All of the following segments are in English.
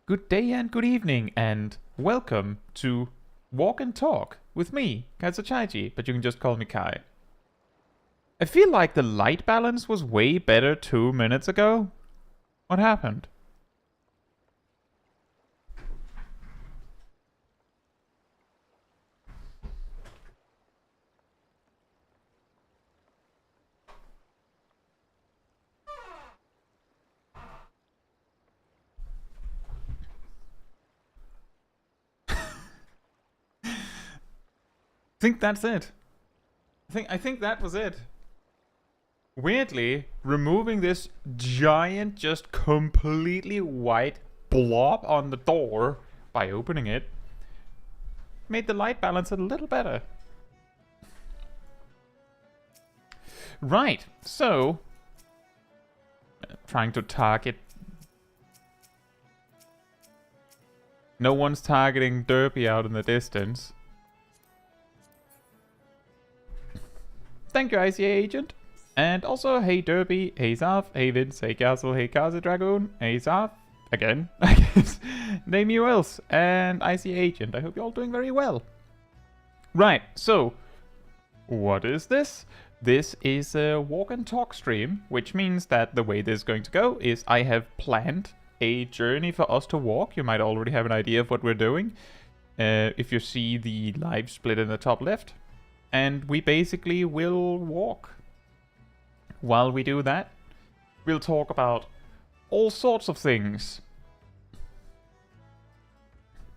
Good day and good evening, and welcome to Walk and Talk with me, Caetsu Chaiji, but you can just call me Kai. I feel like the light balance was way better 2 minutes ago. What happened? I think that's it. I think that was it. Weirdly, removing this giant, just completely white blob on the door by opening it made the light balance a little better. Right, so trying to target. No one's targeting Derpy out in the distance. Thank you, ICA agent. And also, hey Derby, hey Zaf, hey Vince, hey Castle, hey Kaze Dragoon, hey Zaf, again, I guess. Name you else, and ICA agent. I hope you're all doing very well. Right, so, what is this? This is a walk and talk stream, which means that the way this is going to go is I have planned a journey for us to walk. You might already have an idea of what we're doing if you see the live split in the top left. And we basically will walk. While we do that, we'll talk about all sorts of things.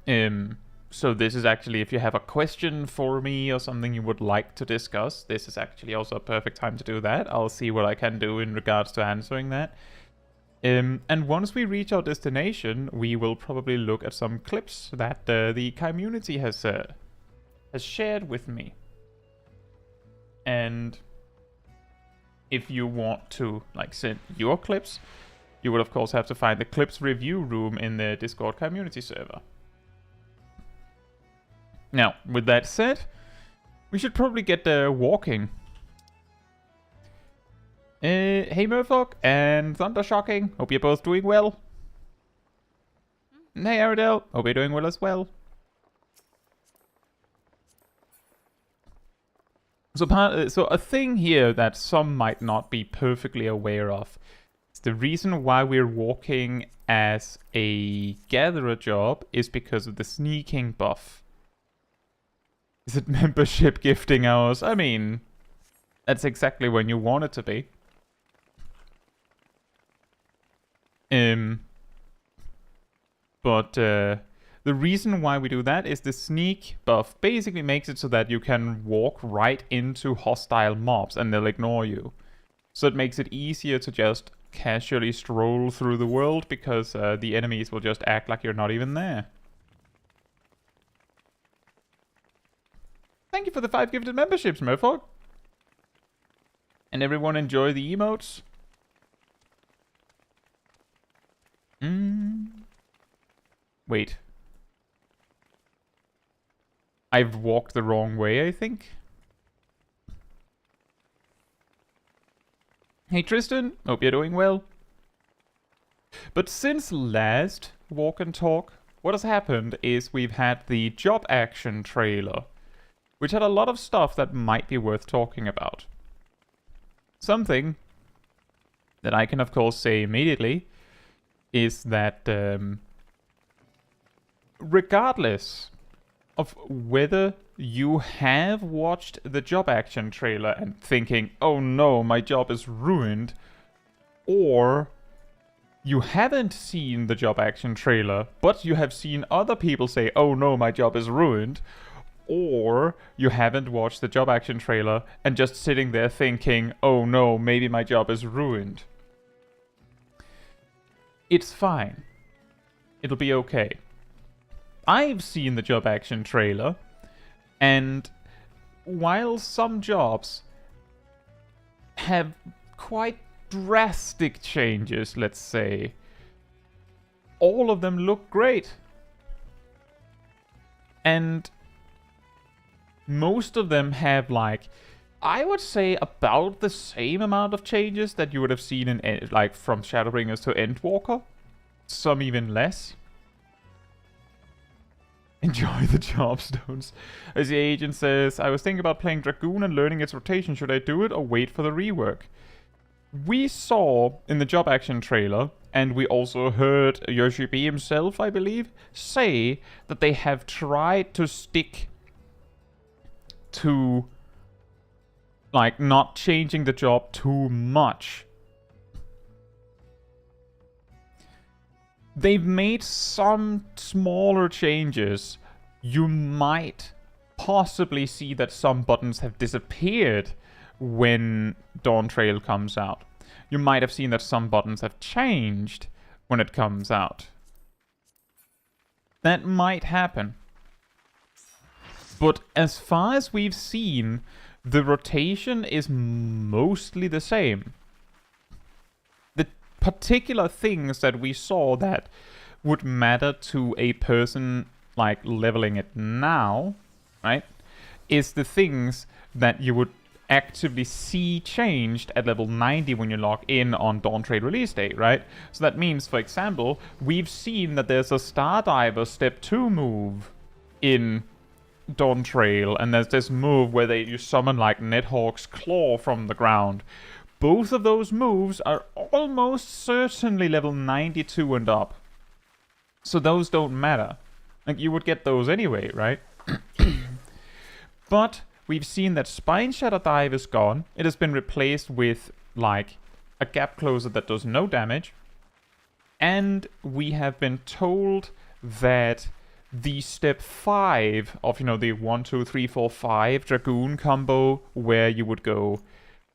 So this is actually, if you have a question for me or something you would like to discuss, this is actually also a perfect time to do that. I'll see what I can do in regards to answering that. And once we reach our destination, we will probably look at some clips that the community has shared with me. And if you want to send your clips, you will of course have to find the clips review room in the Discord community server. Now, with that said, we should probably get walking. Hey Murfolk and Thundershocking, hope you're both doing well. Hey Aridel, hope you're doing well as well. So a thing here that some might not be perfectly aware of is the reason why we're walking as a gatherer job is because of the sneaking buff. Is it membership gifting hours? I mean, that's exactly when you want it to be. But the reason why we do that is the sneak buff basically makes it so that you can walk right into hostile mobs and they'll ignore you. So it makes it easier to just casually stroll through the world because the enemies will just act like you're not even there. Thank you for the 5 gifted memberships, Murfolk. And everyone enjoy the emotes. Wait. I've walked the wrong way, I think. Hey Tristan, hope you're doing well. But since last walk and talk, what has happened is we've had the job action trailer, which had a lot of stuff that might be worth talking about. Something that I can of course say immediately is that regardless of whether you have watched the job action trailer and thinking, oh no, my job is ruined, or you haven't seen the job action trailer, but you have seen other people say, oh no, my job is ruined, or you haven't watched the job action trailer and just sitting there thinking, oh no, maybe my job is ruined. It's fine. It'll be okay. I've seen the job action trailer, and while some jobs have quite drastic changes, let's say, all of them look great. And most of them have I would say about the same amount of changes that you would have seen in from Shadowbringers to Endwalker. Some even less. Enjoy the jobstones. As the agent says, I was thinking about playing Dragoon and learning its rotation. Should I do it or wait for the rework? We saw in the job action trailer, and we also heard Yoshi B himself, I believe, say that they have tried to stick to, like, not changing the job too much. They've made some smaller changes. You might possibly see that some buttons have disappeared when Dawn Trail comes out. You might have seen that some buttons have changed when it comes out. That might happen. But as far as we've seen, the rotation is mostly the same. The particular things that we saw that would matter to a person like leveling it now, right, is the things that you would actively see changed at level 90 when you log in on Dawn Trail release date, right? So that means, for example, we've seen that there's a Stardiver step 2 move in Dawn Trail, and there's this move where you summon like Nethawk's Claw from the ground. Both of those moves are almost certainly level 92 and up. So those don't matter. Like, you would get those anyway, right? But we've seen that Spine Shatter Dive is gone. It has been replaced with, like, a gap closer that does no damage. And we have been told that the step 5 of, you know, the 1, 2, 3, 4, 5 Dragoon combo, where you would go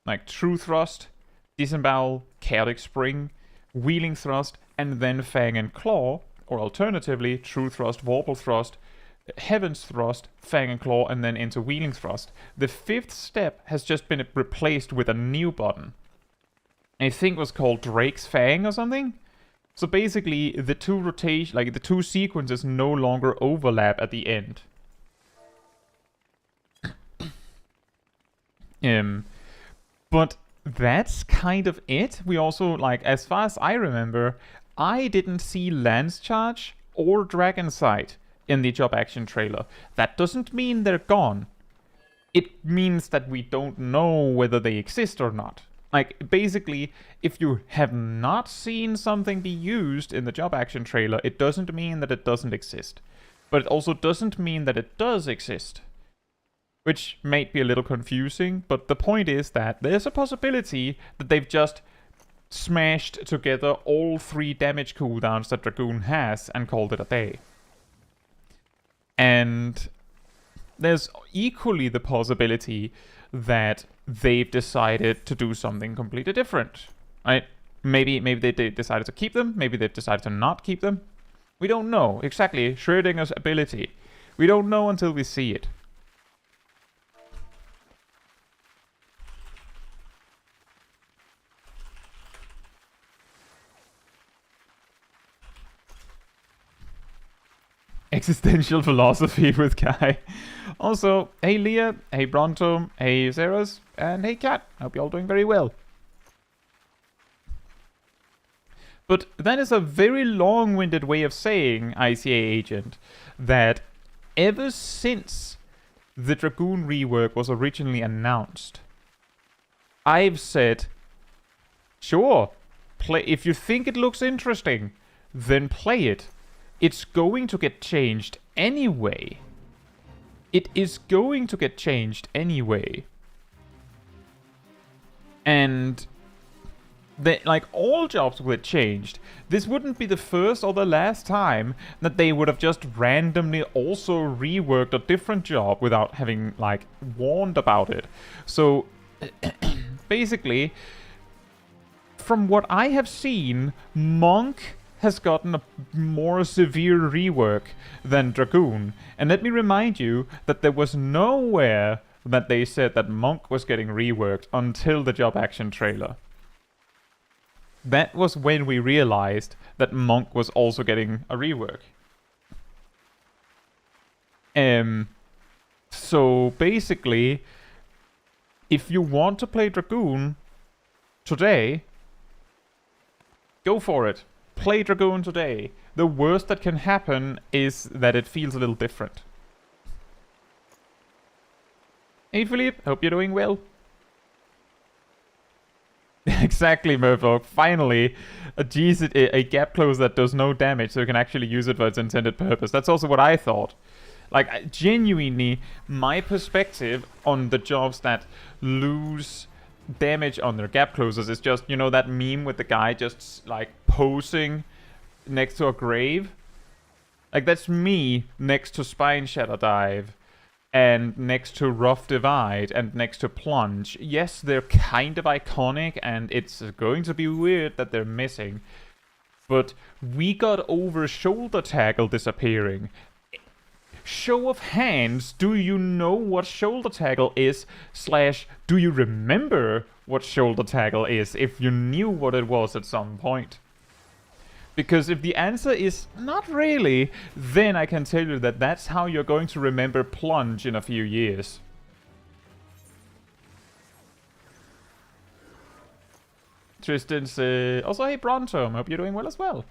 like True Thrust, Disembowel, Chaotic Spring, Wheeling Thrust, and then Fang and Claw, or alternatively, True Thrust, Vorpal Thrust, Heaven's Thrust, Fang and Claw, and then into Wheeling Thrust. The 5th step has just been replaced with a new button. I think it was called Drake's Fang or something. So basically, the two sequences no longer overlap at the end. But that's kind of it. We also, like, as far as I remember, I didn't see Lance Charge or Dragon Sight in the job action trailer. That doesn't mean they're gone. It means that we don't know whether they exist or not. Like, basically, if you have not seen something be used in the job action trailer, it doesn't mean that it doesn't exist. But it also doesn't mean that it does exist. Which may be a little confusing, but the point is that there's a possibility that they've just smashed together all 3 damage cooldowns that Dragoon has and called it a day. And there's equally the possibility that they've decided to do something completely different, right? Maybe they decided to keep them, maybe they've decided to not keep them. We don't know. Exactly, Schrödinger's ability. We don't know until we see it. Existential philosophy with Kai. Also, hey Leah, hey Bronto, hey Zeros, and hey Cat. Hope you're all doing very well. But that is a very long-winded way of saying, ICA agent, that ever since the Dragoon rework was originally announced, I've said, sure, play. If you think it looks interesting, then play it. It's going to get changed anyway. It is going to get changed anyway. And like, all jobs will get changed. This wouldn't be the first or the last time that they would have just randomly also reworked a different job without having, like, warned about it. So basically, from what I have seen, Monk has gotten a more severe rework than Dragoon. And let me remind you that there was nowhere that they said that Monk was getting reworked until the job action trailer. That was when we realized that Monk was also getting a rework. So basically, if you want to play Dragoon today, go for it. Play Dragoon today. the worst that can happen is that it feels a little different. Hey Philippe, hope you're doing well. Exactly, Murphy. Finally, a gap close that does no damage, so you can actually use it for its intended purpose. That's also what I thought. Like, genuinely, my perspective on the jobs that lose damage on their gap closes is just, you know, that meme with the guy just, like, posing next to a grave? Like, that's me next to Spine Shatter Dive, and next to Rough Divide, and next to Plunge. Yes, they're kind of iconic, and it's going to be weird that they're missing. But we got over Shoulder Tackle disappearing. Show of hands, do you know what Shoulder Tackle is? / do you remember what Shoulder Tackle is, if you knew what it was at some point? Because if the answer is not really, then I can tell you that that's how you're going to remember Plunge in a few years. Tristan says, also, hey Bronto, hope you're doing well as well.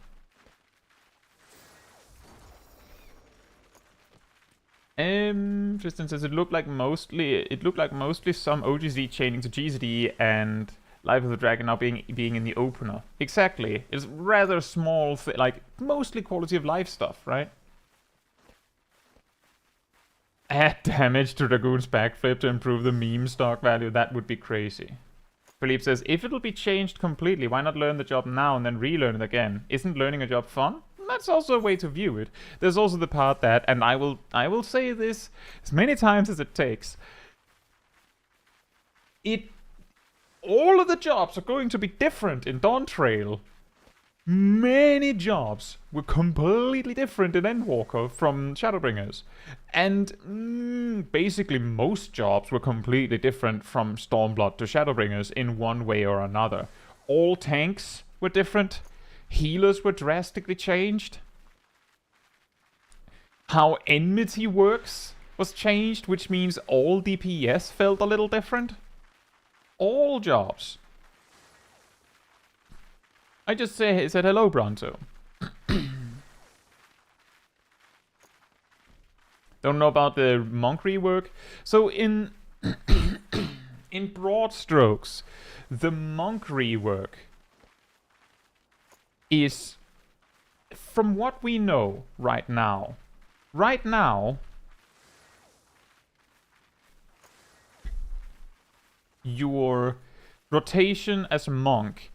Tristan says it looked like mostly some ogcd chaining to gcd and Life of the Dragon now being in the opener. Exactly. It's rather small, like mostly quality of life stuff, right? Add damage to Dragoon's backflip to improve the meme stock value. That would be crazy. Philippe says, if it'll be changed completely, why not learn the job now and then relearn it again? Isn't learning a job fun? That's also a way to view it. There's also the part that, and I will say this as many times as it takes, all of the jobs are going to be different in Dawntrail. Many jobs were completely different in Endwalker from Shadowbringers. And basically most jobs were completely different from Stormblood to Shadowbringers in one way or another. All tanks were different. Healers were drastically changed. How Enmity works was changed, which means all DPS felt a little different. All jobs. I just said hello, Bronto. Don't know about the monk rework. So in broad strokes, the monk rework is, from what we know right now, your rotation as a monk,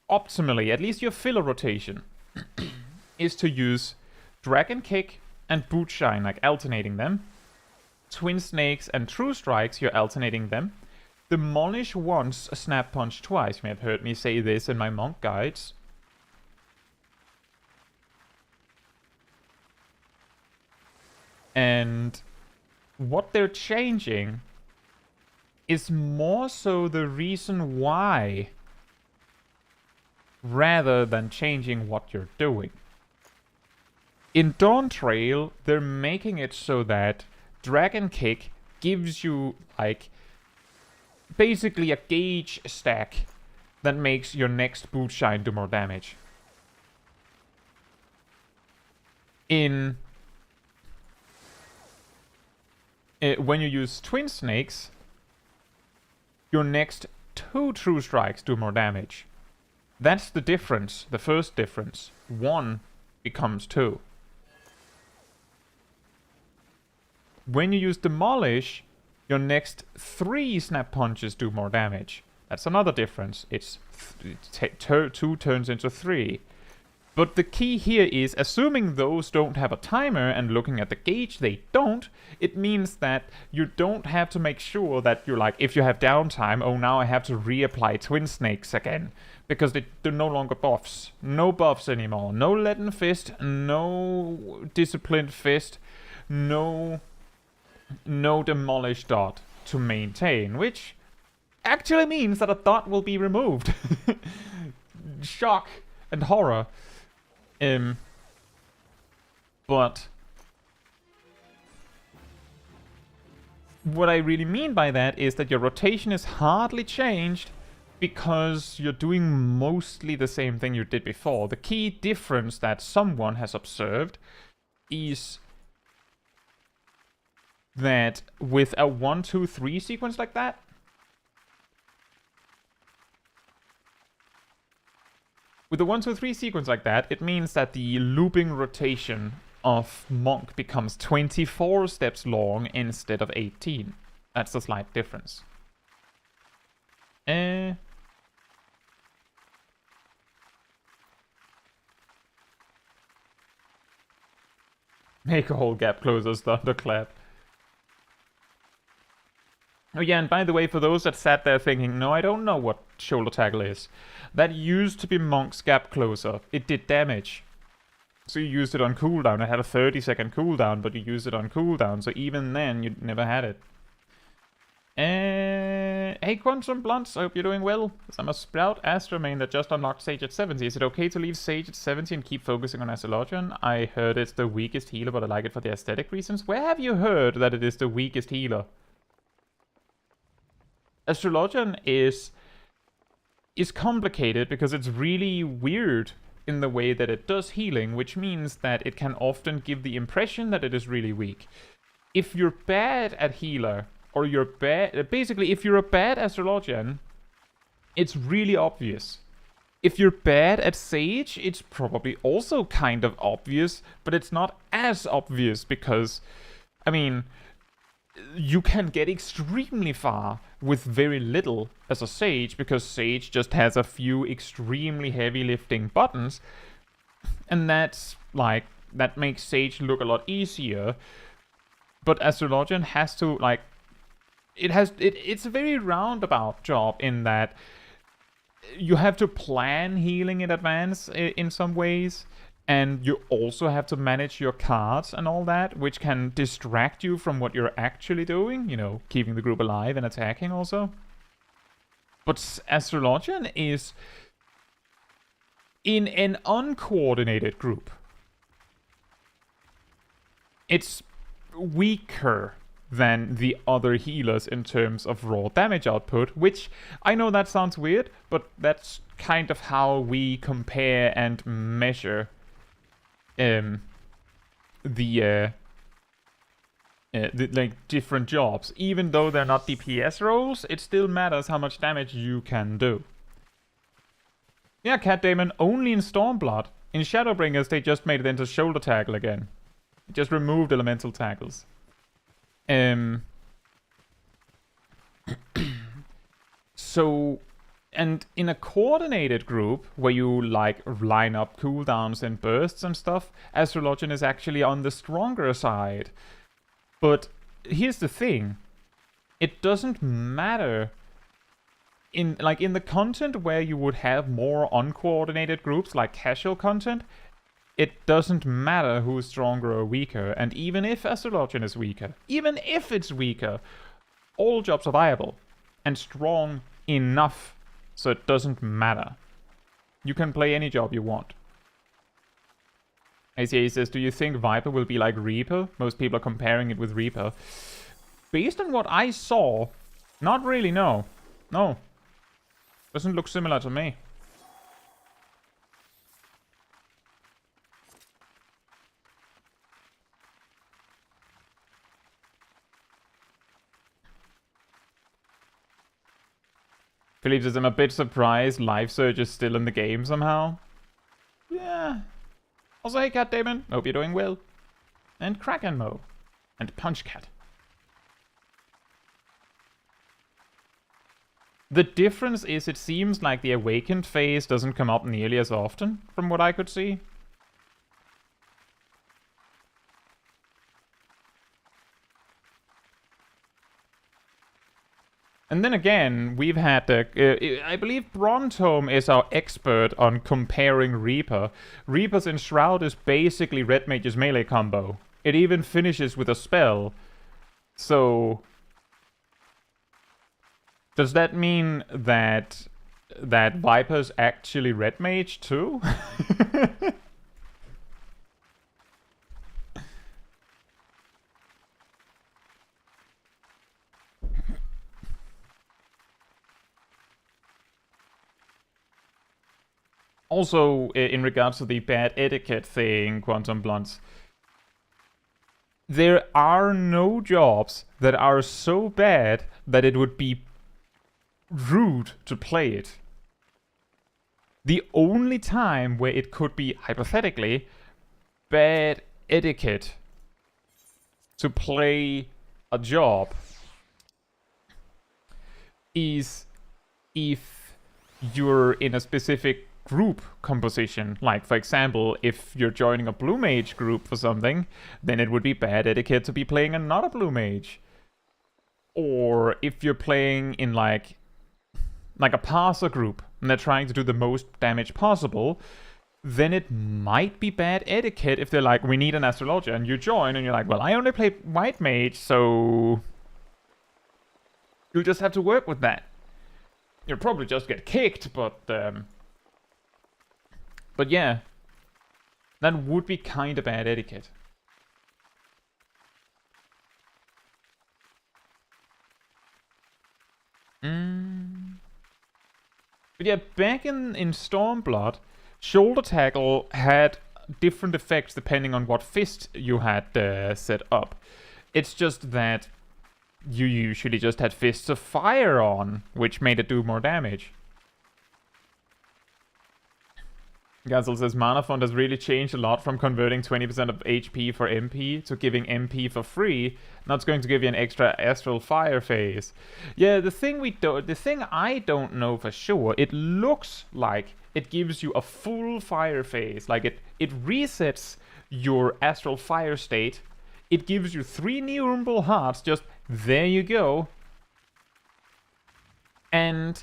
optimally, at least your filler rotation, is to use Dragon Kick and Boot Shine, like alternating them. Twin Snakes and True Strikes, you're alternating them. Demolish once, Snap Punch twice. You may have heard me say this in my monk guides. And what they're changing is more so the reason why, rather than changing what you're doing. In Dawntrail, they're making it so that Dragon Kick gives you, like, basically a gauge stack that makes your next Boot Shine do more damage. When you use Twin Snakes, your next 2 True Strikes do more damage. That's the difference, the first difference. 1 becomes 2. When you use Demolish, your next 3 Snap Punches do more damage. That's another difference. It's 2 turns into 3. But the key here is, assuming those don't have a timer and looking at the gauge they don't, it means that you don't have to make sure that you're like, if you have downtime, oh now I have to reapply Twin Snakes again. Because they're no longer buffs. No buffs anymore. No Leaden Fist, no Disciplined Fist, no Demolish Dot to maintain, which actually means that a dot will be removed. Shock and horror. But what I really mean by that is that your rotation is hardly changed, because you're doing mostly the same thing you did before. The key difference that someone has observed is that with a 1, 2, 3 sequence like that, with a 1, 2, 3 sequence like that, it means that the looping rotation of Monk becomes 24 steps long instead of 18. That's a slight difference. Make a whole gap closer, thunderclap. Oh yeah, and by the way, for those that sat there thinking, no, I don't know what shoulder tackle is, that used to be Monk's gap closer. It did damage. So you used it on cooldown. It had a 30-second cooldown, but you used it on cooldown, so even then, you never had it. Hey, Quantum Blunts, I hope you're doing well. I'm a Sprout Astra main that just unlocked Sage at 70. Is it okay to leave Sage at 70 and keep focusing on Astrologian? I heard it's the weakest healer, but I like it for the aesthetic reasons. Where have you heard that it is the weakest healer? Astrologian is complicated because it's really weird in the way that it does healing, which means that it can often give the impression that it is really weak. If you're bad at healer, or you're bad... Basically, if you're a bad Astrologian, it's really obvious. If you're bad at Sage, it's probably also kind of obvious, but it's not as obvious because, I mean, you can get extremely far with very little as a Sage, because Sage just has a few extremely heavy lifting buttons, and that's like, that makes Sage look a lot easier. But Astrologian has to, like, it's a very roundabout job in that you have to plan healing in advance in some ways, and you also have to manage your cards and all that, which can distract you from what you're actually doing, you know, keeping the group alive and attacking also. But Astrologian is in an uncoordinated group. It's weaker than the other healers in terms of raw damage output, which I know that sounds weird, but that's kind of how we compare and measure the like different jobs. Even though they're not DPS roles, it still matters how much damage you can do. Yeah, Cat Damon, only in Stormblood. In Shadowbringers, they just made it into shoulder tackle again. Just removed elemental tackles. So, and in a coordinated group where you like line up cooldowns and bursts and stuff, Astrologian is actually on the stronger side. But here's the thing: it doesn't matter. In the content where you would have more uncoordinated groups, like casual content, it doesn't matter who's stronger or weaker, and even if Astrologian is weaker, even if it's weaker, all jobs are viable and strong enough, so it doesn't matter. You can play any job you want. ACA says, do you think Viper will be like Reaper? Most people are comparing it with Reaper. Based on what I saw, not really, no. No. Doesn't look similar to me. Philippe says, I'm a bit surprised Life Surge is still in the game somehow. Yeah. Also, hey Cat Damon, hope you're doing well. And Kraken Mo. And Punch Cat. The difference is it seems like the Awakened phase doesn't come up nearly as often, from what I could see. And then again, we've had the... I believe Brontome is our expert on comparing Reaper. Reaper's Enshroud is basically Red Mage's melee combo. It even finishes with a spell. So... does that mean that Viper's actually Red Mage too? Also, in regards to the bad etiquette thing, Quantum Blunts, there are no jobs that are so bad that it would be rude to play it. The only time where it could be, hypothetically, bad etiquette to play a job is if you're in a specific group composition. Like, for example, if you're joining a blue mage group for something, then it would be bad etiquette to be playing another blue mage. Or if you're playing in like a parser group and they're trying to do the most damage possible, then it might be bad etiquette if they're like, we need an astrologer, and you join and you're like, well, I only play white mage, so you'll just have to work with that. You'll probably just get kicked, but yeah, that would be kind of bad etiquette. But yeah, back in Stormblood, shoulder tackle had different effects depending on what fist you had set up. It's just that you usually just had fists of fire on, which made it do more damage. Gazel says, Mana Font has really changed a lot from converting 20% of HP for MP to giving MP for free. Now it's going to give you an extra Astral Fire phase. Yeah, the thing I don't know for sure, it looks like it gives you a full fire phase. Like it resets your Astral Fire state. It gives you 3 new Umbral Hearts, just there you go. And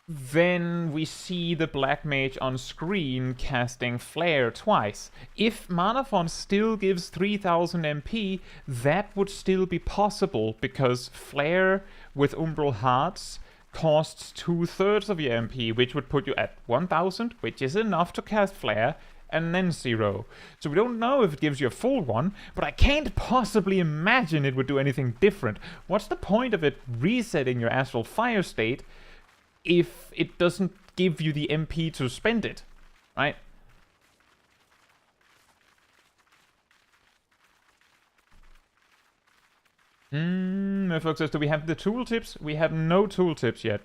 then we see the Black Mage on screen casting Flare twice. If Mana Font still gives 3000 MP, that would still be possible, because Flare with Umbral Hearts costs 2/3 of your MP, which would put you at 1000, which is enough to cast Flare, and then 0. So we don't know if it gives you a full one, but I can't possibly imagine it would do anything different. What's the point of it resetting your Astral Fire state if it doesn't give you the MP to spend it, right? Reworks says, do we have the tooltips? We have no tooltips yet.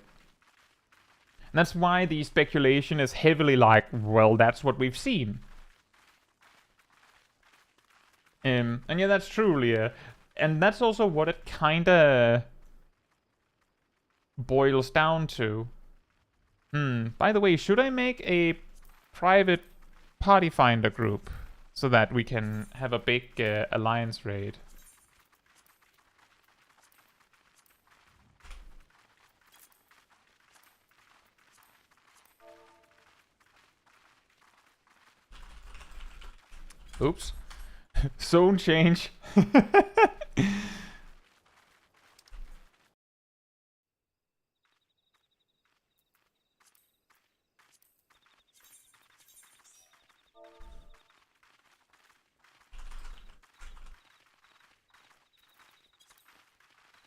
And that's why the speculation is heavily like, well, that's what we've seen. And yeah, that's true, Leah. And that's also what it kinda boils down to. By the way, should I make a private party finder group so that we can have a big alliance raid? Oops. Zone change.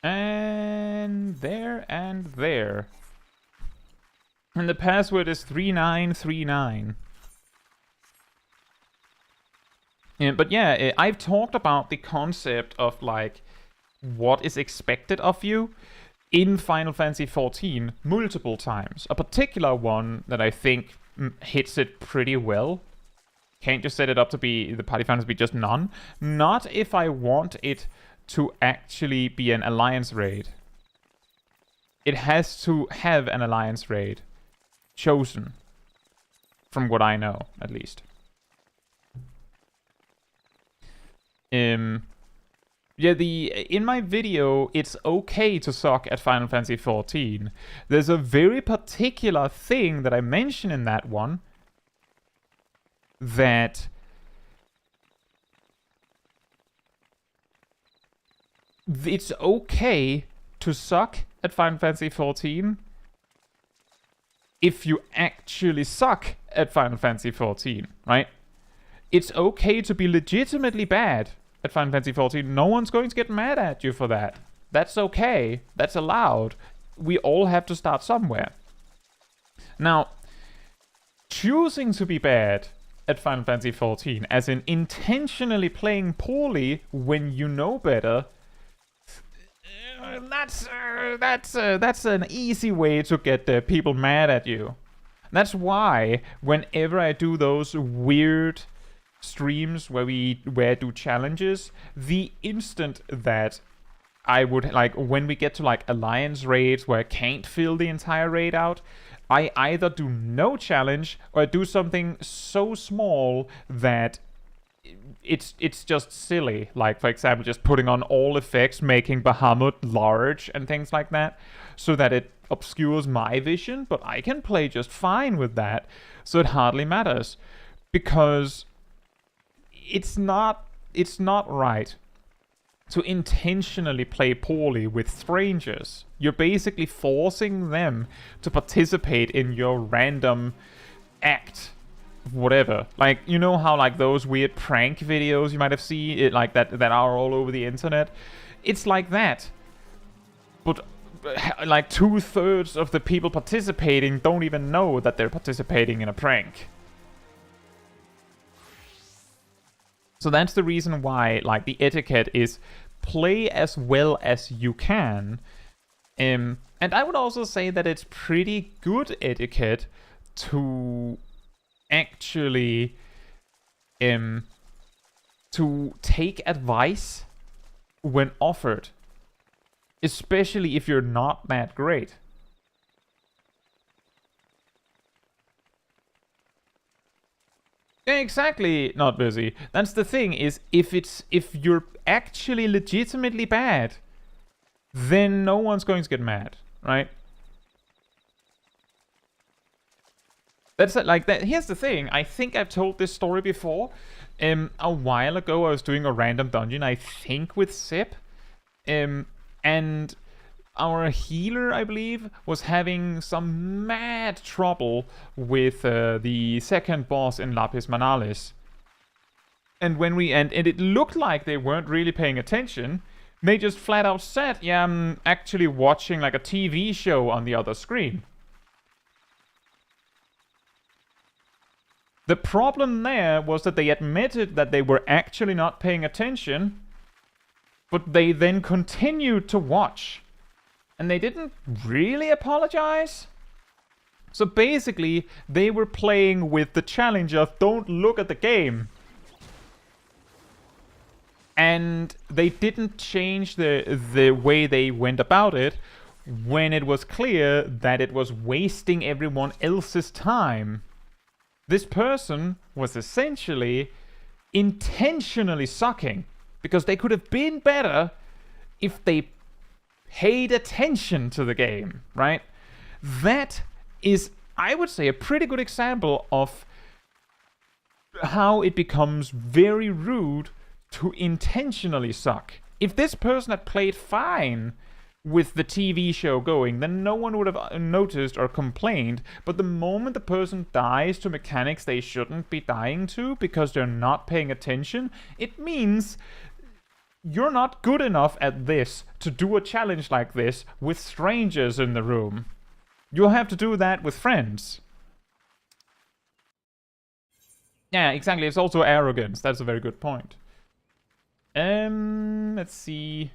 And there and there. And the password is 3939. But yeah, I've talked about the concept of like what is expected of you in Final Fantasy XIV multiple times. A particular one that I think hits it pretty well. Can't just set it up to be the party finders be just none. Not if I want it to actually be an alliance raid. It has to have an alliance raid chosen, from what I know, at least. Yeah, in my video, it's okay to suck at Final Fantasy XIV. There's a very particular thing that I mention in that one that it's okay to suck at Final Fantasy XIV if you actually suck at Final Fantasy XIV, right? It's okay to be legitimately bad at Final Fantasy XIV. No one's going to get mad at you for that. That's okay. That's allowed. We all have to start somewhere. Now, choosing to be bad at Final Fantasy XIV, as in intentionally playing poorly when you know better, that's an easy way to get people mad at you. That's why whenever I do those weird streams where I do challenges, the instant that I would, like, when we get to like alliance raids where I can't fill the entire raid out, I either do no challenge or I do something so small that it's just silly. Like, for example, just putting on all effects, making Bahamut large and things like that, so that it obscures my vision, but I can play just fine with that, so it hardly matters. Because it's not right to intentionally play poorly with strangers. You're basically forcing them to participate in your random act, whatever. Like, you know how like those weird prank videos you might have seen it like that are all over the internet? It's like that. But like 2/3 of the people participating don't even know that they're participating in a prank. So that's the reason why, like, the etiquette is play as well as you can. And I would also say that it's pretty good etiquette to actually to take advice when offered, especially if you're not that great. Yeah, exactly, not busy. That's the thing, is if you're actually legitimately bad, then no one's going to get mad, right? That's like that. Here's the thing. I think I've told this story before. A while ago, I was doing a random dungeon, I think with Sip, and our healer, I believe, was having some mad trouble with the second boss in Lapis Manalis. And when and it looked like they weren't really paying attention. They just flat out said, yeah, I'm actually watching like a TV show on the other screen. The problem there was that they admitted that they were actually not paying attention, but they then continued to watch. And they didn't really apologize. So basically, they were playing with the challenge of don't look at the game. And they didn't change the way they went about it when it was clear that it was wasting everyone else's time. This person was essentially intentionally sucking, because they could have been better if they paid attention to the game, right? That is, I would say, a pretty good example of how it becomes very rude to intentionally suck. If this person had played fine with the TV show going, then no one would have noticed or complained. But the moment the person dies to mechanics they shouldn't be dying to because they're not paying attention, it means you're not good enough at this to do a challenge like this with strangers in the room. You'll have to do that with friends. Yeah, exactly. It's also arrogance. That's a very good point. Let's see.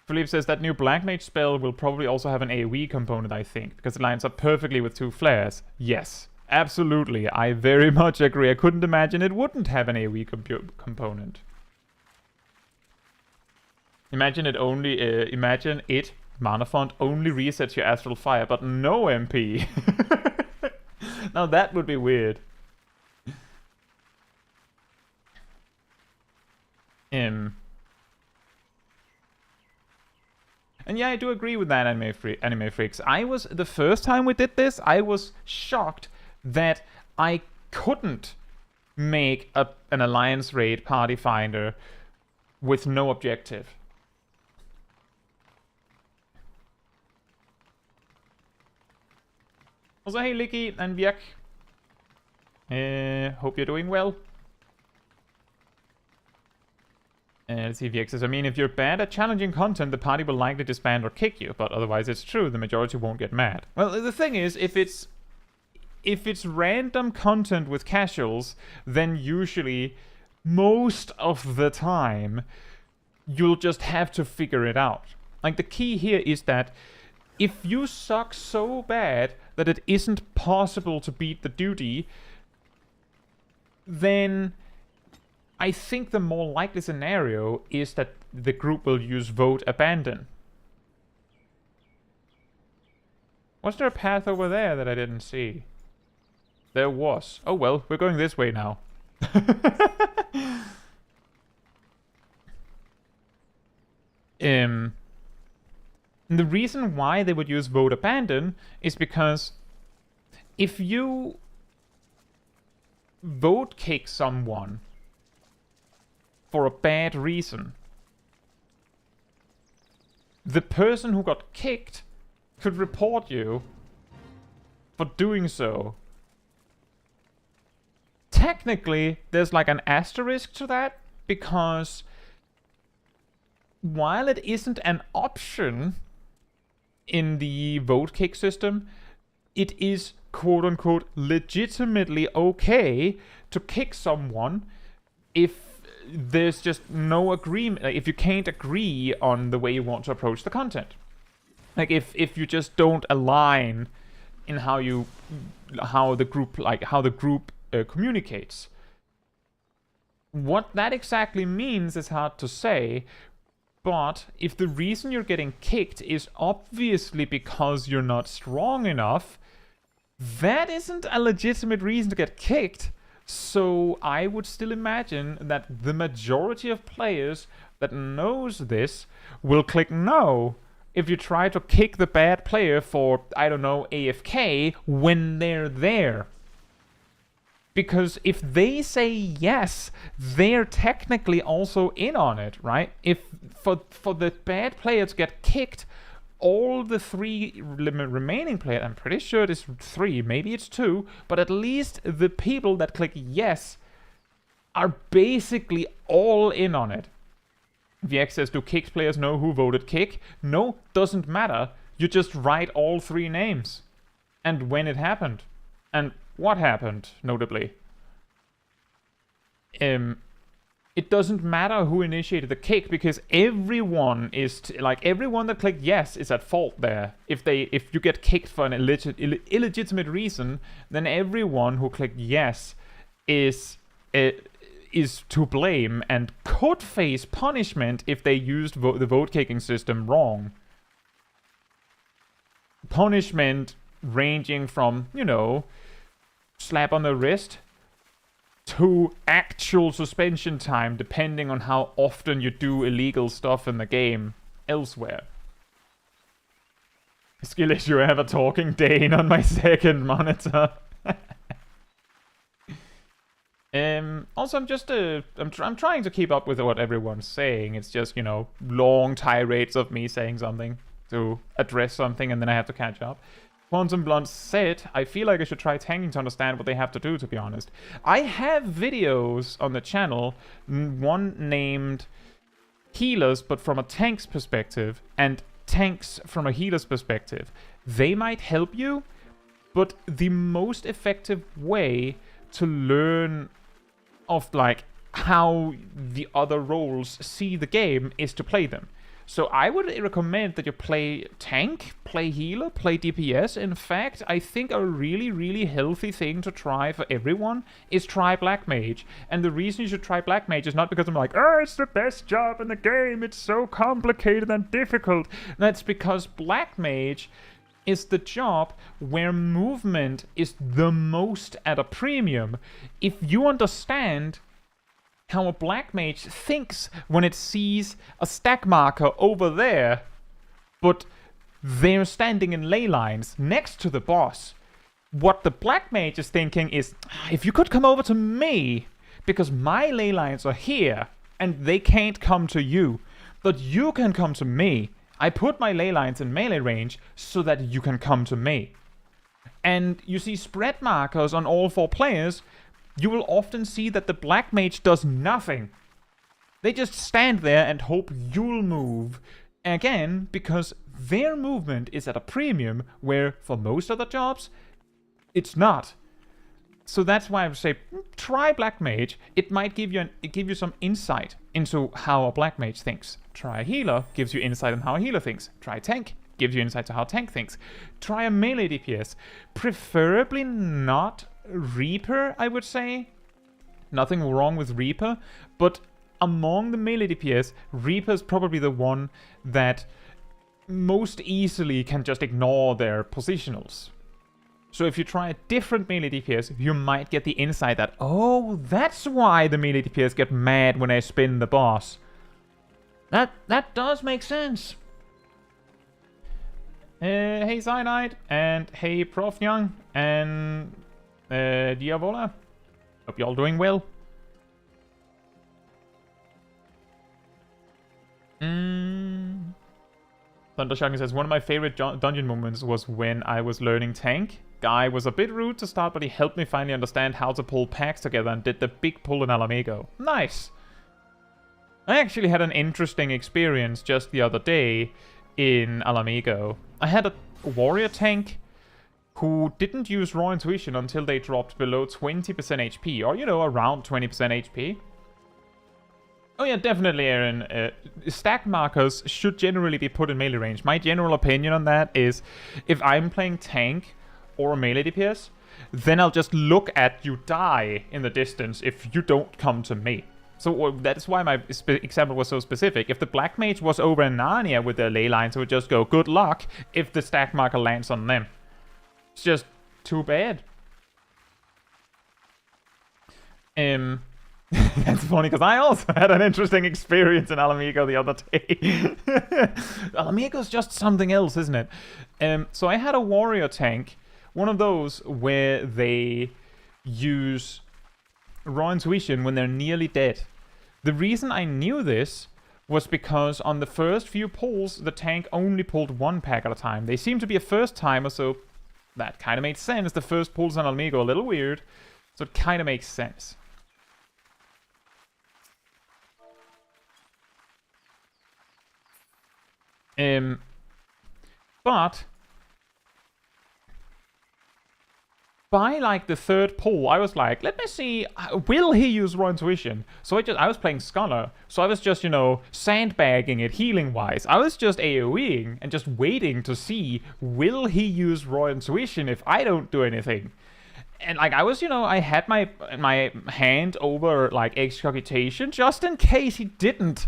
Philippe says that new Black Mage spell will probably also have an AoE component, I think, because it lines up perfectly with 2 flares. Yes, absolutely. I very much agree. I couldn't imagine it wouldn't have an AoE component. Imagine it, mana font, only resets your Astral Fire, but no MP. Now that would be weird. And yeah, I do agree with that, Anime Freaks. The first time we did this, I was shocked that I couldn't make an Alliance raid party finder with no objective. Also, hey Licky and Vyak. Hope you're doing well. Let's see, VX says, I mean, if you're bad at challenging content, the party will likely disband or kick you, but otherwise it's true, the majority won't get mad. Well, the thing is, if it's random content with casuals, then usually, most of the time, you'll just have to figure it out. Like, the key here is that if you suck so bad that it isn't possible to beat the duty, then I think the more likely scenario is that the group will use vote abandon. Was there a path over there that I didn't see? There was. Oh well, we're going this way now. The reason why they would use vote abandon is because if you vote kick someone for a bad reason, the person who got kicked could report you for doing so. Technically, there's like an asterisk to that, because while it isn't an option in the vote kick system, it is quote-unquote legitimately okay to kick someone if there's just no agreement, like if you can't agree on the way you want to approach the content. Like if you just don't align in how the group communicates. What that exactly means is hard to say, but if the reason you're getting kicked is obviously because you're not strong enough, that isn't a legitimate reason to get kicked. So I would still imagine that the majority of players that knows this will click no if you try to kick the bad player for, I don't know, AFK when they're there. Because if they say yes, they're technically also in on it, right? If for the bad player to get kicked, all the three remaining players, I'm pretty sure it is 3, maybe it's 2, but at least the people that click yes are basically all in on it. VX says, do kicked players know who voted kick? No, doesn't matter. You just write all 3 names. And when it happened. And what happened, notably. It doesn't matter who initiated the kick, because everyone is everyone that clicked yes is at fault there. If you get kicked for an illegitimate reason, then everyone who clicked yes is to blame and could face punishment if they used the vote kicking system wrong. Punishment ranging from, you know, slap on the wrist to actual suspension time, depending on how often you do illegal stuff in the game elsewhere. Skill issue, I have a talking Dane on my second monitor. Also, I'm trying to keep up with what everyone's saying. It's just, you know, long tirades of me saying something to address something, and then I have to catch up. Quantum Blunt said, I feel like I should try tanking to understand what they have to do, to be honest. I have videos on the channel, one named Healers, but from a tank's perspective, and Tanks from a healer's perspective. They might help you, but the most effective way to learn of, like, how the other roles see the game is to play them. So I would recommend that you play tank, play healer, play DPS. In fact, I think a really, really healthy thing to try for everyone is try Black Mage. And the reason you should try Black Mage is not because I'm like, oh, it's the best job in the game, it's so complicated and difficult. That's because Black Mage is the job where movement is the most at a premium. If you understand how a Black Mage thinks when it sees a stack marker over there, but they're standing in ley lines next to the boss. What the Black Mage is thinking is, if you could come over to me, because my ley lines are here, and they can't come to you, but you can come to me. I put my ley lines in melee range so that you can come to me. And you see spread markers on all 4 players, you will often see that the Black Mage does nothing. They just stand there and hope you'll move. Again, because their movement is at a premium, where for most other jobs, it's not. So that's why I would say, try Black Mage. It might give you some insight into how a Black Mage thinks. Try Healer, gives you insight on how a Healer thinks. Try Tank, gives you insight to how Tank thinks. Try a melee DPS. Preferably not Reaper, I would say. Nothing wrong with Reaper, but among the melee DPS, Reaper is probably the one that most easily can just ignore their positionals. So if you try a different melee DPS, you might get the insight that, oh, that's why the melee DPS get mad when I spin the boss. That does make sense. Hey Cyanide, and hey Prof Young, and Diavola. Hope y'all doing well. Thundershock says, one of my favorite dungeon moments was when I was learning Tank. Guy was a bit rude to start, but he helped me finally understand how to pull packs together and did the big pull in Alamego. Nice! I actually had an interesting experience just the other day in Alamego. I had a warrior tank who didn't use raw intuition until they dropped below 20% HP, or, you know, around 20% HP. Oh yeah, definitely, Aaron. Stack markers should generally be put in melee range. My general opinion on that is, if I'm playing tank or a melee DPS, then I'll just look at you die in the distance if you don't come to me. So that's why my example was so specific. If the Black Mage was over in Narnia with their ley lines, it would just go, good luck if the stack marker lands on them. It's just too bad. That's funny, because I also had an interesting experience in Alamego the other day. Alamego's just something else, isn't it? So I had a warrior tank, one of those where they use raw intuition when they're nearly dead. The reason I knew this was because on the first few pulls, the tank only pulled one pack at a time. They seem to be a first timer, so that kind of made sense. The first pulls on Alamego are a little weird, so it kind of makes sense. But by like the third pull, I was like, let me see, will he use raw intuition? So I was playing Scholar, so I was just, you know, sandbagging it healing wise. I was just AoEing and just waiting to see, will he use raw intuition if I don't do anything? And like I was, you know, I had my hand over like excogitation just in case he didn't.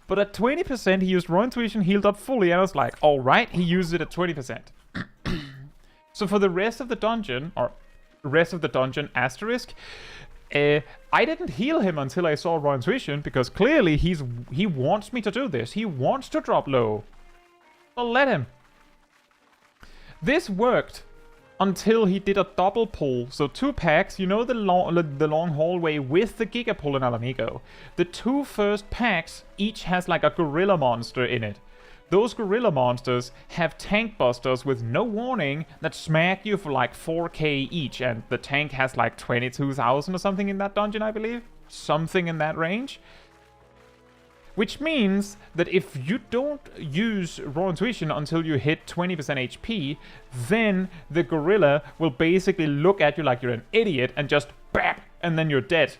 But at 20%, he used raw intuition, healed up fully, and I was like, all right, he used it at 20%. So for the rest of the dungeon, or rest of the dungeon asterisk, I didn't heal him until I saw raw intuition, because clearly he wants me to do this. He wants to drop low. Well, let him. This worked until he did a double pull. So 2 packs, you know, the long hallway with the Giga pull in Alamego. The 2 first packs each has like a gorilla monster in it. Those gorilla monsters have tank busters with no warning that smack you for like 4k each, and the tank has like 22,000 or something in that dungeon, I believe. Something in that range. Which means that if you don't use raw intuition until you hit 20% HP, then the gorilla will basically look at you like you're an idiot and just BAP! And then you're dead.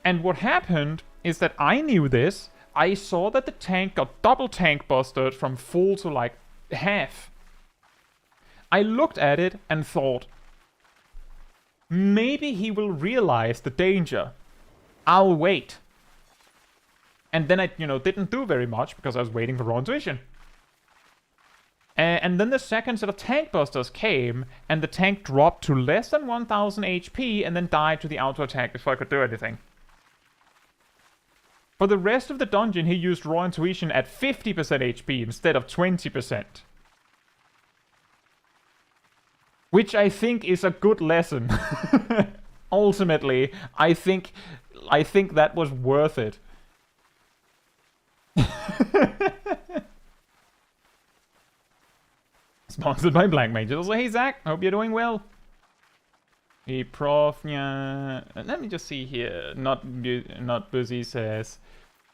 And what happened is that I knew this. I saw that the tank got double tank busted from full to like half. I looked at it and thought, maybe he will realize the danger. I'll wait. And then I, you know, didn't do very much because I was waiting for raw intuition. And then the second set of tank busters came, and the tank dropped to less than 1000 HP and then died to the auto attack before I could do anything. For the rest of the dungeon, he used raw intuition at 50% HP instead of 20%. Which I think is a good lesson. Ultimately, I think that was worth it. Sponsored by Black Mage. Also, hey Zach, hope you're doing well. Hey Prof, yeah. Let me just see here. Not busy says,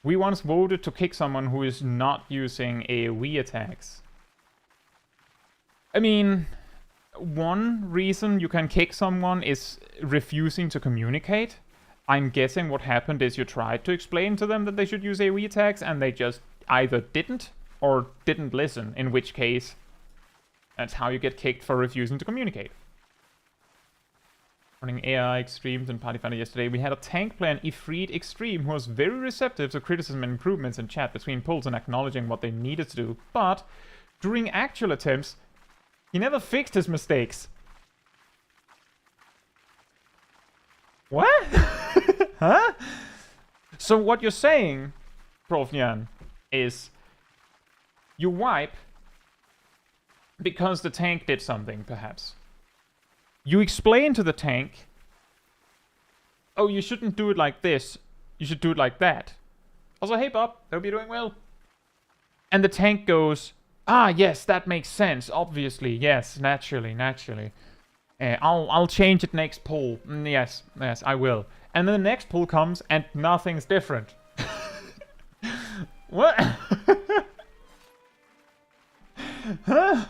We once voted to kick someone who is not using AoE attacks. I mean, one reason you can kick someone is refusing to communicate. I'm guessing what happened is you tried to explain to them that they should use AoE attacks and they just either didn't or didn't listen, in which case that's how you get kicked for refusing to communicate. Running AI Extremes in Party Finder yesterday, we had a tank player, Ifrit Extreme, who was very receptive to criticism and improvements in chat between pulls and acknowledging what they needed to do, but during actual attempts, he never fixed his mistakes. What? Huh? So what you're saying, Prof. Nyan, is you wipe because the tank did something, perhaps. You explain to the tank, oh, you shouldn't do it like this, you should do it like that. Also, hey Bob, hope you're doing well. And the tank goes, ah, yes, that makes sense, obviously, yes, naturally. I'll change it next pull. Yes, I will. And then the next pull comes and nothing's different. What? Huh?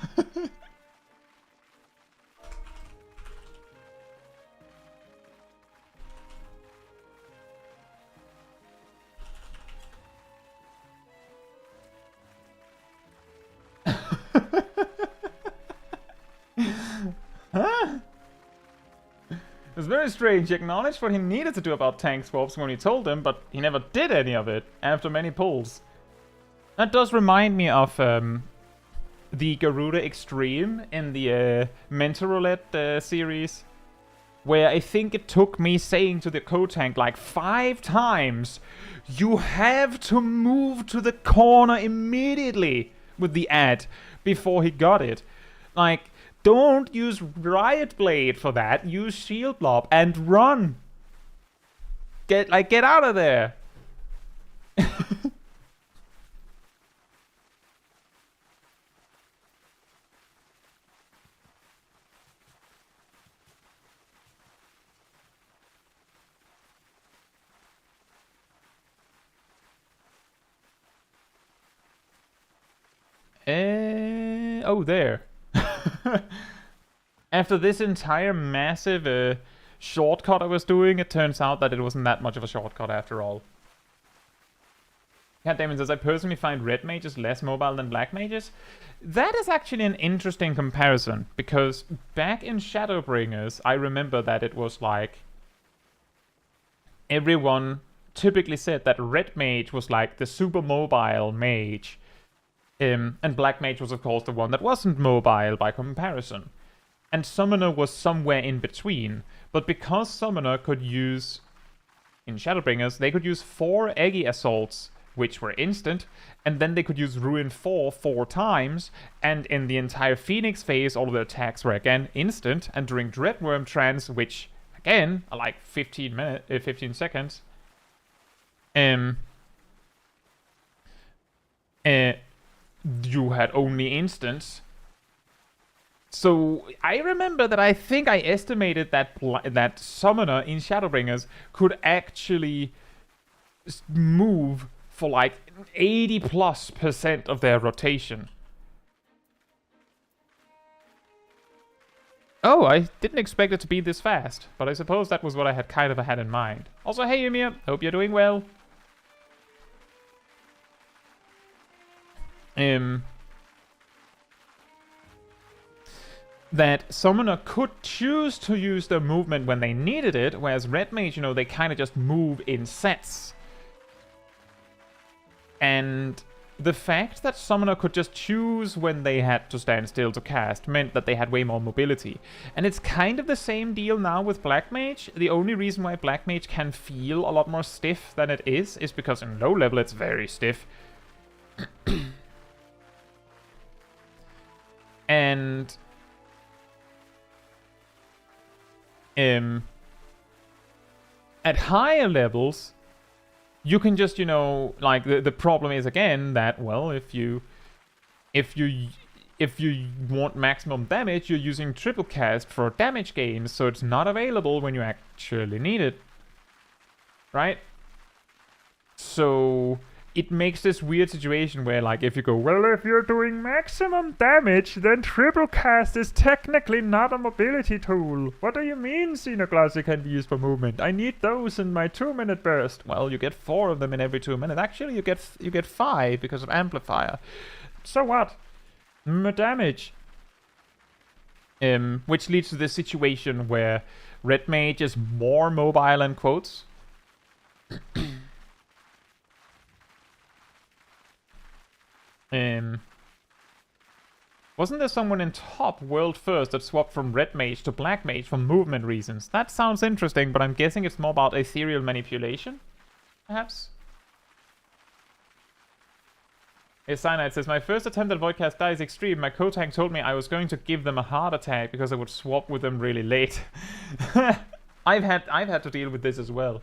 Huh? It's very strange. He acknowledged what he needed to do about tank swaps when he told him, but he never did any of it after many pulls. That does remind me of the Garuda Extreme in the Mentor Roulette series, where I think it took me saying to the co-tank like 5 times, you have to move to the corner immediately with the ad before he got it. Like, don't use Riot Blade for that. Use Shield Blob and run. Get out of there. Oh, there. After this entire massive shortcut I was doing, it turns out that it wasn't that much of a shortcut after all. Cat Damon says, I personally find red mages less mobile than black mages. That is actually an interesting comparison, because back in Shadowbringers, I remember that it was like everyone typically said that red mage was like the super mobile mage, and black mage was of course the one that wasn't mobile by comparison. And Summoner was somewhere in between. But because Summoner could use, in Shadowbringers, they could use 4 Eggy Assaults, which were instant, and then they could use Ruin 4 times, and in the entire Phoenix phase, all of their attacks were again instant, and during Dreadworm Trance, which, again, are like 15 seconds, you had only instants. So I remember that I think I estimated that Summoner in Shadowbringers could actually move for like 80+% of their rotation. Oh, I didn't expect it to be this fast, but I suppose that was what I had kind of had in mind. Also, hey Ymir, hope you're doing well. That Summoner could choose to use their movement when they needed it, whereas Red Mage, you know, they kind of just move in sets. And the fact that Summoner could just choose when they had to stand still to cast meant that they had way more mobility. And it's kind of the same deal now with Black Mage. The only reason why Black Mage can feel a lot more stiff than it is because in low level it's very stiff. And at higher levels, you can just, you know, like the problem is again that, well, if you want maximum damage, you're using triple cast for damage games, so it's not available when you actually need it, right? So it makes this weird situation where, like, if you go, well, if you're doing maximum damage, then triple cast is technically not a mobility tool. What do you mean Xenoglossy can be used for movement? I need those in my 2-minute burst. Well, you get 4 of them in every 2 minutes. Actually, you get 5 because of amplifier. So what? Damage. Which leads to this situation where red mage is more mobile in quotes. Wasn't there someone in top world first that swapped from red mage to black mage for movement reasons? That sounds interesting, but I'm guessing it's more about ethereal manipulation, perhaps? Cyanide says, my first attempt at Voidcast dies extreme. My co-tank told me I was going to give them a heart attack because I would swap with them really late. I've had to deal with this as well.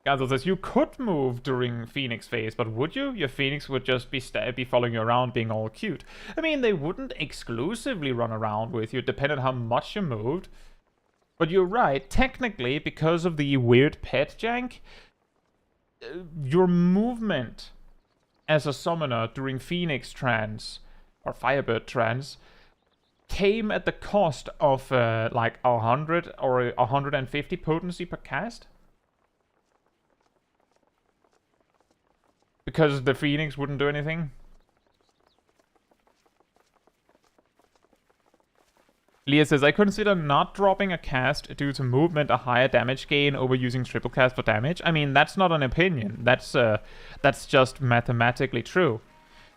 Gazel says, you could move during Phoenix phase, but would you? Your Phoenix would just be following you around being all cute. I mean, they wouldn't exclusively run around with you, depending on how much you moved. But you're right, technically, because of the weird pet jank, your movement as a summoner during Phoenix trance, or Firebird trance, came at the cost of like 100 or 150 potency per cast. Because the Phoenix wouldn't do anything. Leah says, I consider not dropping a cast due to movement a higher damage gain over using triple cast for damage. I mean, that's not an opinion. That's just mathematically true.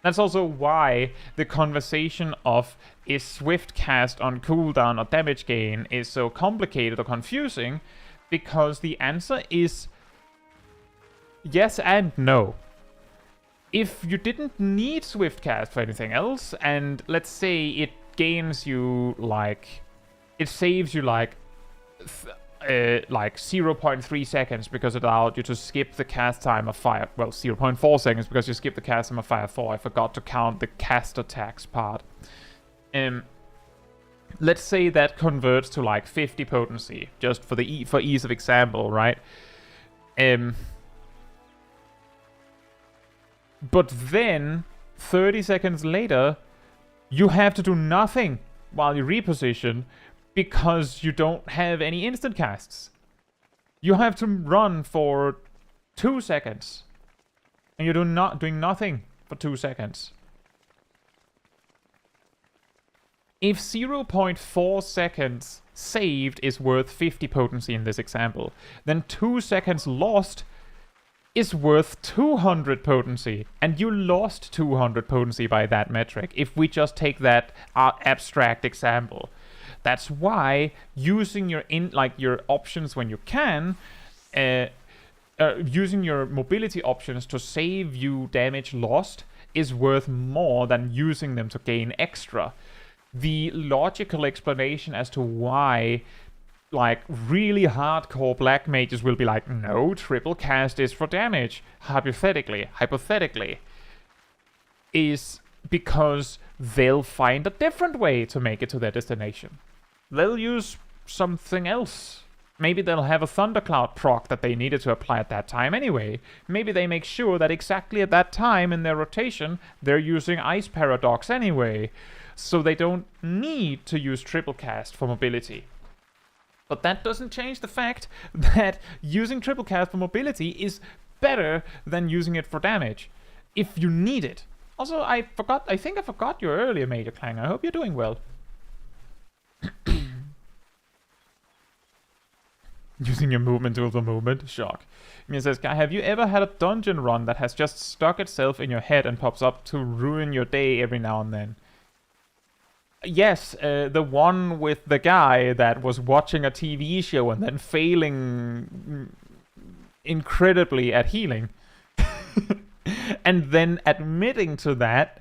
That's also why the conversation of is swift cast on cooldown or damage gain is so complicated or confusing, because the answer is yes and no. If you didn't need swift cast for anything else, and let's say it gains you like, it saves you like 0.3 seconds because it allowed you to skip the cast time of fire. Well, 0.4 seconds because you skipped the cast time of fire 4. I forgot to count the cast attacks part. Let's say that converts to like 50 potency, just for ease of example, right? But then 30 seconds later, you have to do nothing while you reposition because you don't have any instant casts. You have to run for 2 seconds. And you're doing nothing for 2 seconds. If 0.4 seconds saved is worth 50 potency in this example, then 2 seconds lost is worth 200 potency. And you lost 200 potency by that metric, if we just take that abstract example. That's why using your options when you can, using your mobility options to save you damage lost is worth more than using them to gain extra. The logical explanation as to why like really hardcore black mages will be like, no, triple cast is for damage, hypothetically, is because they'll find a different way to make it to their destination. They'll use something else. Maybe they'll have a thundercloud proc that they needed to apply at that time anyway. Maybe they make sure that exactly at that time in their rotation, they're using Ice Paradox anyway, so they don't need to use triple cast for mobility. But that doesn't change the fact that using triple cast for mobility is better than using it for damage, if you need it. Also, I think I forgot your earlier Major Clang. I hope you're doing well. Using your movement tool for movement? Shock. Mia says, Guy, have you ever had a dungeon run that has just stuck itself in your head and pops up to ruin your day every now and then? Yes, the one with the guy that was watching a TV show and then failing incredibly at healing. And then admitting to that,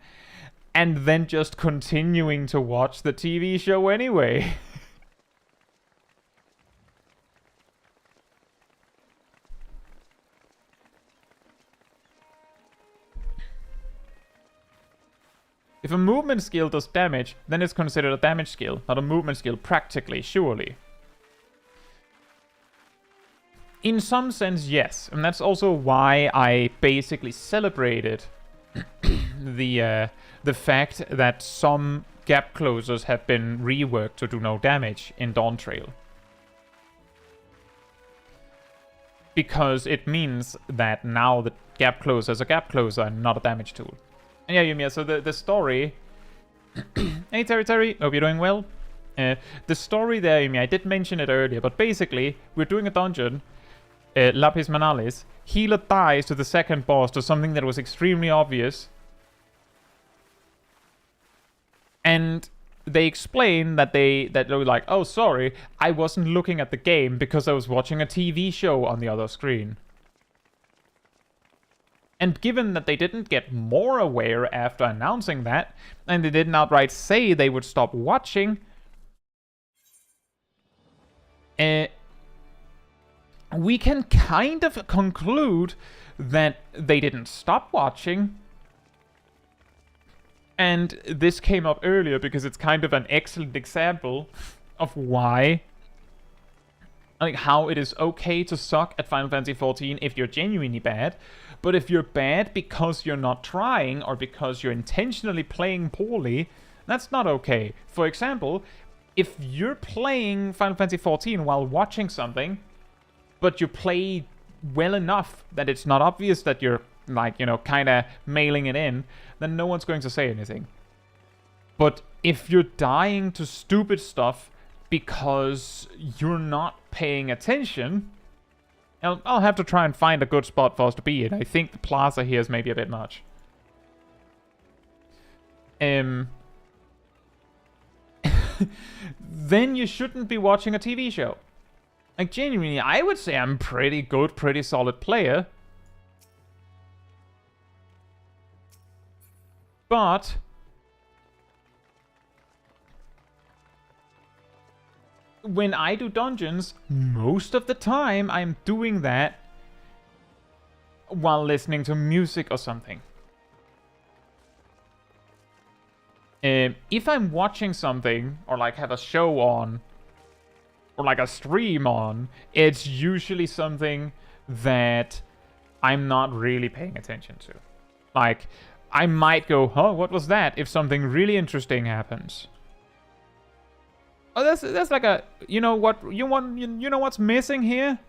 and then just continuing to watch the TV show anyway. If a movement skill does damage, then it's considered a damage skill, not a movement skill, practically, surely. In some sense, yes. And that's also why I basically celebrated the fact that some gap closers have been reworked to do no damage in Dawntrail. Because it means that now the gap closer is a gap closer and not a damage tool. And yeah, Yumiya, so the story... Hey, Terry, hope you're doing well. The story there, Yumiya, I did mention it earlier, but basically, we're doing a dungeon, Lapis Manalis. Healer dies to the second boss to something that was extremely obvious. And they explain that they were like, oh, sorry, I wasn't looking at the game because I was watching a TV show on the other screen. And given that they didn't get more aware after announcing that, and they didn't outright say they would stop watching, we can kind of conclude that they didn't stop watching. And this came up earlier because it's kind of an excellent example of why, like, how it is okay to suck at Final Fantasy XIV if you're genuinely bad, but if you're bad because you're not trying or because you're intentionally playing poorly, that's not okay. For example, if you're playing Final Fantasy XIV while watching something, but you play well enough that it's not obvious that you're, like, you know, kind of mailing it in, then no one's going to say anything. But if you're dying to stupid stuff because you're not paying attention, I'll have to try and find a good spot for us to be in. I think the plaza here is maybe a bit much. Then you shouldn't be watching a TV show. Like, genuinely, I would say I'm pretty good, pretty solid player. But when I do dungeons, most of the time I'm doing that while listening to music or something. If I'm watching something, or like have a show on, or like a stream on, it's usually something that I'm not really paying attention to. Like, I might go, huh, what was that? If something really interesting happens. Oh, that's like a, you know what, you know what's missing here?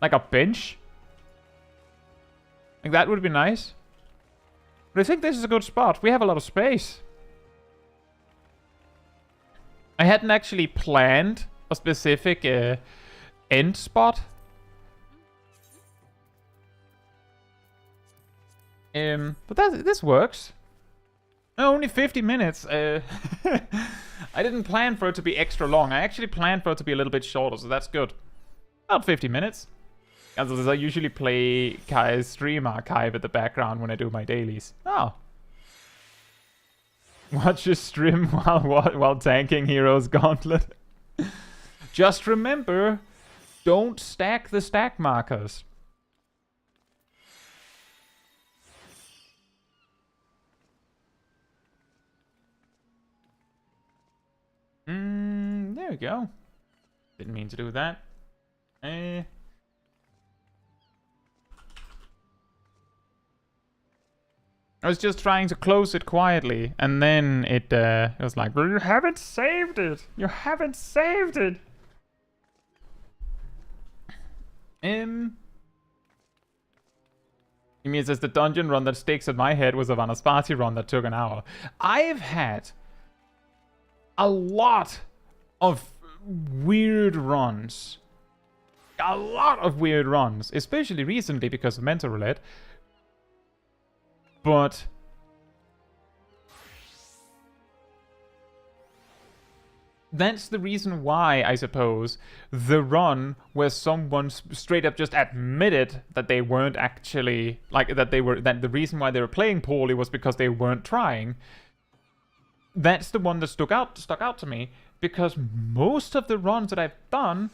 Like a bench? Like, that would be nice. But I think this is a good spot. We have a lot of space. I hadn't actually planned a specific end spot. But this works. Only 50 minutes. I didn't plan for it to be extra long. I actually planned for it to be a little bit shorter, so that's good. About 50 minutes. As I usually play Kai's stream archive at the background when I do my dailies. Oh. Watch your stream while tanking Heroes Gauntlet. Just remember, don't stack the stack markers. There we go. Didn't mean to do that. I was just trying to close it quietly, and then it was like, well, you haven't saved it! You haven't saved it! Imi says the dungeon run that sticks in my head was a Vanaspati run that took an hour. I've had a lot of weird runs. A lot of weird runs, especially recently because of Mental Roulette. But that's the reason why, I suppose, the run where someone straight up just admitted that they weren't actually, like, that the reason why they were playing poorly was because they weren't trying. That's the one that stuck out to me, because most of the runs that I've done,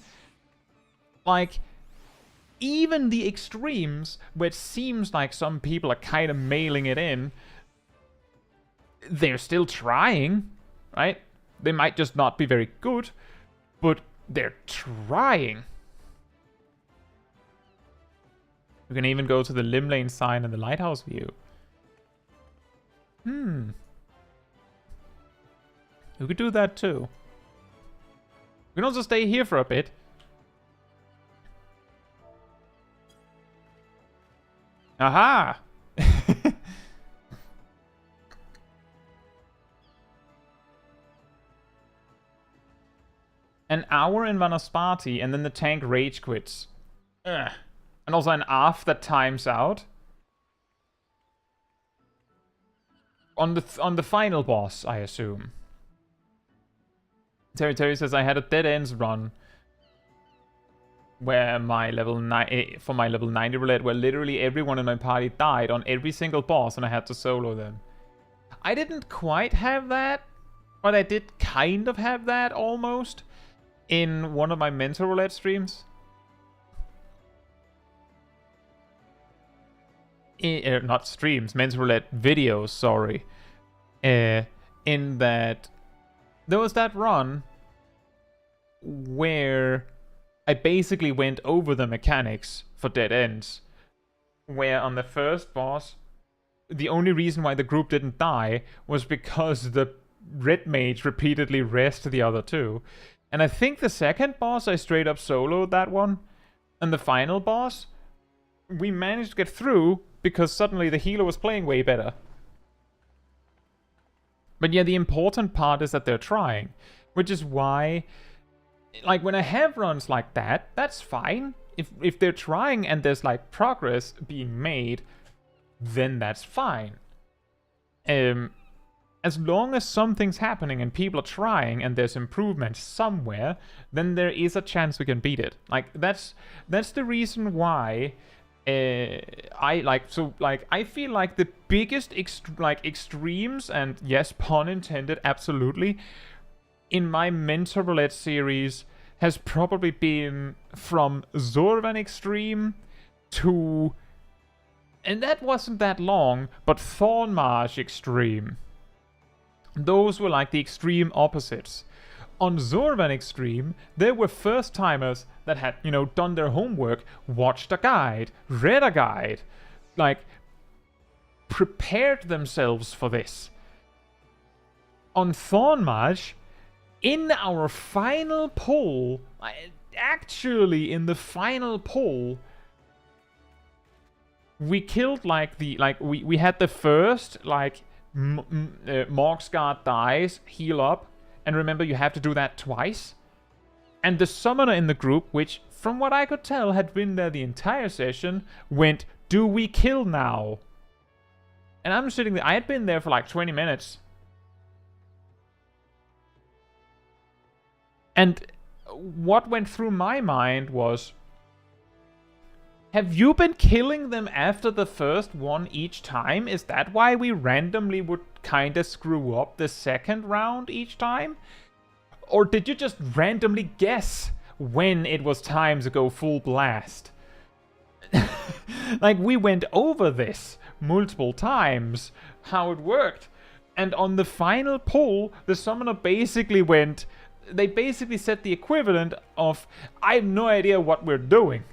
like, even the extremes where it seems like some people are kind of mailing it in, they're still trying, right? They might just not be very good, but they're trying. You can even go to the limb lane sign and the lighthouse view. You could do that too. We can also stay here for a bit. Aha! An hour in Vanaspati and then the tank rage quits. Ugh. And also an AF that times out. On the final boss, I assume. Terry says I had a dead ends run where my level 9 for my level 90 roulette, where literally everyone in my party died on every single boss and I had to solo them. I didn't quite have that, but I did kind of have that almost in one of my mental roulette streams. Not streams, mental roulette videos, sorry. In that there was that run where I basically went over the mechanics for dead ends, where on the first boss the only reason why the group didn't die was because the red mage repeatedly rested the other two. And I think the second boss I straight up soloed that one, and the final boss we managed to get through because suddenly the healer was playing way better. But yeah, the important part is that they're trying, which is why, like, when I have runs like that, that's fine. If they're trying and there's like progress being made, then that's fine. As long as something's happening and people are trying and there's improvement somewhere, then there is a chance we can beat it. Like, that's the reason why I feel like the biggest extremes, and yes, pun intended, absolutely, in my mental roulette series has probably been from Zorvan Extreme to, and that wasn't that long, but Thornmarsh Extreme. Those were like the extreme opposites. On Zorvan Extreme, there were first-timers that had, you know, done their homework, watched a guide, read a guide, like, prepared themselves for this. On Thornmarsh, in our final pull, actually in the final pull, we killed we had the first, Morg's Guard dies, heal up, and remember you have to do that twice. And the summoner in the group, which from what I could tell had been there the entire session, went, "Do we kill now?" And I'm sitting there, I had been there for like 20 minutes. And what went through my mind was, have you been killing them after the first one each time? Is that why we randomly would kinda screw up the second round each time? Or did you just randomly guess when it was time to go full blast? Like, we went over this multiple times, how it worked. And on the final pull, the summoner basically went, they basically said the equivalent of, I have no idea what we're doing.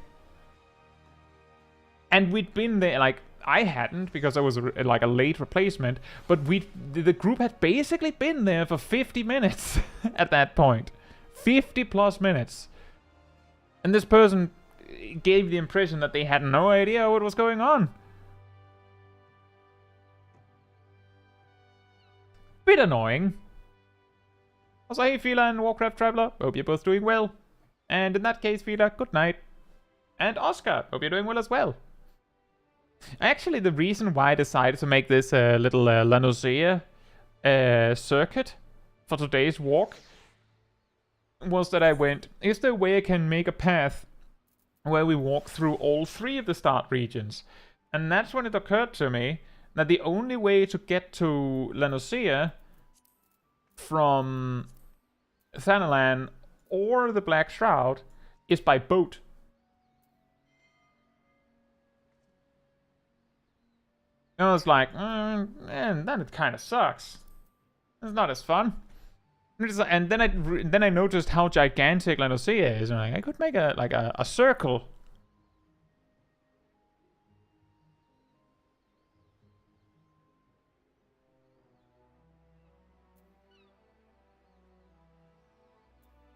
And we'd been there, like, I hadn't, because I was a late replacement, but the group had basically been there for 50 minutes at that point. 50 plus minutes. And this person gave the impression that they had no idea what was going on. Bit annoying. Also, hey Fila and Warcraft Traveler, hope you're both doing well. And in that case, Fila, good night. And Oscar, hope you're doing well as well. Actually, the reason why I decided to make this little Lanozea circuit for today's walk was that I went, is there a way I can make a path where we walk through all three of the start regions? And that's when it occurred to me that the only way to get to Lanozea from Thanalan or the Black Shroud is by boat. And I was like, man, that kind of sucks. It's not as fun. And then I noticed how gigantic Laodicea is, and I could make a circle.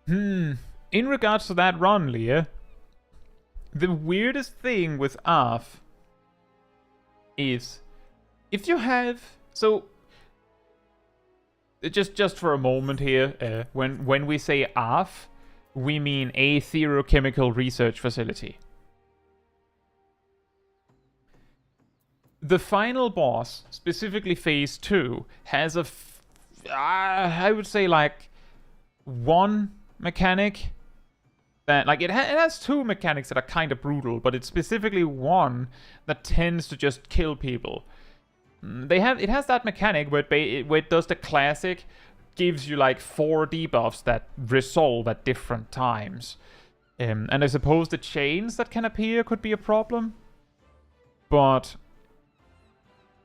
In regards to that run, Leah, the weirdest thing with ARF is if you have just for a moment here, when we say ARF, we mean a theochemical research facility. The final boss, specifically phase 2, has I would say like one mechanic that, like, it has two mechanics that are kind of brutal, but it's specifically one that tends to just kill people. It has that mechanic where it does the classic, gives you like 4 debuffs that resolve at different times. And I suppose the chains that can appear could be a problem. But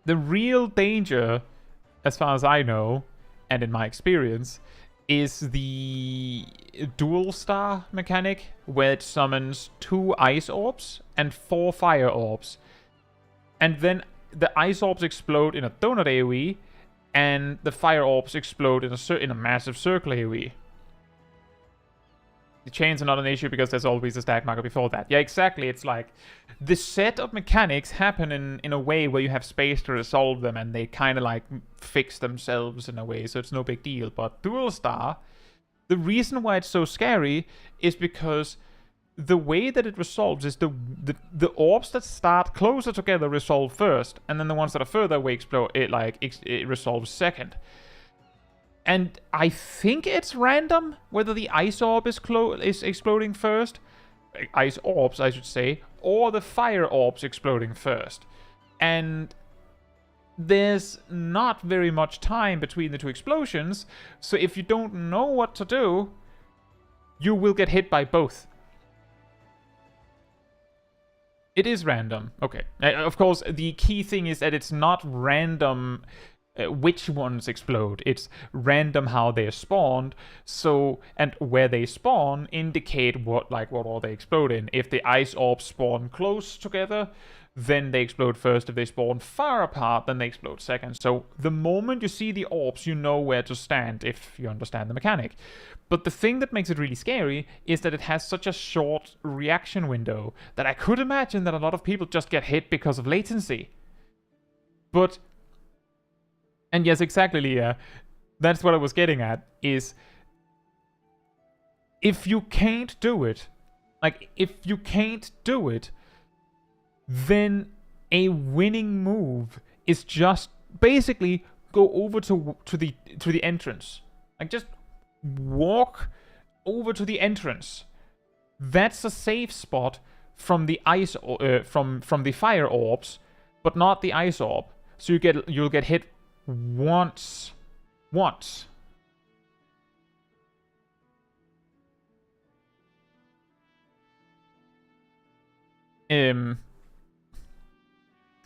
the real danger, as far as I know, and in my experience, is the dual star mechanic, where it summons 2 ice orbs and 4 fire orbs. And then the ice orbs explode in a donut AoE, and the fire orbs explode in a massive circle AoE. The chains are not an issue because there's always a stack marker before that. Yeah, exactly. It's like the set of mechanics happen in a way where you have space to resolve them, and they kind of like fix themselves in a way, so it's no big deal. But dual star, the reason why it's so scary is because the way that it resolves is the orbs that start closer together resolve first, and then the ones that are further away explode. It resolves second. And I think it's random whether the ice orb is exploding first, ice orbs I should say, or the fire orbs exploding first. And there's not very much time between the 2 explosions, so if you don't know what to do, you will get hit by both. It is random. Okay. Of course, the key thing is that it's not random which ones explode. It's random how they're spawned. So, and where they spawn indicate what order they explode in. If the ice orbs spawn close together, then they explode first. If they spawn far apart, then they explode second. So the moment you see the orbs, you know where to stand if you understand the mechanic. But the thing that makes it really scary is that it has such a short reaction window that I could imagine that a lot of people just get hit because of latency. But, and yes, exactly, Leah, that's what I was getting at, is if you can't do it, then a winning move is just basically go over to the entrance. Like, just walk over to the entrance. That's a safe spot from the ice from the fire orbs, but not the ice orb. So you'll get hit once.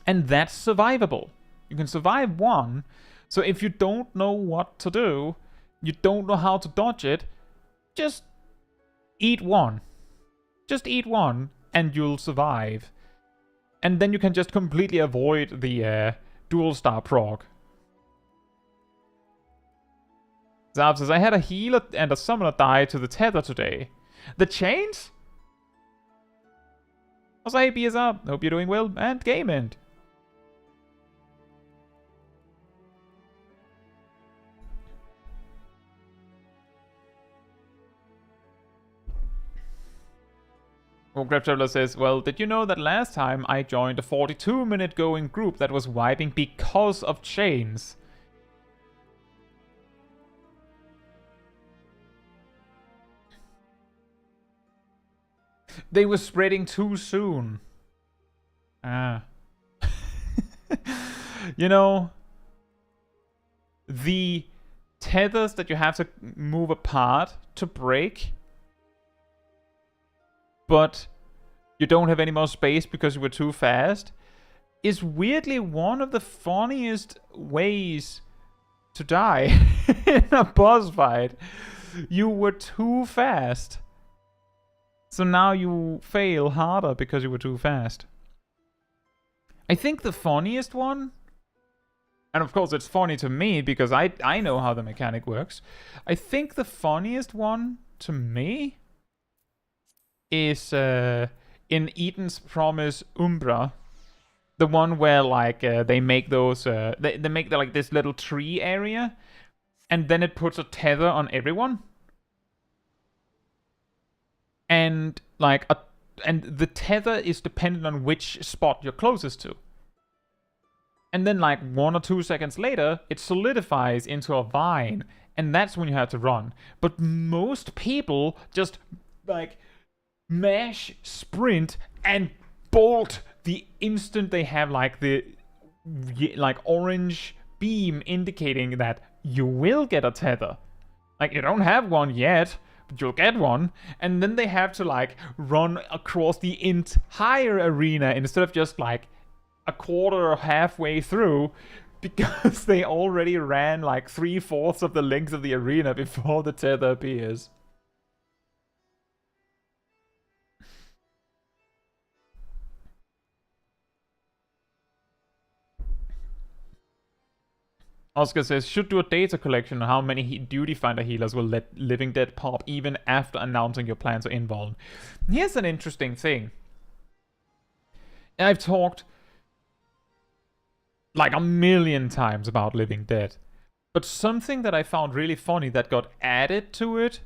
And that's survivable. You can survive one. So if you don't know what to do, you don't know how to dodge it, just eat one. Just eat one, and you'll survive. And then you can just completely avoid the dual star proc. Zav says, I had a healer and a summoner die to the tether today. The chains? Also, hey, BSR, hope you're doing well, and game end. Grab Traveler says, well, did you know that last time I joined a 42-minute going group that was wiping because of chains? They were spreading too soon. Ah. You know, the tethers that you have to move apart to break, but you don't have any more space because you were too fast, is weirdly one of the funniest ways to die in a boss fight. You were too fast. So now you fail harder because you were too fast. I think the funniest one, and of course it's funny to me because I know how the mechanic works. I think the funniest one to me is in Eden's Promise Umbra. The one where like they make those, they make like this little tree area, and then it puts a tether on everyone. And like and the tether is dependent on which spot you're closest to. And then like 1 or 2 seconds later, it solidifies into a vine, and that's when you have to run. But most people just like mash, sprint, and bolt the instant they have like the like orange beam indicating that you will get a tether. Like you don't have one yet, but you'll get one, and then they have to like run across the entire arena instead of just like a quarter or halfway through, because they already ran like 3/4 of the length of the arena before the tether appears. Oscar says, should do a data collection on how many duty finder healers will let Living Dead pop even after announcing your plans are involved. Here's an interesting thing. I've talked like a million times about Living Dead, but something that I found really funny that got added to it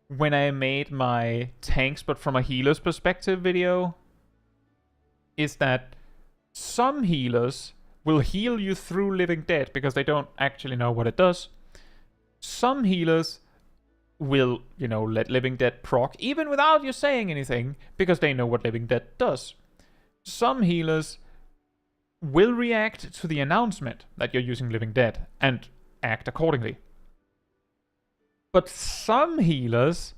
when I made my tanks but from a healer's perspective video is that some healers will heal you through Living Dead because they don't actually know what it does. Some healers will, you know, let Living Dead proc even without you saying anything because they know what Living Dead does. Some healers will react to the announcement that you're using Living Dead and act accordingly. But some healers,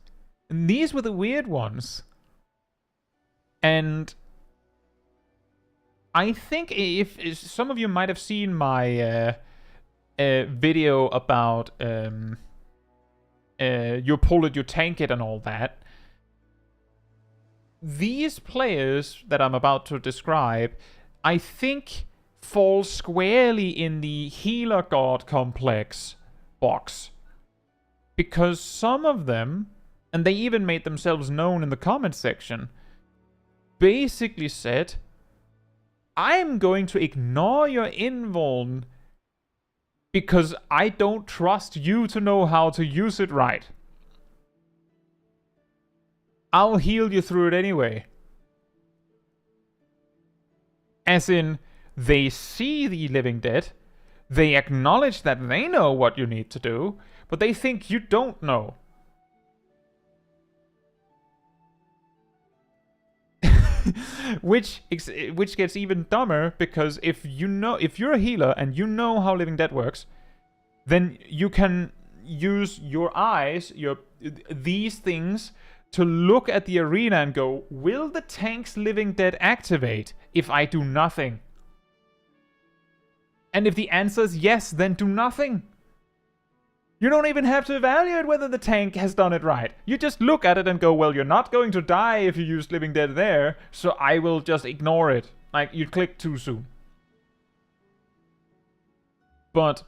and these were the weird ones, and I think if some of you might have seen my video about you pull it, you tank it, and all that. These players that I'm about to describe, I think, fall squarely in the healer god complex box. Because some of them, and they even made themselves known in the comment section, basically said, I'm going to ignore your invuln because I don't trust you to know how to use it right. I'll heal you through it anyway. As in, they see the Living Dead, they acknowledge that they know what you need to do, but they think you don't know. which gets even dumber, because if you're a healer and you know how Living Dead works, then you can use your eyes, these things, to look at the arena and go, will the tank's Living Dead activate if I do nothing? And if the answer is yes, then do nothing. You don't even have to evaluate whether the tank has done it right. You just look at it and go, well, you're not going to die if you use Living Dead there, so I will just ignore it. Like, you clicked too soon. But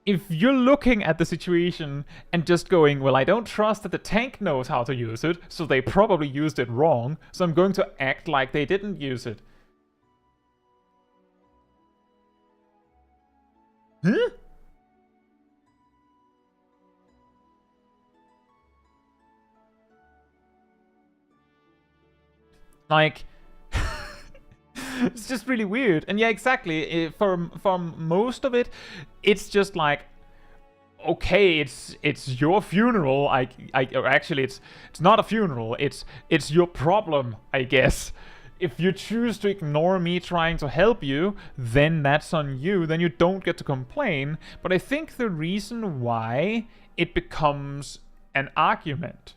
if you're looking at the situation and just going, well, I don't trust that the tank knows how to use it, so they probably used it wrong, so I'm going to act like they didn't use it. Huh? Like, it's just really weird. And yeah, exactly. For most of it, it's just like, okay, it's your funeral. Or actually, it's not a funeral. It's your problem, I guess. If you choose to ignore me trying to help you, then that's on you. Then you don't get to complain. But I think the reason why it becomes an argument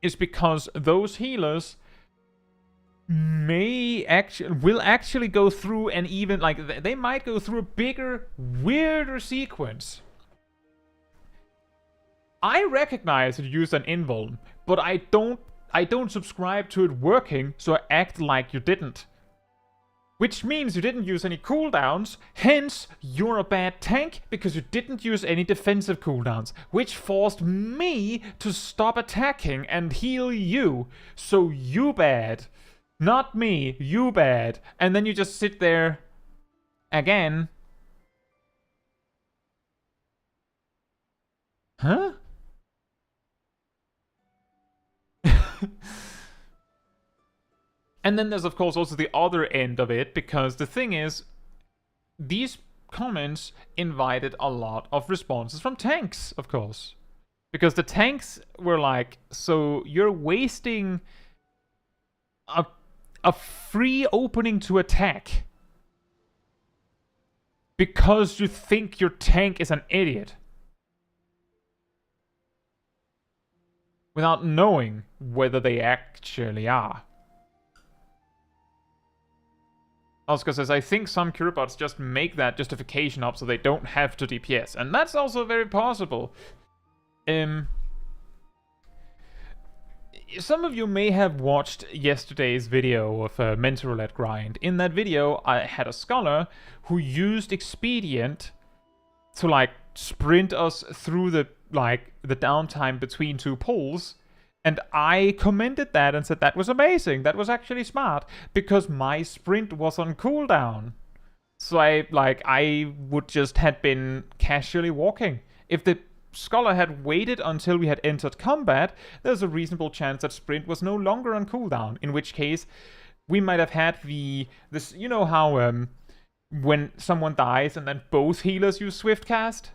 is because those healers will actually go through an even, like, they might go through a bigger, weirder sequence. I recognize that you used an invuln, but I don't subscribe to it working, so I act like you didn't. Which means you didn't use any cooldowns, hence you're a bad tank because you didn't use any defensive cooldowns, which forced me to stop attacking and heal you. So you bad. Not me, you bad. And then you just sit there again. Huh? And then there's, of course, also the other end of it, because the thing is, these comments invited a lot of responses from tanks, of course. Because the tanks were like, so you're wasting a free opening to attack because you think your tank is an idiot. Without knowing whether they actually are. Oscar says, I think some curebots just make that justification up so they don't have to DPS. And that's also very possible. Some of you may have watched yesterday's video of a mental roulette grind. In that video, I had a scholar who used expedient to, like, sprint us through the downtime between two pulls. And I commented that and said that was amazing. That was actually smart because my sprint was on cooldown. So I would just had been casually walking. If the scholar had waited until we had entered combat, there's a reasonable chance that sprint was no longer on cooldown. In which case, we might have had this. You know how when someone dies and then both healers use swift cast?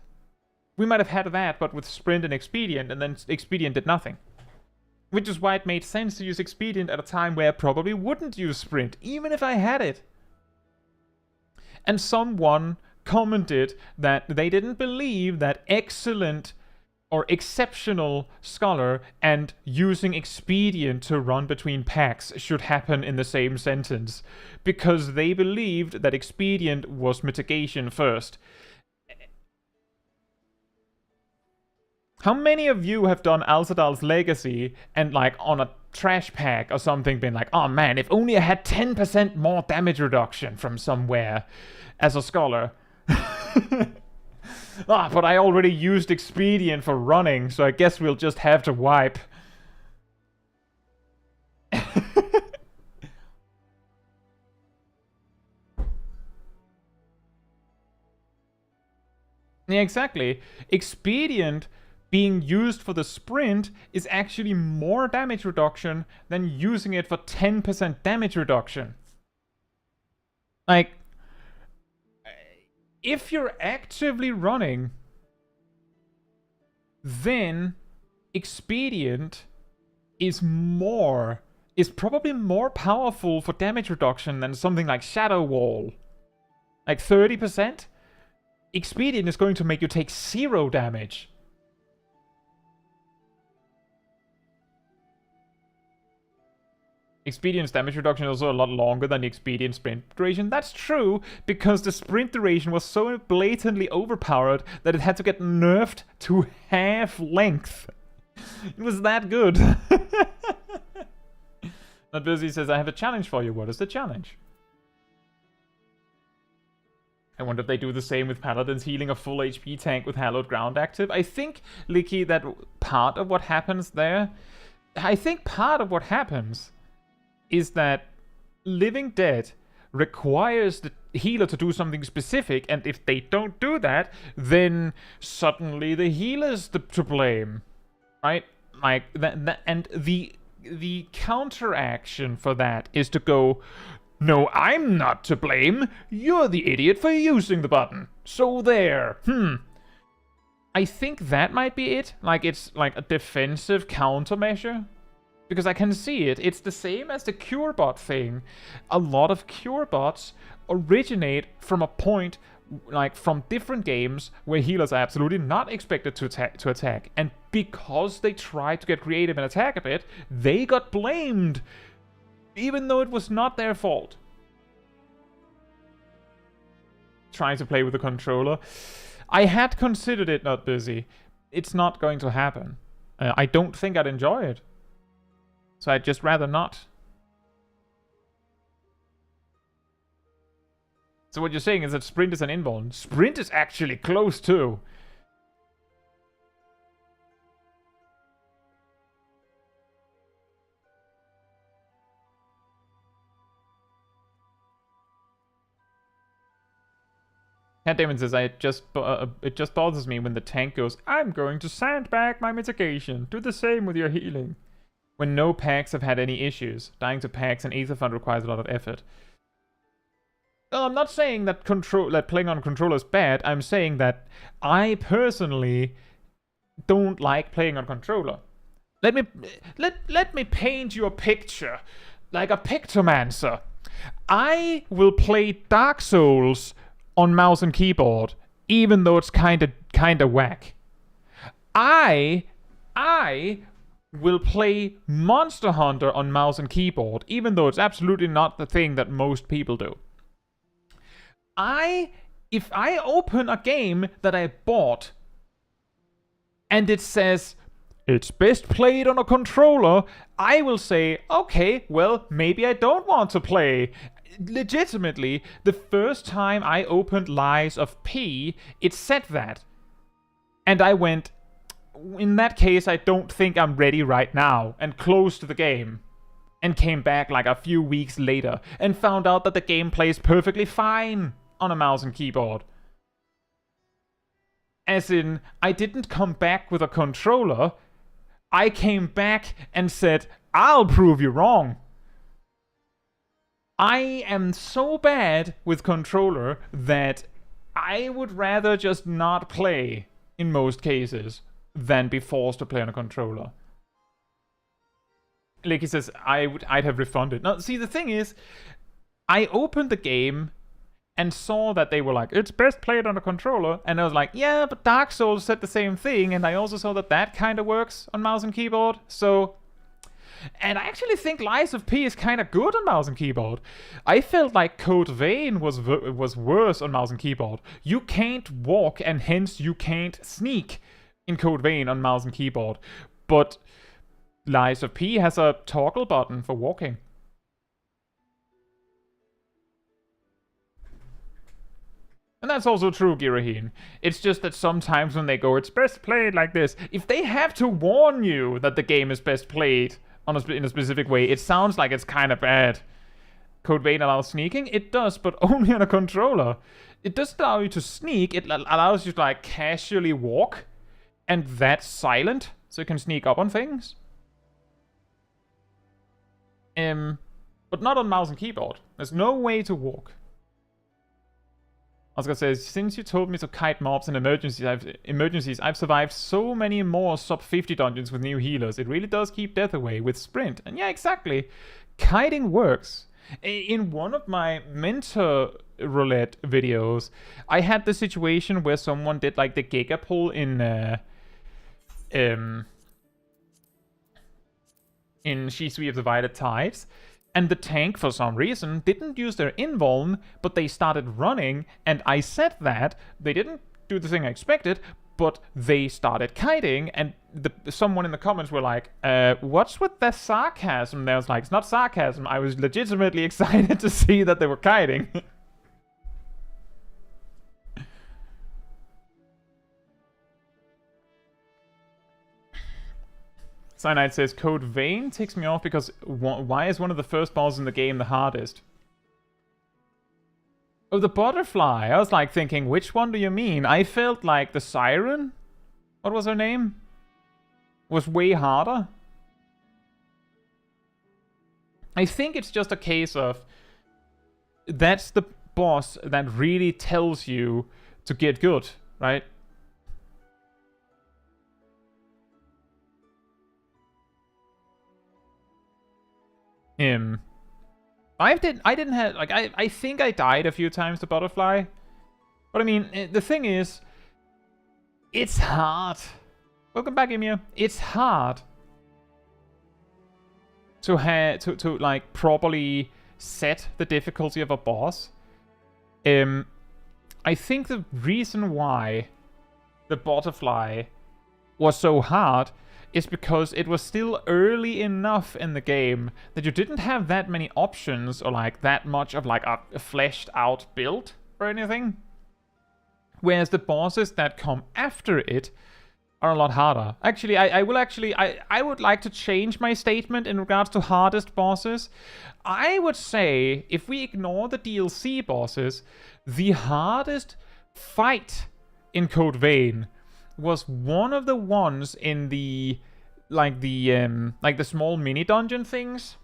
We might have had that, but with sprint and expedient, and then expedient did nothing. Which is why it made sense to use expedient at a time where I probably wouldn't use sprint, even if I had it. And someone commented that they didn't believe that excellent or exceptional scholar and using expedient to run between packs should happen in the same sentence, because they believed that expedient was mitigation first. How many of you have done Alzadal's Legacy and, like, on a trash pack or something been like, oh man, if only I had 10% more damage reduction from somewhere as a scholar. But I already used expedient for running, so I guess we'll just have to wipe. Yeah, exactly. Expedient being used for the sprint is actually more damage reduction than using it for 10% damage reduction. Like, if you're actively running, then expedient is probably more powerful for damage reduction than something like Shadow Wall. Like 30%? Expedient is going to make you take 0 damage. Expedient's damage reduction is also a lot longer than the expedient sprint duration. That's true, because the sprint duration was so blatantly overpowered that it had to get nerfed to half length. It was that good. Not Busy says, I have a challenge for you. What is the challenge? I wonder if they do the same with Paladins healing a full HP tank with Hallowed Ground active. I think, Licky, that part of what happens there... I think part of what happens is that Living Dead requires the healer to do something specific, and if they don't do that, then suddenly the healer's to blame, right? Like that, and the counteraction for that is to go, no, I'm not to blame. You're the idiot for using the button. So there. I think that might be it. Like, it's like a defensive countermeasure. Because I can see it. It's the same as the cure bot thing. A lot of cure bots originate from a point, like, from different games where healers are absolutely not expected to attack. And because they tried to get creative and attack a bit, they got blamed even though it was not their fault. Trying to play with the controller. I had considered it, not busy. It's not going to happen. I don't think I'd enjoy it. So I'd just rather not. So what you're saying is that sprint is an invuln. Sprint is actually close too. Cat Damon says, it just bothers me when the tank goes, I'm going to sandbag my mitigation. Do the same with your healing. When no packs have had any issues. Dying to packs and Aether Fund requires a lot of effort. Well, I'm not saying that playing on controller is bad. I'm saying that I personally don't like playing on controller. Let me paint you a picture. Like a pictomancer. I will play Dark Souls on mouse and keyboard, even though it's kinda whack. I will play Monster Hunter on mouse and keyboard, even though it's absolutely not the thing that most people do. If I open a game that I bought and it says it's best played on a controller, I will say, okay, well, maybe I don't want to play. Legitimately, the first time I opened Lies of P, it said that. And I went, in that case, I don't think I'm ready right now, and closed the game. And came back like a few weeks later, and found out that the game plays perfectly fine on a mouse and keyboard. As in, I didn't come back with a controller, I came back and said, I'll prove you wrong. I am so bad with controller that I would rather just not play, in most cases, than be forced to play on a controller. Like he says, I'd have refunded. Now, see, the thing is, I opened the game and saw that they were like, it's best played on a controller, and I was like, yeah, but Dark Souls said the same thing, and I also saw that kind of works on mouse and keyboard, so... And I actually think Lies of P is kind of good on mouse and keyboard. I felt like Code Vein was worse on mouse and keyboard. You can't walk, and hence you can't sneak in Code Vein on mouse and keyboard. But Lies of P has a toggle button for walking. And that's also true, Giraheen. It's just that sometimes when they go, it's best played like this, if they have to warn you that the game is best played in a specific way, it sounds like it's kind of bad. Code Vein allows sneaking? It does, but only on a controller. It doesn't allow you to sneak, it allows you to like casually walk, and that's silent, so you can sneak up on things. But not on mouse and keyboard. There's no way to walk. I was gonna say, since you told me to kite mobs in emergencies, I've survived so many more sub 50 dungeons with new healers. It really does keep death away with sprint. And yeah, exactly. Kiting works. In one of my mentor roulette videos, I had the situation where someone did like the giga pull in Shisui of the Violet Tides. And the tank, for some reason, didn't use their invuln, but they started running, and I said that. They didn't do the thing I expected, but they started kiting, and someone in the comments were like, what's with the sarcasm? And I was like, it's not sarcasm, I was legitimately excited to see that they were kiting. Cyanide says, Code Vein takes me off because why is one of the first bosses in the game the hardest? Oh, the butterfly. I was like thinking, which one do you mean? I felt like the siren, what was her name, was way harder. I think it's just a case of that's the boss that really tells you to get good, right? I didn't have, like, I think I died a few times to Butterfly. But I mean, the thing is, it's hard. Welcome back, Emir. It's hard. to like properly set the difficulty of a boss. I think the reason why the butterfly was so hard is because it was still early enough in the game that you didn't have that many options or like that much of like a fleshed out build or anything. Whereas the bosses that come after it are a lot harder. Actually, I would like to change my statement in regards to hardest bosses. I would say, if we ignore the DLC bosses, the hardest fight in Code Vein was one of the ones in the the small mini dungeon things.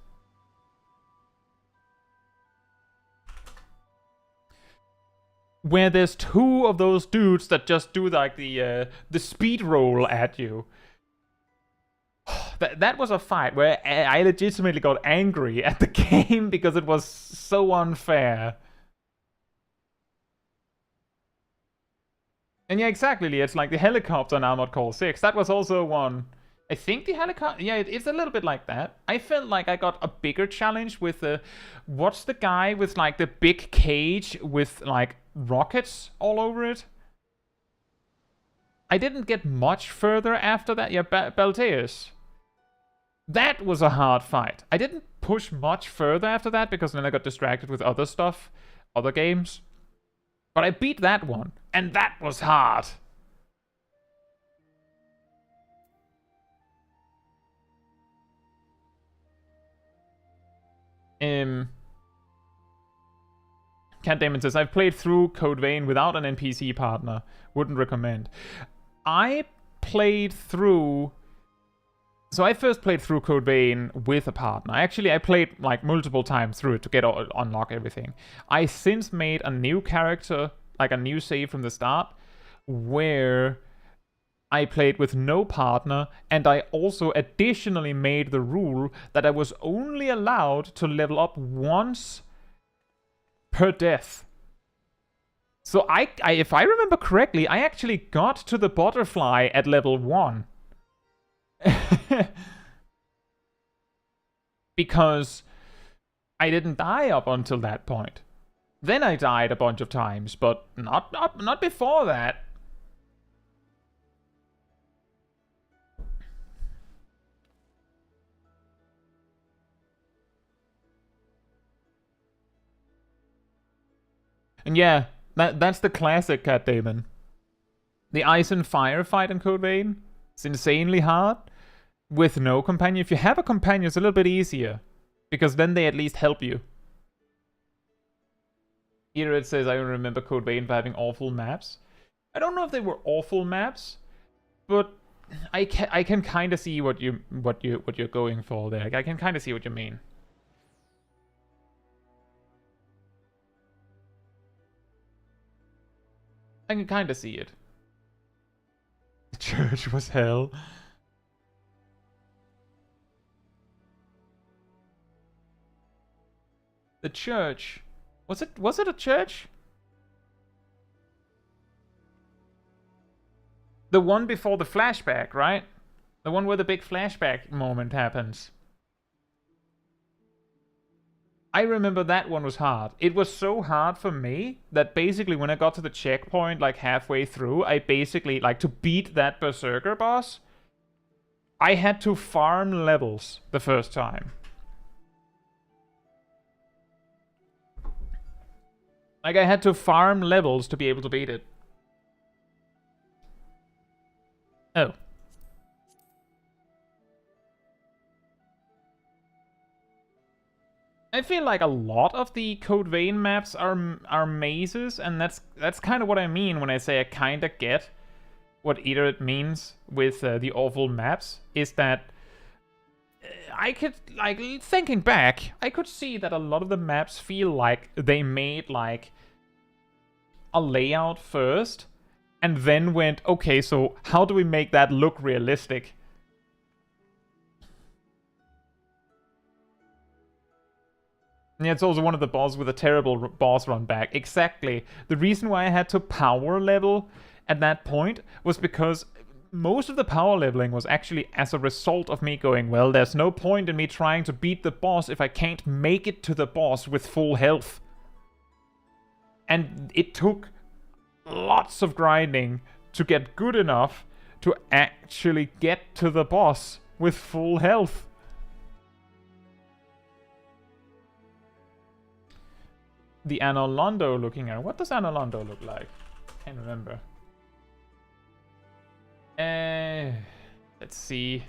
Where there's two of those dudes that just do like the speed roll at you. That was a fight where I legitimately got angry at the game because it was so unfair. And yeah, exactly, it's like the helicopter in Armored Core 6. That was also one. I think the helicopter... Yeah, it's a little bit like that. I felt like I got a bigger challenge with the... What's the guy with like the big cage with like rockets all over it? I didn't get much further after that. Yeah, Balteus. That was a hard fight. I didn't push much further after that because then I got distracted with other stuff, other games. But I beat that one, and that was hard. Cat Damon says, I've played through Code Vein without an NPC partner. Wouldn't recommend. I played through... So I first played through Code Vein with a partner. Actually, I played like multiple times through it to get unlock everything. I since made a new character, like a new save from the start, where I played with no partner, and I also additionally made the rule that I was only allowed to level up once per death. So I if I remember correctly, I actually got to the butterfly at level 1. Because I didn't die up until that point. Then I died a bunch of times, but not before that. And yeah, that's the classic Cat Damon. The ice and fire fight in Code Vein. It's insanely hard. With no companion. If you have a companion, it's a little bit easier. Because then they at least help you. Here it says, I remember Code Vein for having awful maps. I don't know if they were awful maps, but I can kind of see what you're going for there. I can kind of see what you mean. I can kind of see it. The church was hell. The church. Was it a church? The one before the flashback, right? The one where the big flashback moment happens. I remember that one was hard. It was so hard for me that basically when I got to the checkpoint like halfway through, I basically, like, to beat that Berserker boss, I had to farm levels the first time. Like, I had to farm levels to be able to beat it. Oh. I feel like a lot of the Code Vein maps are mazes, and that's kind of what I mean when I say I kind of get what Iterate means with the awful maps, is that I could, like, thinking back, I could see that a lot of the maps feel like they made, like, a layout first, and then went, okay, so how do we make that look realistic? And yeah, it's also one of the bosses with a terrible boss run back. Exactly. The reason why I had to power level at that point was because most of the power leveling was actually as a result of me going, well, there's no point in me trying to beat the boss if I can't make it to the boss with full health. And it took lots of grinding to get good enough to actually get to the boss with full health. The Anolondo looking at. What does Anolondo look like? Can't remember. Let's see.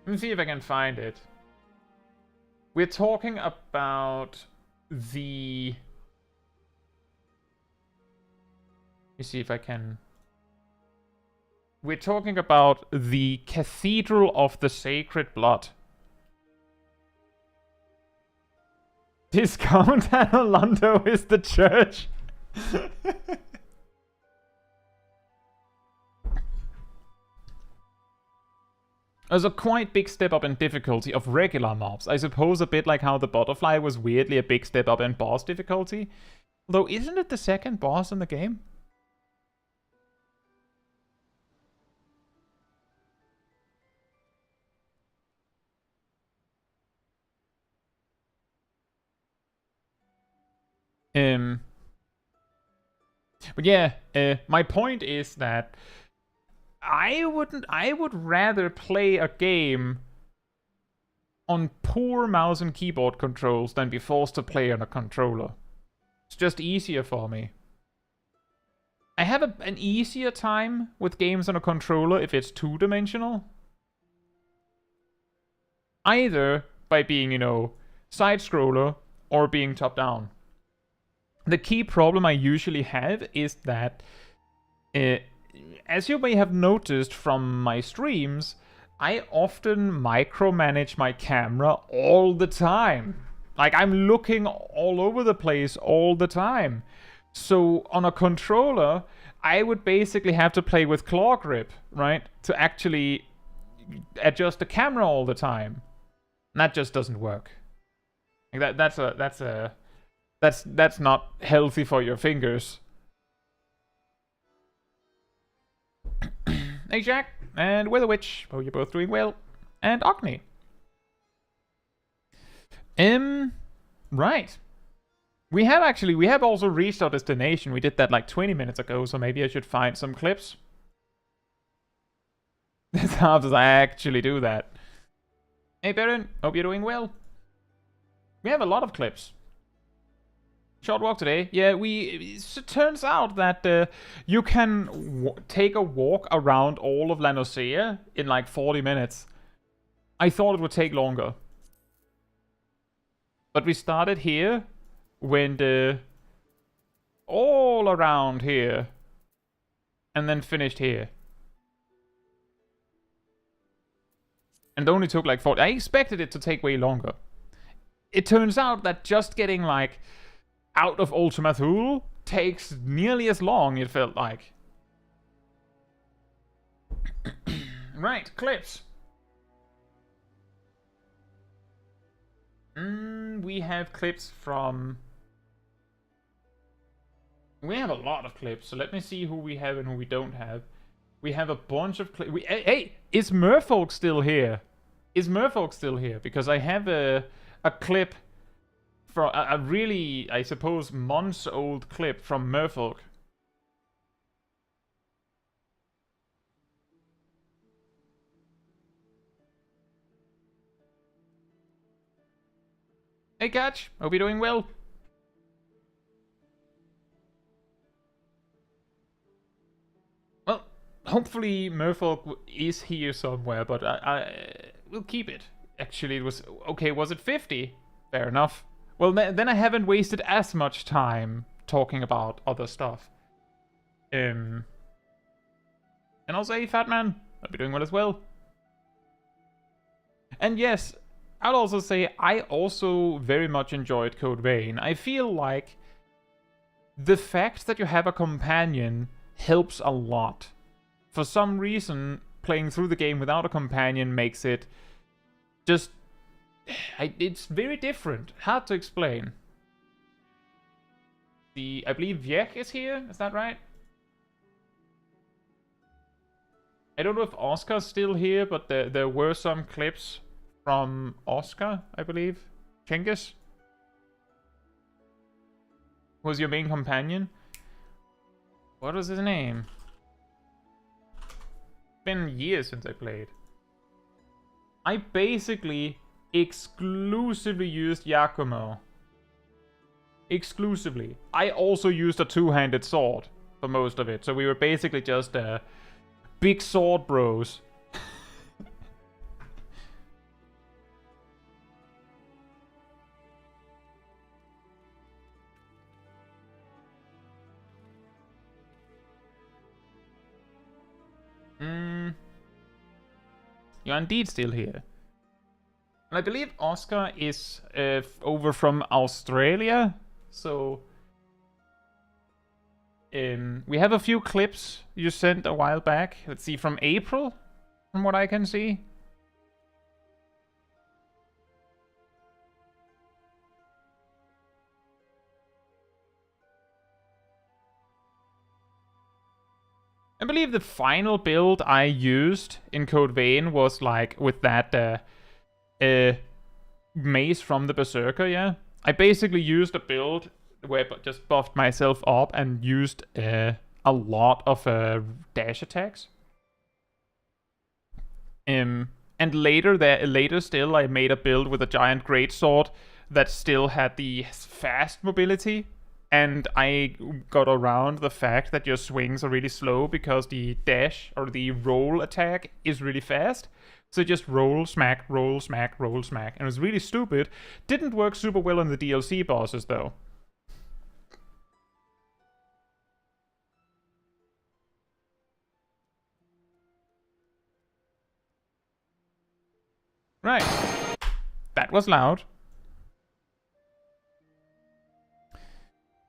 Let me see if I can find it. We're talking about the... Let me see if I can... We're talking about the Cathedral of the Sacred Blood. Discount Anolondo is the church. There's a quite big step up in difficulty of regular mobs. I suppose a bit like how the butterfly was weirdly a big step up in boss difficulty. Although, isn't it the second boss in the game? But yeah, my point is that I would rather play a game on poor mouse and keyboard controls than be forced to play on a controller. It's just easier for me. I have an easier time with games on a controller if it's two-dimensional. Either by being, you know, side-scroller or being top-down. The key problem I usually have is that, as you may have noticed from my streams, I often micromanage my camera all the time. Like, I'm looking all over the place all the time. So on a controller, I would basically have to play with claw grip, right? To actually adjust the camera all the time. And that just doesn't work. Like that's not healthy for your fingers. Hey Jack, and Weather Witch. Oh, you're both doing well. And Ogni. Right. We have also reached our destination. We did that like 20 minutes ago, so maybe I should find some clips. That's how does I actually do that. Hey Baron, hope you're doing well. We have a lot of clips. Short walk today. Yeah, it turns out that you can take a walk around all of Lanosea in like 40 minutes. I thought it would take longer. But we started here, went all around here, and then finished here. And it only took like 40. I expected it to take way longer. It turns out that just getting like out of Ultima Thule takes nearly as long, it felt like. Right, clips. We have clips from... We have a lot of clips, so let me see who we have and who we don't have. We have a bunch of clips. Hey, is Merfolk still here? Is Merfolk still here? Because I have a clip from a really, I suppose, months-old clip from Merfolk. Hey, Catch. Hope you're doing well. Well, hopefully Merfolk is here somewhere, but I will keep it. Actually, it was... Okay, was it 50? Fair enough. Well, then I haven't wasted as much time talking about other stuff. And also, hey, Fat Man. Hope you're doing well as well. And yes, I'll also say I also very much enjoyed Code Vein. I feel like the fact that you have a companion helps a lot. For some reason, playing through the game without a companion makes it just... it's very different. Hard to explain. I believe Viech is here, is that right? I don't know if Oscar's still here, but there were some clips from Oscar, I believe. Cengiz was your main companion. What was his name? Been years since I played. I basically exclusively used Yakumo. Exclusively. I also used a two-handed sword for most of it, so we were basically just big sword bros. You're indeed still here. And I believe Oscar is over from Australia, so we have a few clips you sent a while back. Let's see, from April, from what I can see. I believe the final build I used in Code Vein was like with that mace from the Berserker, yeah. I basically used a build where I just buffed myself up and used a lot of dash attacks. And later still, I made a build with a giant greatsword that still had the fast mobility. And I got around the fact that your swings are really slow because the dash or the roll attack is really fast. So just roll, smack, roll, smack, roll, smack. And it was really stupid. Didn't work super well on the DLC bosses though. Right. That was loud.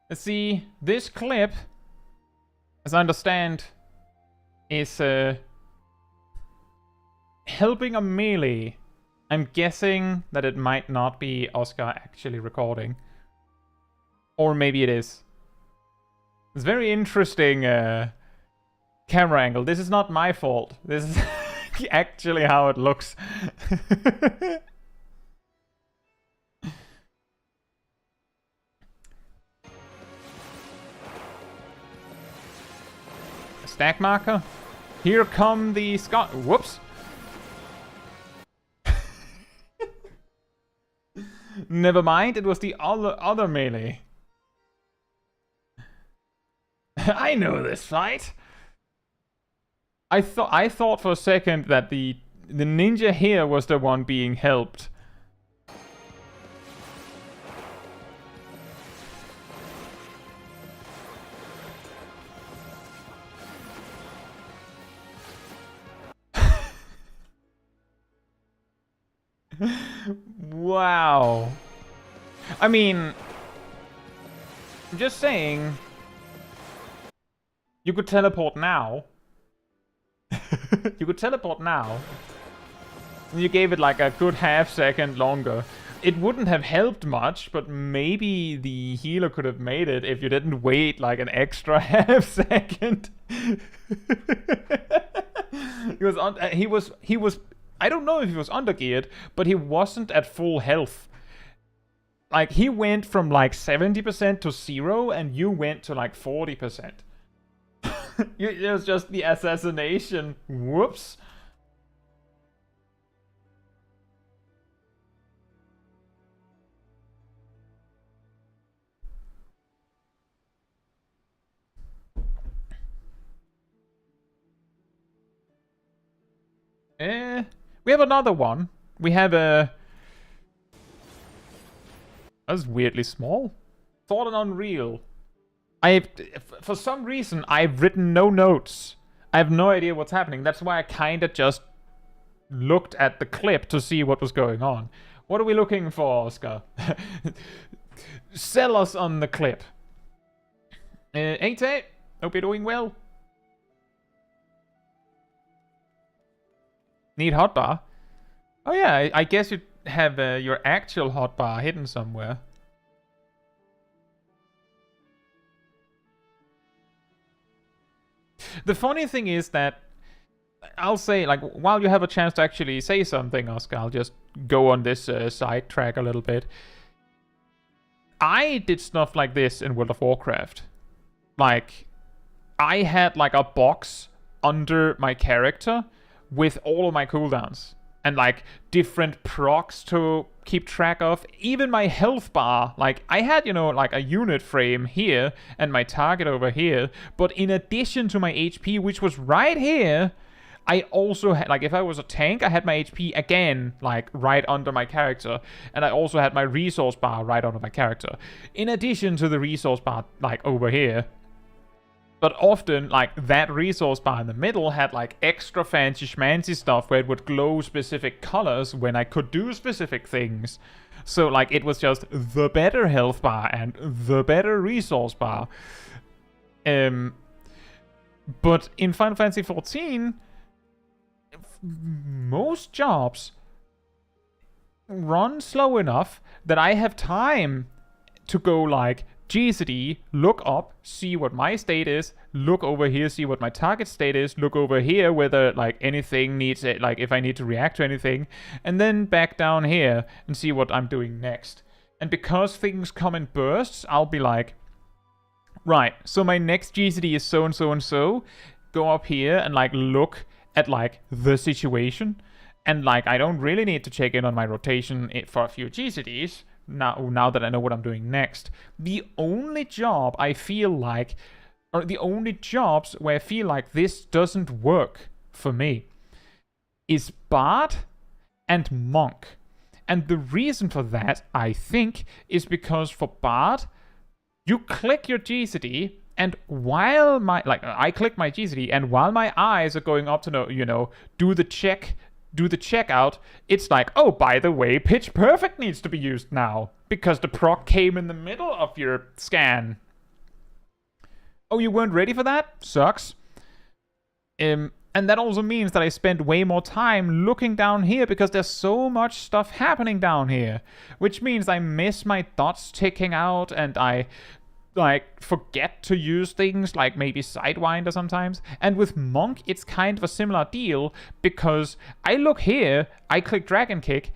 Let's see, this clip, as I understand, is helping a melee. I'm guessing that it might not be Oscar actually recording. Or maybe it is. It's very interesting camera angle. This is not my fault. This is actually how it looks. Stack marker. Here come the Scott. Whoops. Never mind, it was the other melee. I know this fight. I thought for a second that the ninja here was the one being helped. Wow. I mean, I'm just saying, you could teleport now. You could teleport now. And you gave it like a good half second longer. It wouldn't have helped much, but maybe the healer could have made it if you didn't wait like an extra half second. He was I don't know if he was undergeared, but he wasn't at full health. Like, he went from like 70% to 0, and you went to like 40%. It was just the assassination. Whoops. We have another one. We have a... That's weirdly small. Fallen Unreal. For some reason, I've written no notes. I have no idea what's happening. That's why I kind of just looked at the clip to see what was going on. What are we looking for, Oscar? Sell us on the clip. Ain't it? Hope you're doing well. Need hotbar? Oh yeah, I guess you have your actual hotbar hidden somewhere. The funny thing is that I'll say, like, while you have a chance to actually say something, Oscar, I'll just go on this side track a little bit. I did stuff like this in World of Warcraft. Like, I had, like, a box under my character with all of my cooldowns. And, like, different procs to keep track of. Even my health bar. Like, I had, you know, like, a unit frame here and my target over here. But in addition to my HP, which was right here, I also had, like, if I was a tank, I had my HP again, like, right under my character. And I also had my resource bar right under my character. In addition to the resource bar, like, over here. But often, like, that resource bar in the middle had, like, extra fancy schmancy stuff where it would glow specific colors when I could do specific things. So, like, it was just the better health bar and the better resource bar. But in Final Fantasy XIV, most jobs run slow enough that I have time to go, like, GCD, look up, see what my state is, look over here, see what my target state is, look over here whether, like, anything needs it, like, if I need to react to anything, and then back down here and see what I'm doing next. And because things come in bursts, I'll be like, right, so my next GCD is so and so and so, go up here and, like, look at, like, the situation, and, like, I don't really need to check in on my rotation for a few GCDs, now that I know what I'm doing next. The only job I feel like, or the only jobs where I feel like this doesn't work for me is Bard and Monk. And the reason for that, I think, is because for Bard, you click your GCD, and while I click my GCD, and while my eyes are going up to, you know, do the checkout, it's like, oh, by the way, Pitch Perfect needs to be used now, because the proc came in the middle of your scan. Oh, you weren't ready for that? Sucks. And that also means that I spend way more time looking down here, because there's so much stuff happening down here, which means I miss my dots ticking out, and I, like, forget to use things like maybe Sidewinder sometimes. And with Monk, it's kind of a similar deal, because I look here, I click Dragon Kick,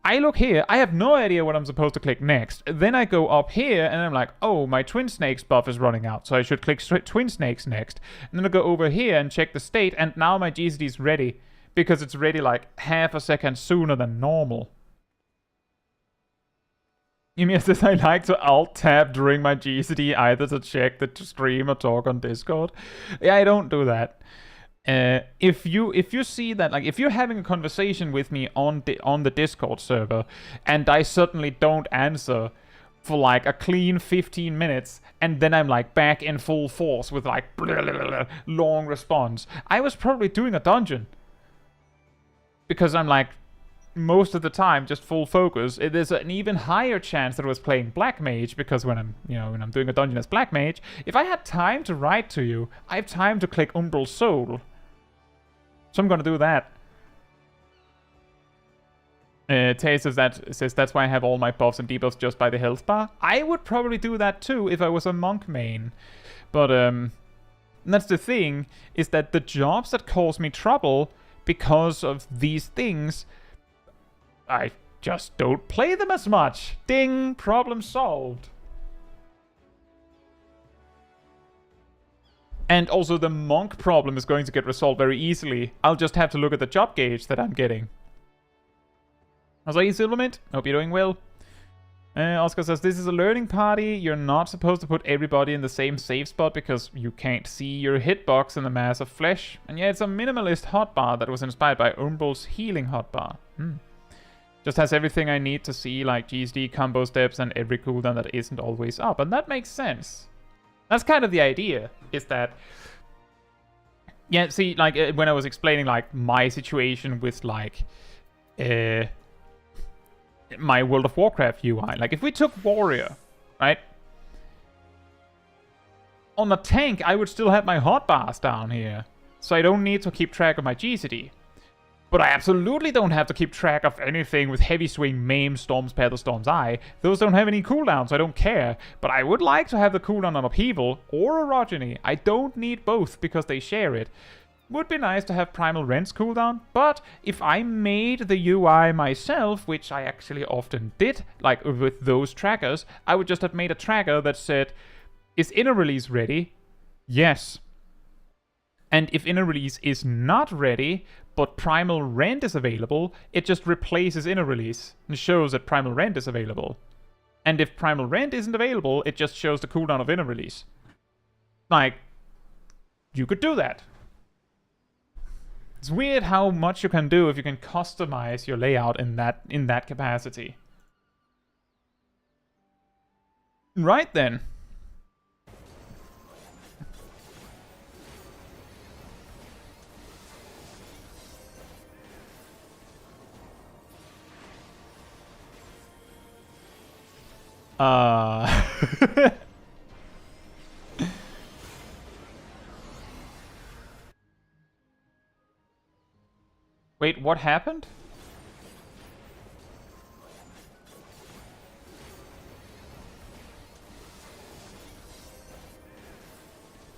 I look here, I have no idea what I'm supposed to click next. Then I go up here, and I'm like, oh, my Twin Snakes buff is running out, so I should click Twin Snakes next. And then I go over here and check the state, and now my GCD is ready, because it's ready like half a second sooner than normal. Ymir says, I like to alt-tab during my GCD either to check the stream or talk on Discord. Yeah, I don't do that. If you see that, like, if you're having a conversation with me on the Discord server, and I suddenly don't answer for, like, a clean 15 minutes, and then I'm, like, back in full force with, like, long response, I was probably doing a dungeon. Because I'm, like, most of the time just full focus. There's an even higher chance that I was playing Black Mage, because when I'm doing a dungeon as Black Mage, if I had time to write to you, I have time to click Umbral Soul. So I'm gonna do that. Tay says that's why I have all my buffs and debuffs just by the health bar. I would probably do that too if I was a monk main. But that's the thing, is that the jobs that cause me trouble because of these things, I just don't play them as much. Ding! Problem solved. And also the monk problem is going to get resolved very easily. I'll just have to look at the job gauge that I'm getting. How's you, Silvermint? Hope you're doing well. Oscar says, this is a learning party. You're not supposed to put everybody in the same safe spot because you can't see your hitbox in the mass of flesh. And yeah, it's a minimalist hotbar that was inspired by Umbral's healing hotbar. Just has everything I need to see, like GSD, combo steps, and every cooldown that isn't always up. And that makes sense. That's kind of the idea, is that... Yeah, see, like, when I was explaining, like, my situation with, like, my World of Warcraft UI. Like, if we took Warrior, right? On a tank, I would still have my hotbars down here. So I don't need to keep track of my GCD. But I absolutely don't have to keep track of anything with Heavy Swing, Maim, Storm's Path, or Storm's Eye. Those don't have any cooldowns, so I don't care. But I would like to have the cooldown on Upheaval or Orogeny. I don't need both because they share it. Would be nice to have Primal Rent's cooldown, but if I made the UI myself, which I actually often did, like with those trackers, I would just have made a tracker that said, is inner release ready? Yes. And if inner release is not ready, but Primal Rent is available, it just replaces inner release and shows that Primal Rent is available. And if Primal Rent isn't available, it just shows the cooldown of inner release. Like, you could do that. It's weird how much you can do if you can customize your layout in that capacity. Right then. Wait, what happened?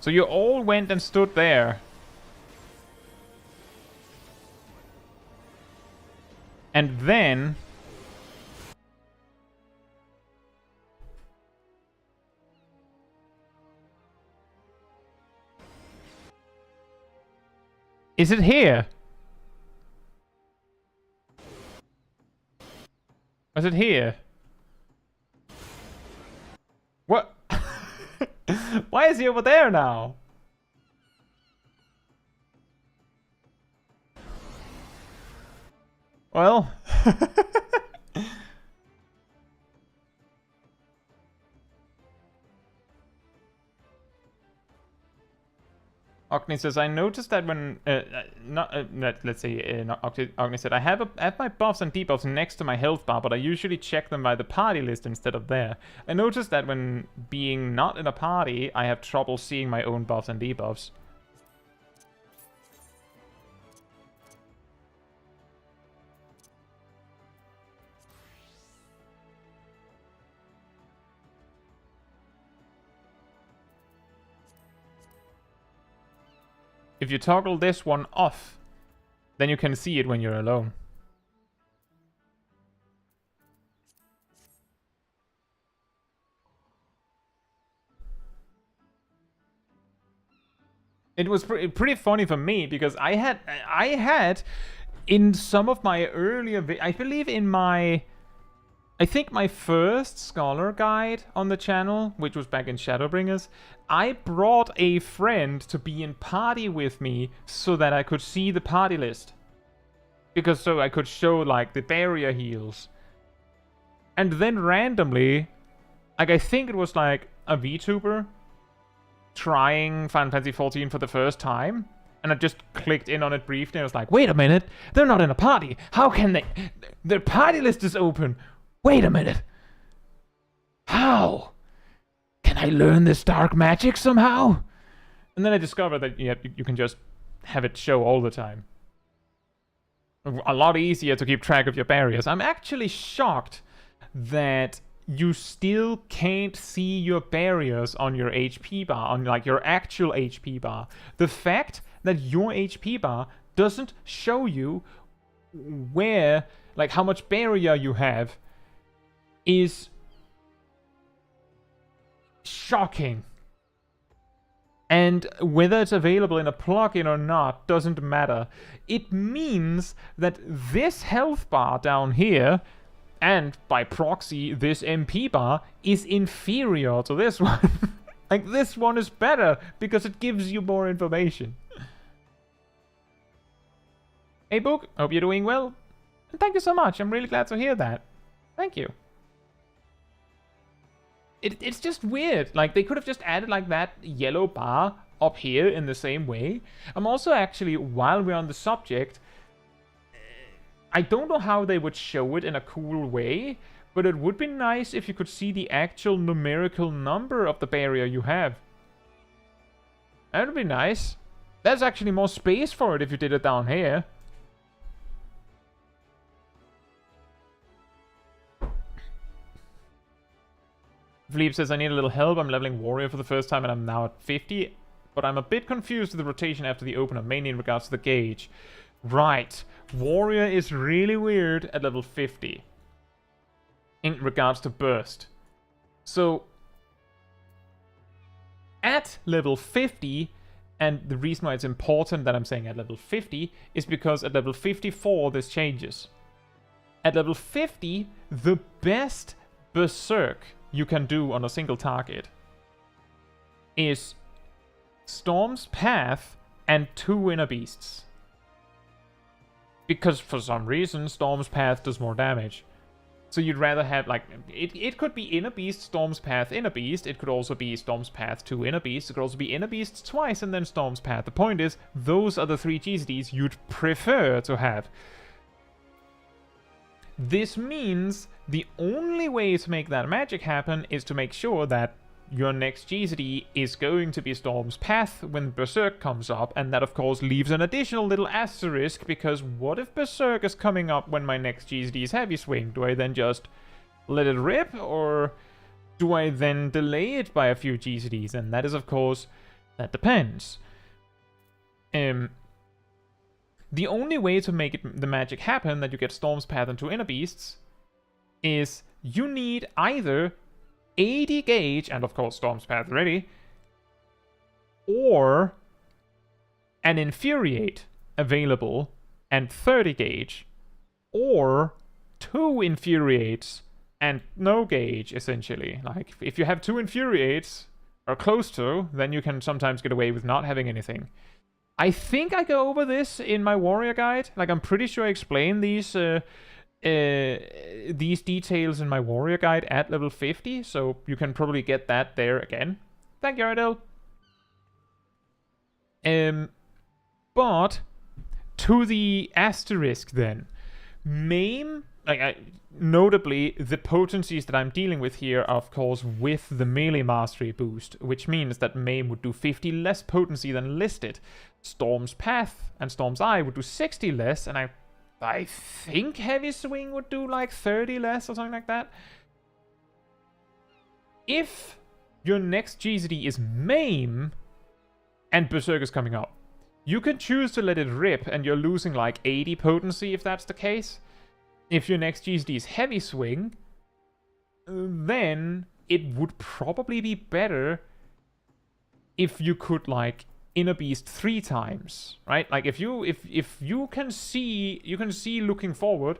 So you all went and stood there. And then... Is it here? Was it here? What? Why is he over there now? Well... Ogni says, I noticed that when, let's say, Ogni said, I have my buffs and debuffs next to my health bar, but I usually check them by the party list instead of there. I noticed that when being not in a party, I have trouble seeing my own buffs and debuffs. If you toggle this one off, then you can see it when you're alone. It was pretty funny for me because I had in some of my earlier, I believe in my, I think my first Scholar guide on the channel, which was back in Shadowbringers, I brought a friend to be in party with me so that I could see the party list. Because so I could show, like, the barrier heals. And then randomly, like, I think it was, like, a VTuber trying Final Fantasy XIV for the first time. And I just clicked in on it briefly and I was like, wait a minute, they're not in a party. How can they... Their party list is open. Wait a minute. How? Can I learn this dark magic somehow? And then I discovered that you can just have it show all the time. A lot easier to keep track of your barriers. I'm actually shocked that you still can't see your barriers on your HP bar, on like your actual HP bar. The fact that your HP bar doesn't show you where, like how much barrier you have is shocking. And whether it's available in a plugin or not doesn't matter. It means that this health bar down here, and by proxy this MP bar, is inferior to this one. Like, this one is better because it gives you more information. Hey Book, hope you're doing well. And thank you so much, I'm really glad to hear that. Thank you. It's just weird. Like, they could have just added like that yellow bar up here in the same way. I'm also actually, while we're on the subject, I don't know how they would show it in a cool way, but it would be nice if you could see the actual numerical number of the barrier you have. That would be nice. There's actually more space for it if you did it down here. Philippe says, I need a little help. I'm leveling warrior for the first time and I'm now at 50. but I'm a bit confused with the rotation after the opener, mainly in regards to the gauge. Right, Warrior is really weird at level 50 in regards to burst. So, at level 50, and the reason why it's important that I'm saying at level 50 is because at level 54 this changes. At level 50, the best Berserk you can do on a single target is Storm's Path and 2 Inner Beasts. Because for some reason, Storm's Path does more damage. So you'd rather have, like, it could be Inner Beast, Storm's Path, Inner Beast. It could also be Storm's Path, 2 Inner Beasts. It could also be Inner Beasts twice and then Storm's Path. The point is, those are the 3 GCDs you'd prefer to have. This means the only way to make that magic happen is to make sure that your next GCD is going to be Storm's Path when Berserk comes up, and that of course leaves an additional little asterisk, because what if Berserk is coming up when my next GCD is Heavy Swing? Do I then just let it rip, or do I then delay it by a few GCDs? And that is of course, that depends. The only way to make the magic happen, that you get Storm's Path and 2 Inner Beasts, is you need either 80 gauge, and of course Storm's Path ready, or an Infuriate available and 30 gauge, or 2 Infuriates and no gauge, essentially. Like, if you have 2 Infuriates, or close to, then you can sometimes get away with not having anything. I think I go over this in my Warrior Guide. Like, I'm pretty sure I explain these details in my Warrior Guide at level 50, so you can probably get that there again. Thank you, Ardell. But to the asterisk then. MAME, notably, the potencies that I'm dealing with here are, of course, with the melee mastery boost, which means that MAME would do 50 less potency than listed. Storm's Path and Storm's Eye would do 60 less, and I think Heavy Swing would do like 30 less or something like that. If your next GCD is MAME and Berserk is coming up, you can choose to let it rip and you're losing like 80 potency if that's the case. If your next GCD is Heavy Swing, then it would probably be better if you could like Inner Beast 3 times, right? Like if you can see looking forward,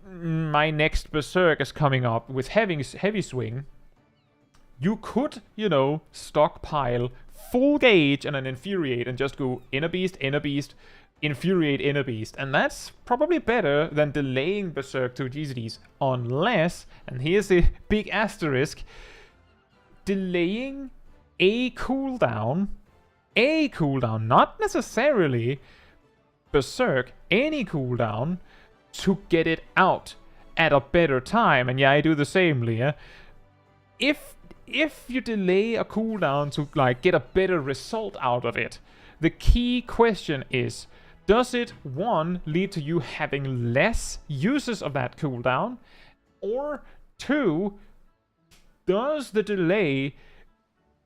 my next Berserk is coming up with heavy swing. You could, stockpile full gauge and an Infuriate and just go Inner Beast, Infuriate, Inner Beast. And that's probably better than delaying Berserk to GCDs, unless, and here's the big asterisk, delaying a cooldown, not necessarily Berserk, any cooldown, to get it out at a better time. And yeah, I do the same, Leah. If you delay a cooldown to like get a better result out of it, the key question is, does it, 1, lead to you having less uses of that cooldown, or 2, does the delay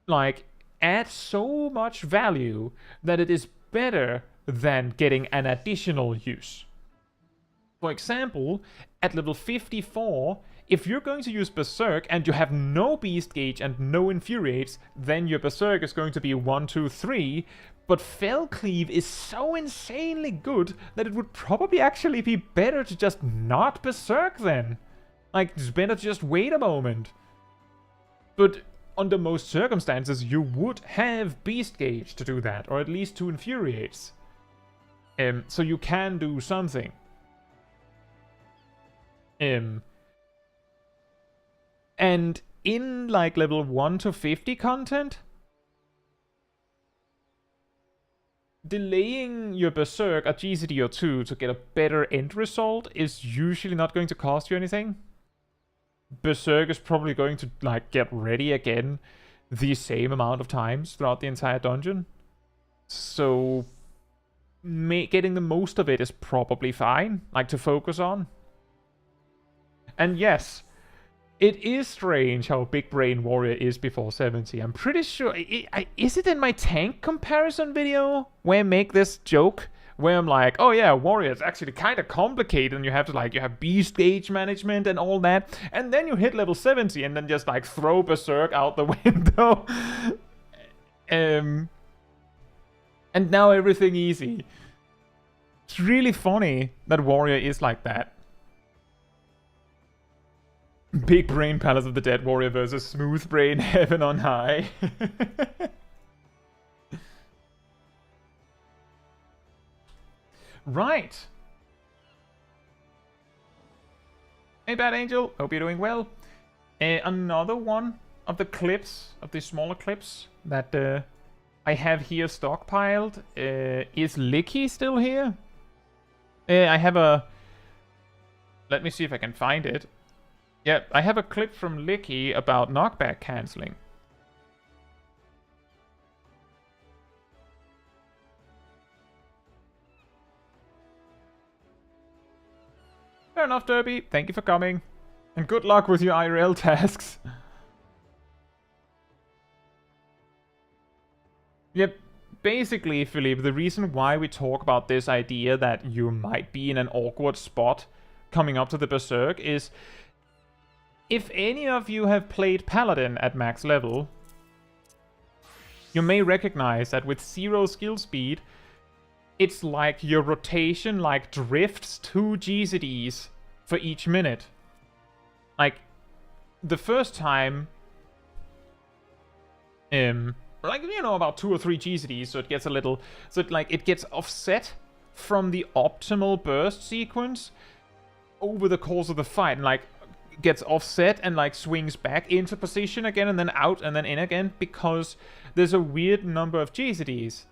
like add so much value that it is better than getting an additional use? For example, at level 54, if you're going to use Berserk and you have no Beast Gauge and no Infuriates, then your Berserk is going to be 1, 2, 3, but Fell Cleave is so insanely good that it would probably actually be better to just not Berserk then. Like, it's better to just wait a moment. But under most circumstances, you would have Beast Gauge to do that, or at least 2 Infuriates. So you can do something. And in like level 1 to 50 content, delaying your Berserk a GCD or 2 to get a better end result is usually not going to cost you anything. Berserk is probably going to like get ready again the same amount of times throughout the entire dungeon. So getting the most of it is probably fine, like to focus on. And yes, It is strange how big brain Warrior is before 70. I'm pretty sure... is it in my tank comparison video where I make this joke? Where I'm like, oh yeah, Warrior is actually kind of complicated and you have to like, you have beast gauge management and all that. And then you hit level 70 and then just like throw Berserk out the window. And now everything easy. It's really funny that Warrior is like that. Big brain Palace of the Dead Warrior versus smooth brain Heaven on High. Right. Hey Bad Angel, hope you're doing well. Another one of the clips, of the smaller clips that I have here stockpiled. Is Licky still here? I have a... Let me see if I can find it. Yeah, I have a clip from Licky about knockback cancelling. Fair enough, Derby. Thank you for coming. And good luck with your IRL tasks. Yep, basically, Philippe, the reason why we talk about this idea that you might be in an awkward spot coming up to the Berserk is... If any of you have played Paladin at max level, you may recognize that with 0 skill speed, it's like your rotation like drifts 2 GCDs for each minute. Like, the first time, like, you know, about 2 or 3 GCDs, so it gets a little, so it gets offset from the optimal burst sequence over the course of the fight, and like, gets offset and like swings back into position again and then out and then in again because there's a weird number of GCDs.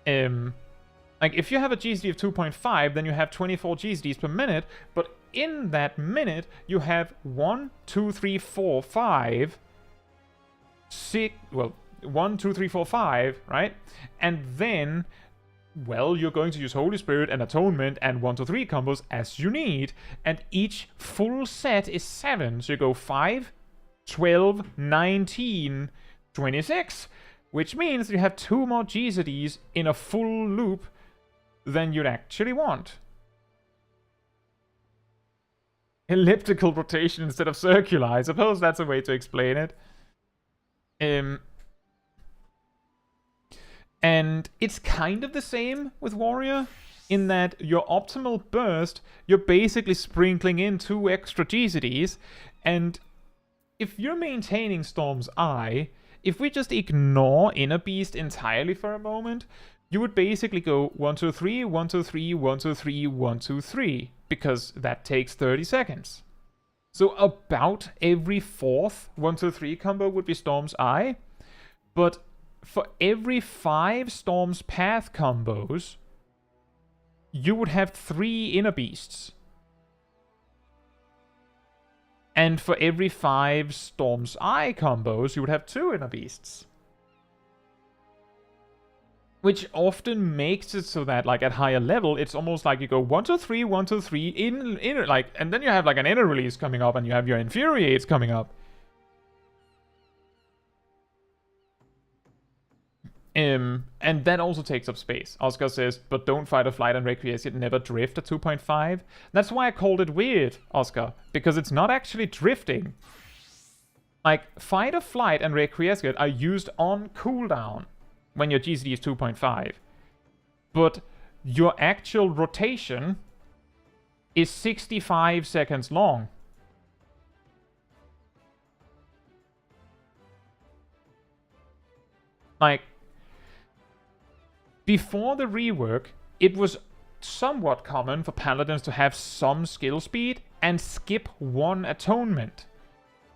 Like if you have a GCD of 2.5, then you have 24 GCDs per minute, but in that minute you have 1, 2, 3, 4, 5, 6, well, 1, 2, 3, 4, 5, right? And then, well, you're going to use Holy Spirit and Atonement and 1 to 3 combos as you need. And each full set is 7. So you go 5, 12, 19, 26. Which means you have 2 more GCDs in a full loop than you'd actually want. Elliptical rotation instead of circular. I suppose that's a way to explain it. And it's kind of the same with Warrior, in that your optimal burst, you're basically sprinkling in 2 extra GCDs, and if you're maintaining Storm's Eye, if we just ignore Inner Beast entirely for a moment, you would basically go 1, 2, 3, 1, 2, 3, 1, 2, 3, 1, 2, 3, because that takes 30 seconds. So about every 4th 1, 2, 3 combo would be Storm's Eye, but for every 5 Storm's Path combos, you would have 3 Inner Beasts. And for every 5 Storm's Eye combos, you would have 2 Inner Beasts. Which often makes it so that, like, at higher level, it's almost like you go 1, 2, 3, 1, 2, 3, in like, and then you have like an inner release coming up, and you have your Infuriates coming up. And that also takes up space. Oscar says, but don't fight or flight and Requiescat never drift at 2.5. That's why I called it weird, Oscar, because it's not actually drifting. Like, fight or flight and Requiescat are used on cooldown when your GCD is 2.5. But your actual rotation is 65 seconds long. Like, before the rework, it was somewhat common for Paladins to have some skill speed and skip 1 atonement,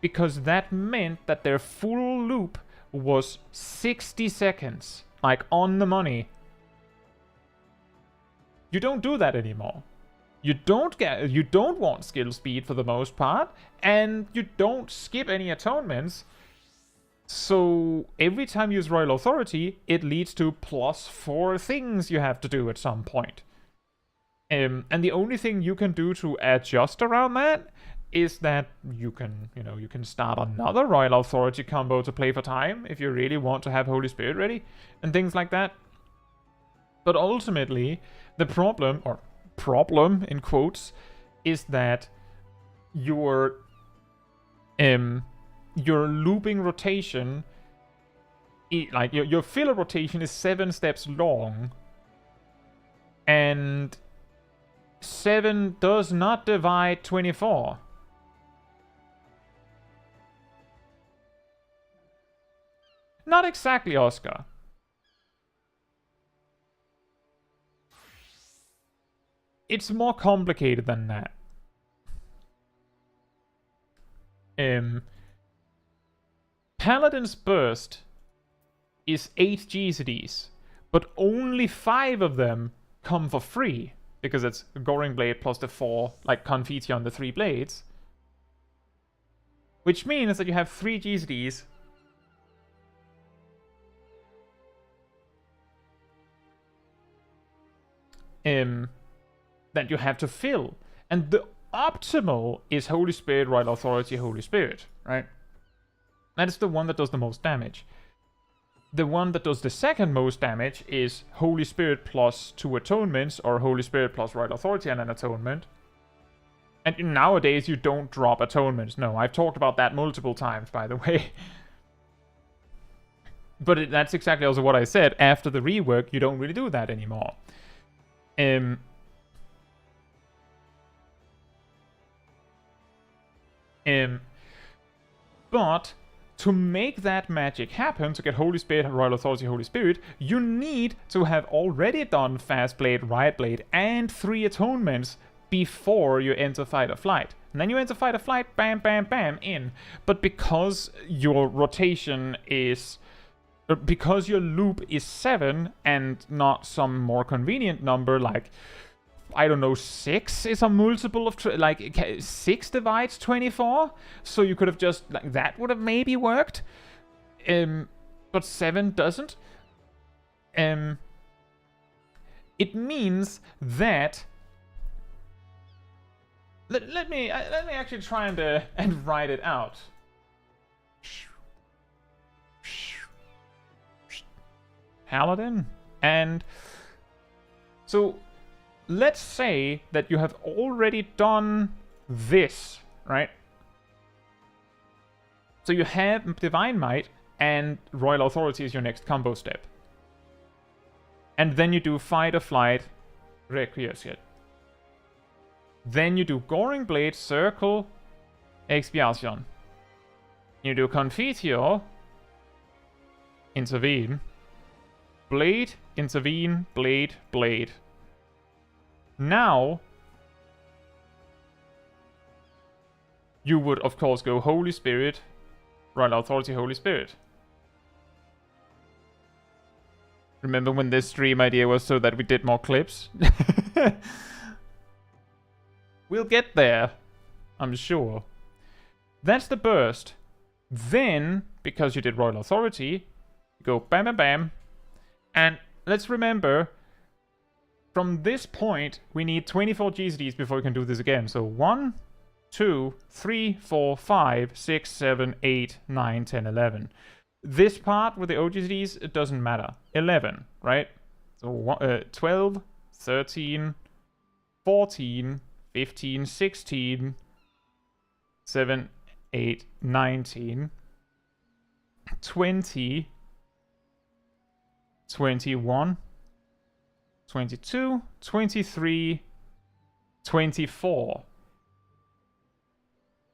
because that meant that their full loop was 60 seconds, like on the money. You don't do that anymore. You don't want skill speed for the most part, and you don't skip any atonements. So every time you use Royal Authority, it leads to +4 things you have to do at some point. And the only thing you can do to adjust around that is that you can, you can start another Royal Authority combo to play for time if you really want to have Holy Spirit ready and things like that. But ultimately, the problem, or problem in quotes, is that your looping rotation, like your filler rotation is 7 steps long, and 7 does not divide 24. Not exactly, Oscar. It's more complicated than that. Paladin's burst is 8 GCDs, but only 5 of them come for free, because it's Goring Blade plus the 4, like, confetti on the 3 blades. Which means that you have 3 GCDs that you have to fill. And the optimal is Holy Spirit, Royal Authority, Holy Spirit, right? That is the one that does the most damage. The one that does the second most damage is Holy Spirit plus 2 atonements, or Holy Spirit plus Royal Authority and an atonement. And nowadays you don't drop atonements. No, I've talked about that multiple times, by the way. But that's exactly also what I said. After the rework, you don't really do that anymore. But to make that magic happen, to get Holy Spirit, Royal Authority, Holy Spirit, you need to have already done Fast Blade, Riot Blade, and 3 atonements before you enter Fight or Flight. And then you enter Fight or Flight, bam, bam, bam, in. But because your rotation is... because your loop is 7 and not some more convenient number like, I don't know, 6 is a multiple of, like, 6 divides 24? So you could have just, like, that would have maybe worked. But 7 doesn't. It means that... Let me actually try and write it out. Paladin. And so let's say that you have already done this, right? So you have Divine Might and Royal Authority is your next combo step. And then you do Fight or Flight, Requiescat. Then you do Goring Blade, Circle, Expiation. You do Confiteor, Intervene. Blade, Intervene, Blade, Blade. Now, you would, of course, go Holy Spirit, Royal Authority, Holy Spirit. Remember when this stream idea was so that we did more clips? We'll get there, I'm sure. That's the burst. Then, because you did Royal Authority, you go bam, bam, bam. And let's remember, from this point, we need 24 GCDs before we can do this again. So 1, 2, 3, 4, 5, 6, 7, 8, 9, 10, 11. This part with the OGCDs, it doesn't matter. 11, right? So 12, 13, 14, 15, 16, 7, 8, 19, 20, 21, 22, 23, 24.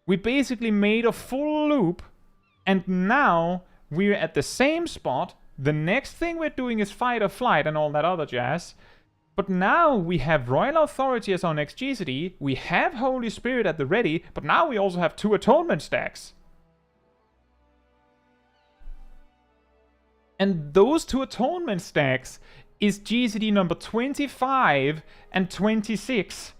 We basically made a full loop, and now we're at the same spot. The next thing we're doing is Fight or Flight and all that other jazz. But now we have Royal Authority as our next GCD, we have Holy Spirit at the ready, but now we also have 2 atonement stacks. And those 2 atonement stacks is GCD number 25 and 26.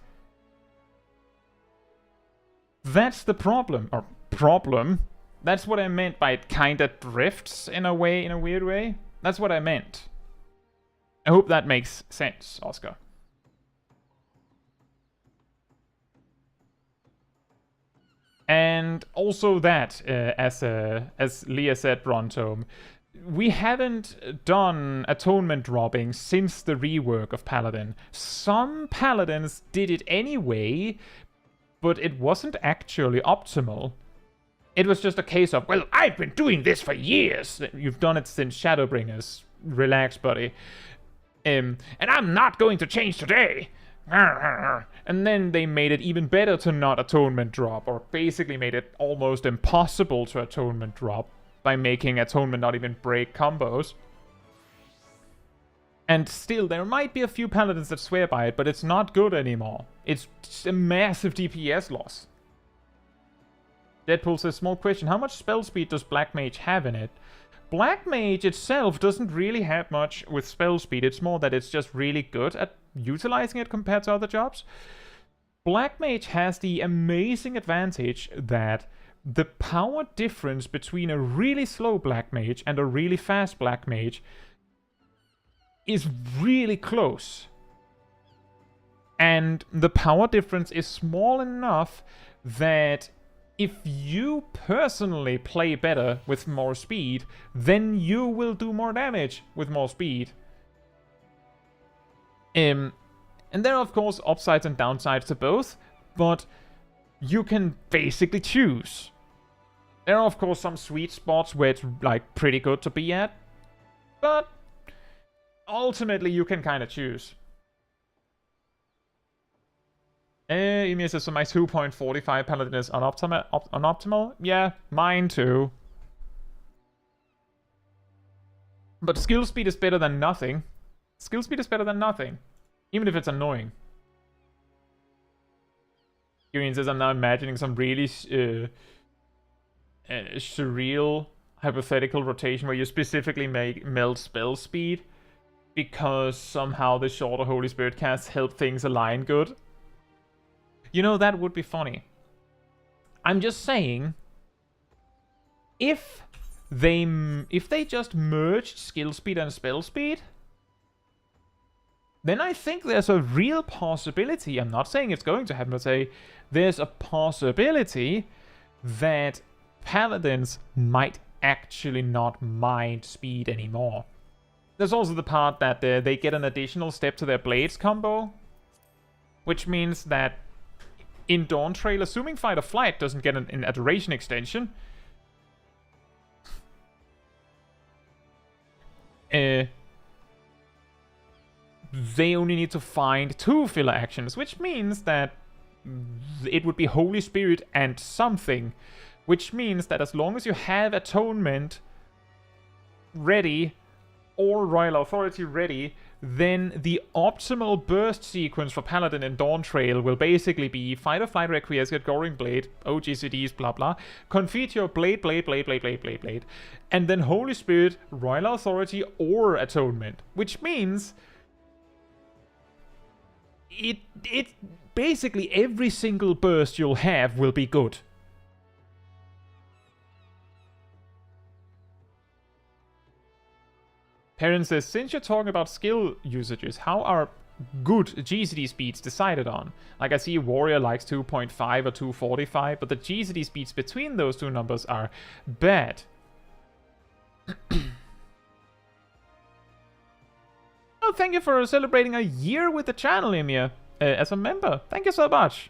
That's the problem. Or problem? That's what I meant by it kinda drifts in a way, in a weird way. That's what I meant. I hope that makes sense, Oscar. And also that, as Leah said, Brontome, we haven't done atonement dropping since the rework of Paladin. Some Paladins did it anyway, but it wasn't actually optimal. It was just a case of, well, I've been doing this for years. You've done it since Shadowbringers. Relax, buddy. And I'm not going to change today. And then they made it even better to not atonement drop, or basically made it almost impossible to atonement drop by making atonement not even break combos. And still, there might be a few paladins that swear by it, but it's not good anymore. It's a massive DPS loss. Deadpool says, small question, how much spell speed does Black Mage have in it? Black Mage itself doesn't really have much with spell speed. It's more that it's just really good at utilizing it compared to other jobs. Black Mage has the amazing advantage that the power difference between a really slow Black Mage and a really fast Black Mage is really close. And the power difference is small enough that if you personally play better with more speed, then you will do more damage with more speed. And there are, of course, upsides and downsides to both, but you can basically choose. There are, of course, some sweet spots where it's, like, pretty good to be at, but ultimately you can kind of choose. Emir says, so my 2.45 Paladin is unoptimal? Yeah, mine too. But skill speed is better than nothing. Skill speed is better than nothing. Even if it's annoying. Kieran says, I'm now imagining some really surreal hypothetical rotation where you specifically meld spell speed because somehow the shorter Holy Spirit casts help things align good. You know, that would be funny. I'm just saying, if they just merged skill speed and spell speed, then I think there's a real possibility, I'm not saying it's going to happen, but say there's a possibility that Paladins might actually not mind speed anymore. There's also the part that they get an additional step to their Blades combo, which means that in Dawn Trail, assuming Fight or Flight doesn't get an Adoration extension, they only need to find 2 filler actions, which means that it would be Holy Spirit and something, which means that as long as you have Atonement ready or Royal Authority ready, then the optimal burst sequence for Paladin in Dawn Trail will basically be Fight or Flight, Requiescat, Goring Blade, OGCDs, blah blah, Confiteor, Blade, and then Holy Spirit, Royal Authority, or Atonement, which means it basically every single burst you'll have will be good. Perrin says, since you're talking about skill usages, how are good GCD speeds decided on? Like, I see Warrior likes 2.5 or 2.45, but the GCD speeds between those two numbers are bad. Oh, thank you for celebrating a year with the channel, Emir, as a member. Thank you so much.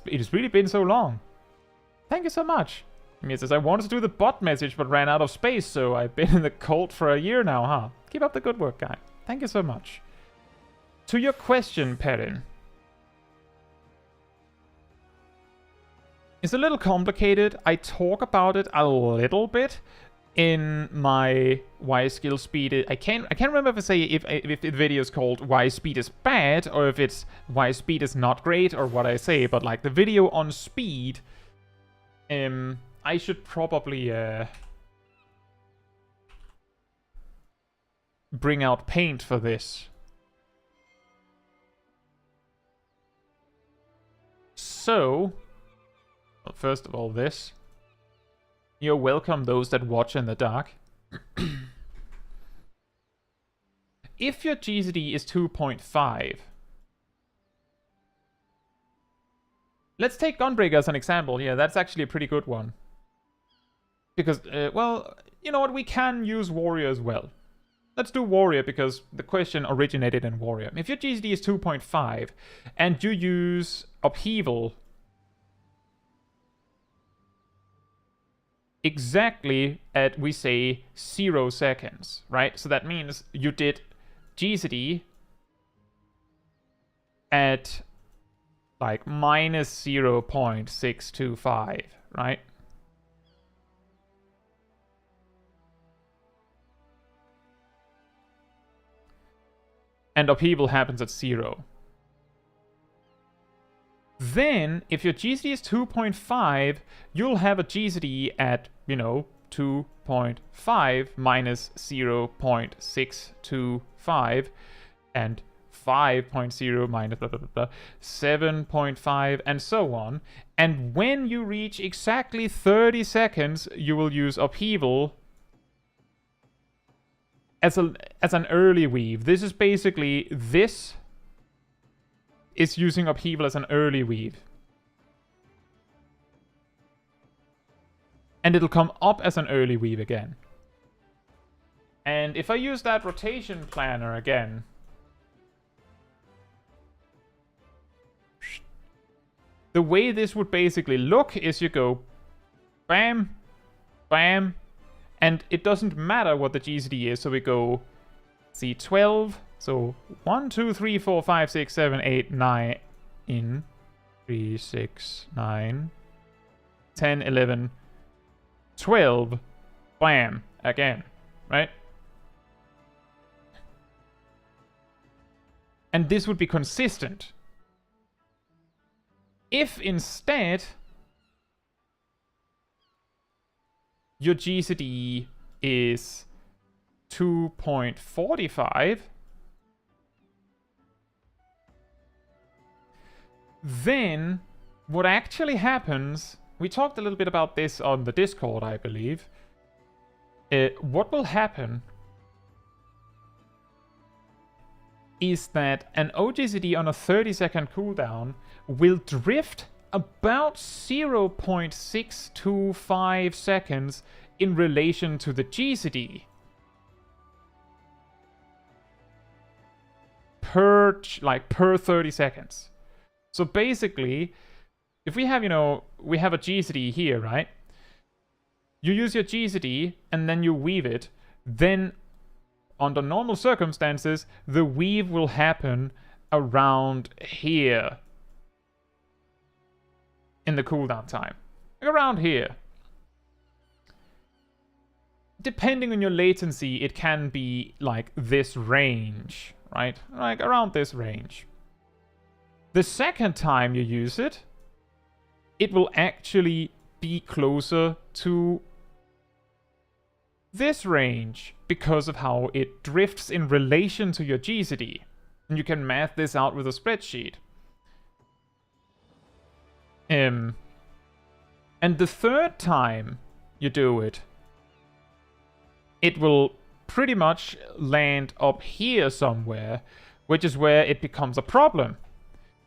It has really been so long. Thank you so much. Emir says, I wanted to do the bot message, but ran out of space, so I've been in the cult for a year now, huh? Keep up the good work, guy. Thank you so much. To your question, Perrin. It's a little complicated. I talk about it a little bit in my why skill speed. I can't remember if I say if the video is called why speed is bad or if it's why speed is not great or what I say, but like the video on speed, I should probably bring out paint for this. So, well, first of all, this. You're welcome, those that watch in the dark. If your GCD is 2.5, Let's take Gunbreaker as an example. Yeah, that's actually a pretty good one. Because, well, you know what? We can use Warrior as well. Let's do Warrior because the question originated in Warrior. If your GCD is 2.5 and you use Upheaval exactly at, we say, 0 seconds, right? So that means you did GCD at like minus 0.625, right? And Upheaval happens at 0. Then, if your GCD is 2.5, you'll have a GCD at, 2.5 minus 0.625 and 5.0 minus 7.5 and so on. And when you reach exactly 30 seconds, you will use Upheaval as an early weave. This is basically, this is using Upheaval as an early weave. And it'll come up as an early weave again. And if I use that rotation planner again, the way this would basically look is you go bam, bam, and it doesn't matter what the GCD is, so we go C12, so 1, 2, 3, 4, 5, 6, 7, 8, 9, 3, 6, 9, 10, 11, 12, bam, again, right? And this would be consistent. If instead your GCD is 2.45, then what actually happens, we talked a little bit about this on the Discord, I believe. What will happen is that an ogcd on a 30-second cooldown will drift about 0.625 seconds in relation to the GCD per 30 seconds. So basically, if we have, we have a GCD here, right? You use your GCD and then you weave it, then under normal circumstances, the weave will happen around here in the cooldown time. Like around here. Depending on your latency, it can be like this range, right? Like around this range. The second time you use it, it will actually be closer to this range because of how it drifts in relation to your GCD. And you can math this out with a spreadsheet. And the third time you do it, it will pretty much land up here somewhere, which is where it becomes a problem.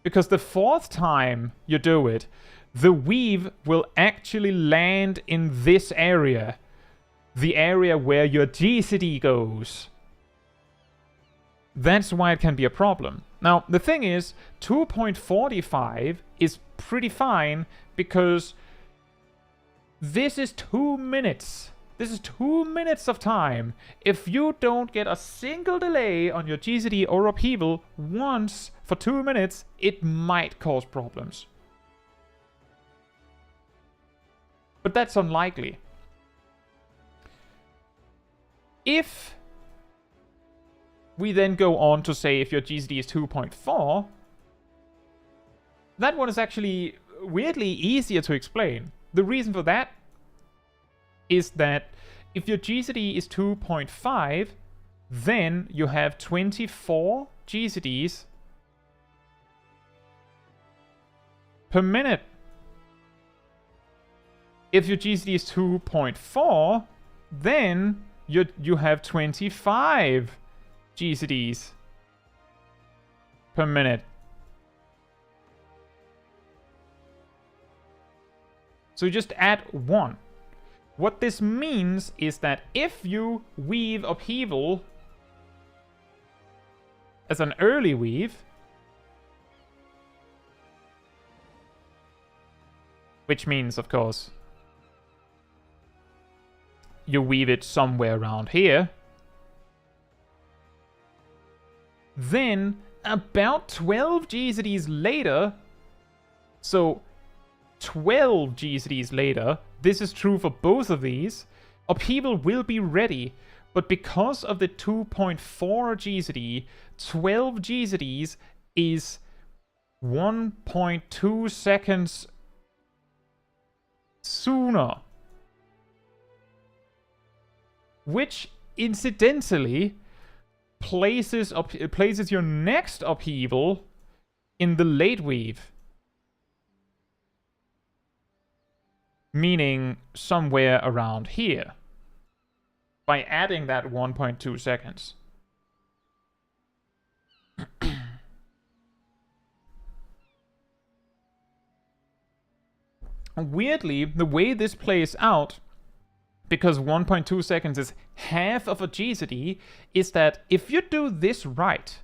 Because the fourth time you do it, the weave will actually land in this area. The area where your GCD goes. That's why it can be a problem. Now, the thing is, 2.45 is pretty fine because this is 2 minutes. This is 2 minutes of time. If you don't get a single delay on your GCD or Upheaval once for 2 minutes, it might cause problems. But that's unlikely. If we then go on to say if your GCD is 2.4, that one is actually weirdly easier to explain. The reason for that is that if your GCD is 2.5, then you have 24 GCDs per minute. If your GCD is 2.4, then you have 25 GCDs per minute. So you just add 1. What this means is that if you weave upheaval as an early weave, which means, of course, you weave it somewhere around here, then about 12 GCDs later, so 12 GCDs later, this is true for both of these, upheaval will be ready, but because of the 2.4 GCD, 12 GCDs is 1.2 seconds sooner. Which, incidentally, places your next upheaval in the late weave. Meaning somewhere around here. By adding that 1.2 seconds. Weirdly, the way this plays out, because 1.2 seconds is half of a GCD, is that if you do this right,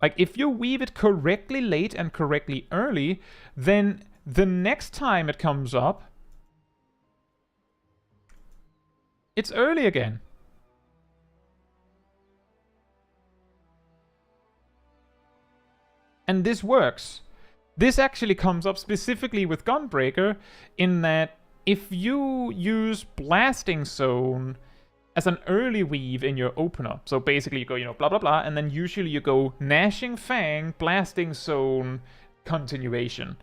like if you weave it correctly late and correctly early, then the next time it comes up, it's early again. And this works. This actually comes up specifically with Gunbreaker in that if you use Blasting Zone as an early weave in your opener, so basically you go, blah, blah, blah, and then usually you go Gnashing Fang, Blasting Zone, continuation.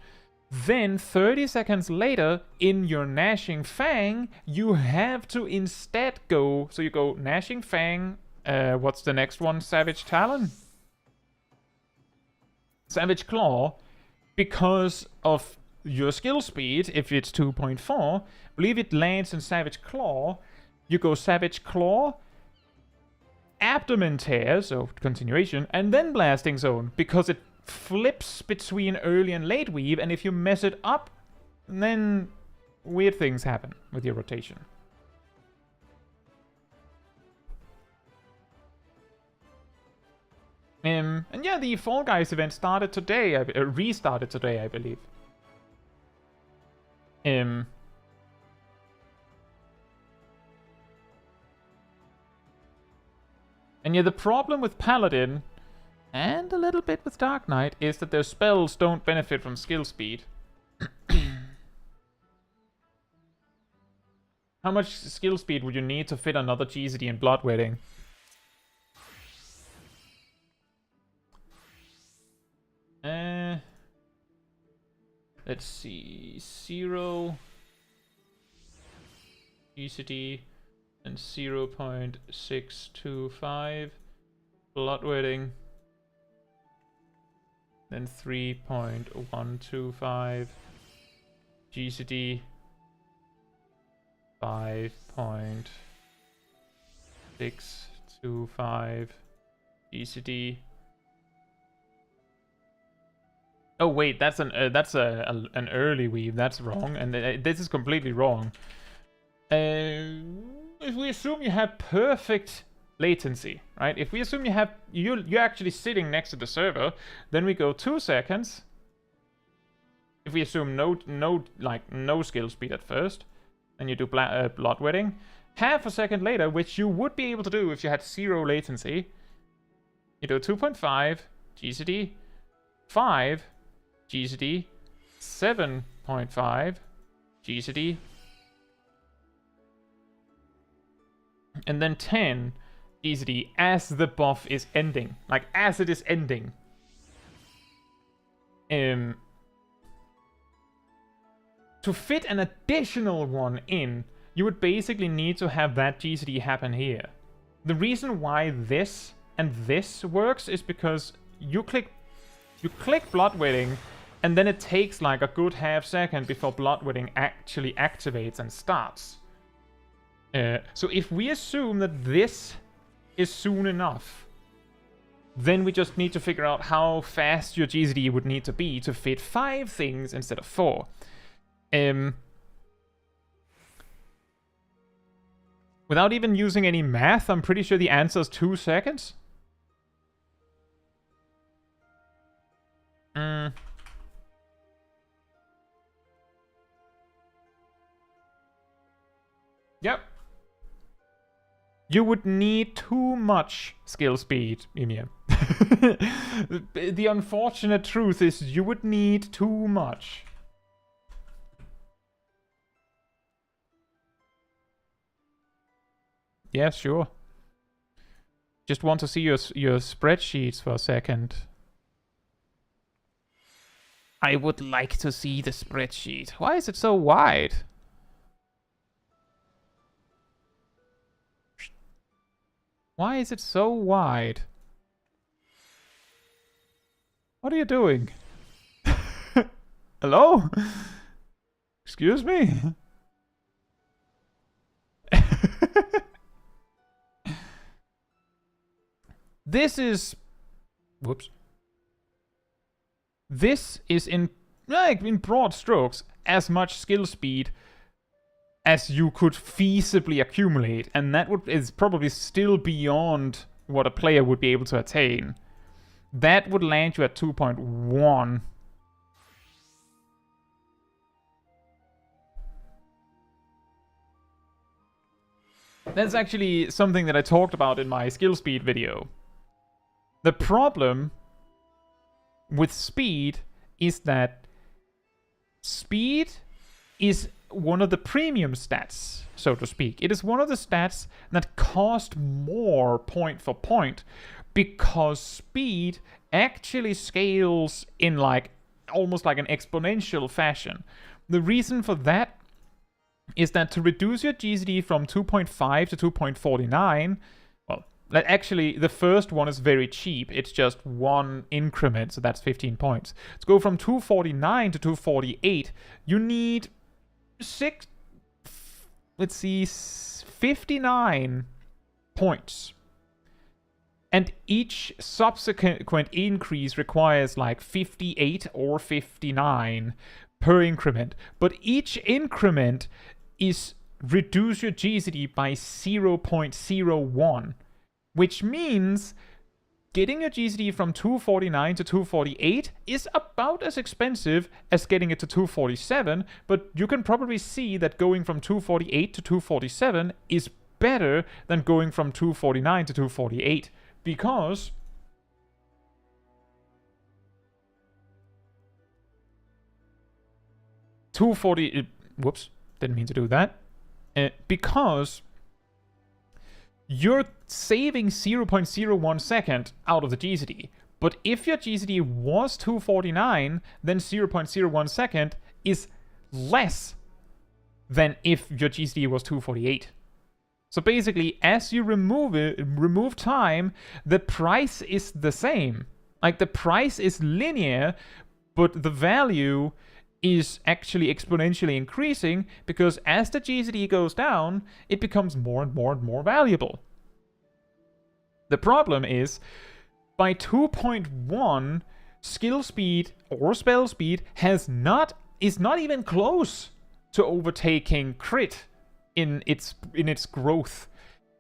Then 30 seconds later, in your Gnashing Fang, you have to instead go, so you go Gnashing Fang, what's the next one? Savage Talon? Savage Claw, because of your skill speed, if it's 2.4, believe it lands in Savage Claw, you go Savage Claw, Abdomen Tear, so continuation, and then Blasting Zone, because it flips between early and late weave, and if you mess it up, then weird things happen with your rotation. And yeah, the Fall Guys event started today, restarted today, I believe. And yeah, the problem with Paladin, and a little bit with Dark Knight, is that their spells don't benefit from skill speed. How much skill speed would you need to fit another GCD in Bloodwedding? Let's see, 0 GCD and 0.625 Bloodwedding, then 3.125 GCD, 5.625 GCD. Oh wait, that's an early weave. That's wrong, and this is completely wrong. If we assume you have perfect latency, right? If we assume you're actually sitting next to the server, then we go 2 seconds. If we assume no skill speed at first, then you do Bloodwedding. Half a second later, which you would be able to do if you had 0 latency, you do 2.5 GCD, 5 GCD, 7.5 GCD, and then 10 GCD as the buff is ending. Like, as it is ending. To fit an additional one in, you would basically need to have that GCD happen here. The reason why this and this works is because you click Bloodwedding, and then it takes like a good half second before Bloodwedding actually activates and starts. So if we assume that this is soon enough, then we just need to figure out how fast your GCD would need to be to fit 5 things instead of 4. Without even using any math, I'm pretty sure the answer is 2 seconds. Yep. You would need too much skill speed, Emir. The unfortunate truth is you would need too much. Yeah, sure. Just want to see your spreadsheets for a second. I would like to see the spreadsheet. Why is it so wide? Why is it so wide? What are you doing? Hello? Excuse me? This is... Whoops. This is in broad strokes as much skill speed as you could feasibly accumulate, and that is probably still beyond what a player would be able to attain. That would land you at 2.1. That's actually something that I talked about in my skill speed video. The problem with speed is that speed is one of the premium stats, so to speak. It is one of the stats that cost more point for point because speed actually scales in like almost like an exponential fashion. The reason for that is that to reduce your GCD from 2.5 to 2.49, well, actually the first one is very cheap. It's just one increment, so that's 15 points. To go from 249 to 248, you need 59 points. And each subsequent increase requires like 58 or 59 per increment. But each increment is reduce your GCD by 0.01, which means getting your GCD from 249 to 248 is about as expensive as getting it to 247, but you can probably see that going from 248 to 247 is better than going from 249 to 248, because whoops, didn't mean to do that. Because you're saving 0.01 second out of the GCD. But if your GCD was 249, then 0.01 second is less than if your GCD was 248. So basically, as you remove time, the price is the same. Like, the price is linear, but the value is actually exponentially increasing, because as the GCD goes down, it becomes more and more and more valuable. The problem is, by 2.1, skill speed or spell speed is not even close to overtaking crit in its growth.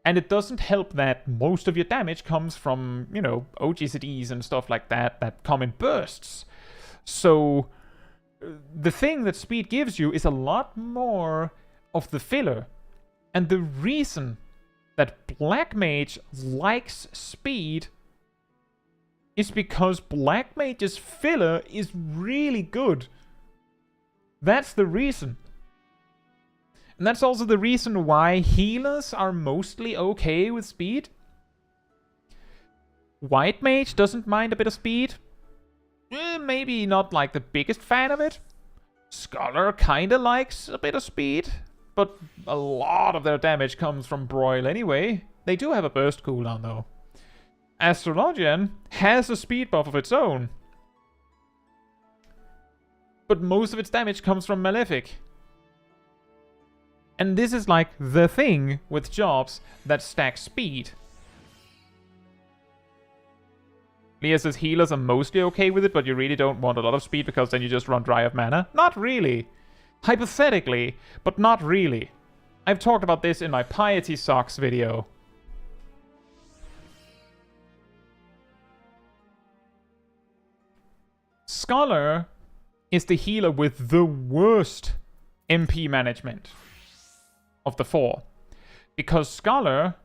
And it doesn't help that most of your damage comes from, you know, ogcds and stuff like that come in bursts. So the thing that speed gives you is a lot more of the filler. And the reason that Black Mage likes speed is because Black Mage's filler is really good. That's the reason. And that's also the reason why healers are mostly okay with speed. White Mage doesn't mind a bit of speed. Maybe not like the biggest fan of it. Scholar kinda likes a bit of speed, but a lot of their damage comes from Broil anyway. They do have a burst cooldown though. Astrologian has a speed buff of its own, but most of its damage comes from Malefic. And this is like the thing with jobs that stack speed. Leah says healers are mostly okay with it, but you really don't want a lot of speed because then you just run dry of mana. Not really. Hypothetically, but not really. I've talked about this in my Piety Socks video. Scholar is the healer with the worst MP management of the 4. Because Scholar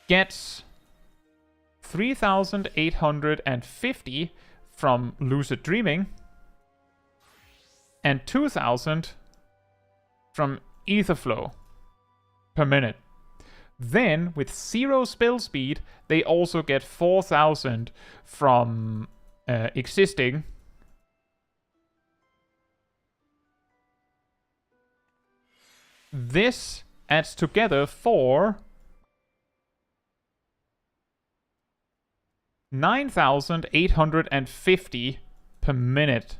gets 3,850 from Lucid Dreaming and 2,000 from Etherflow per minute. Then, with 0 spell speed, they also get 4,000 from existing. This adds together for 9,850 per minute.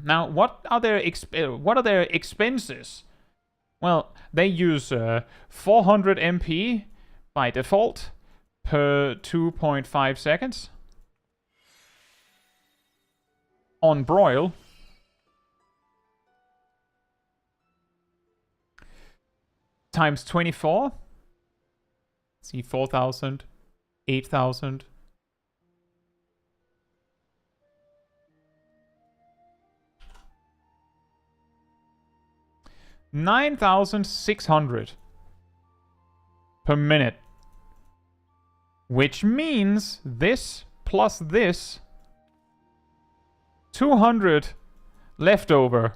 Now, what are their expenses? Well, they use 400 MP by default per 2.5 seconds on Broil. Times 24. See, 4,000, 8,000. $9,600 per minute. Which means this plus this 200 leftover.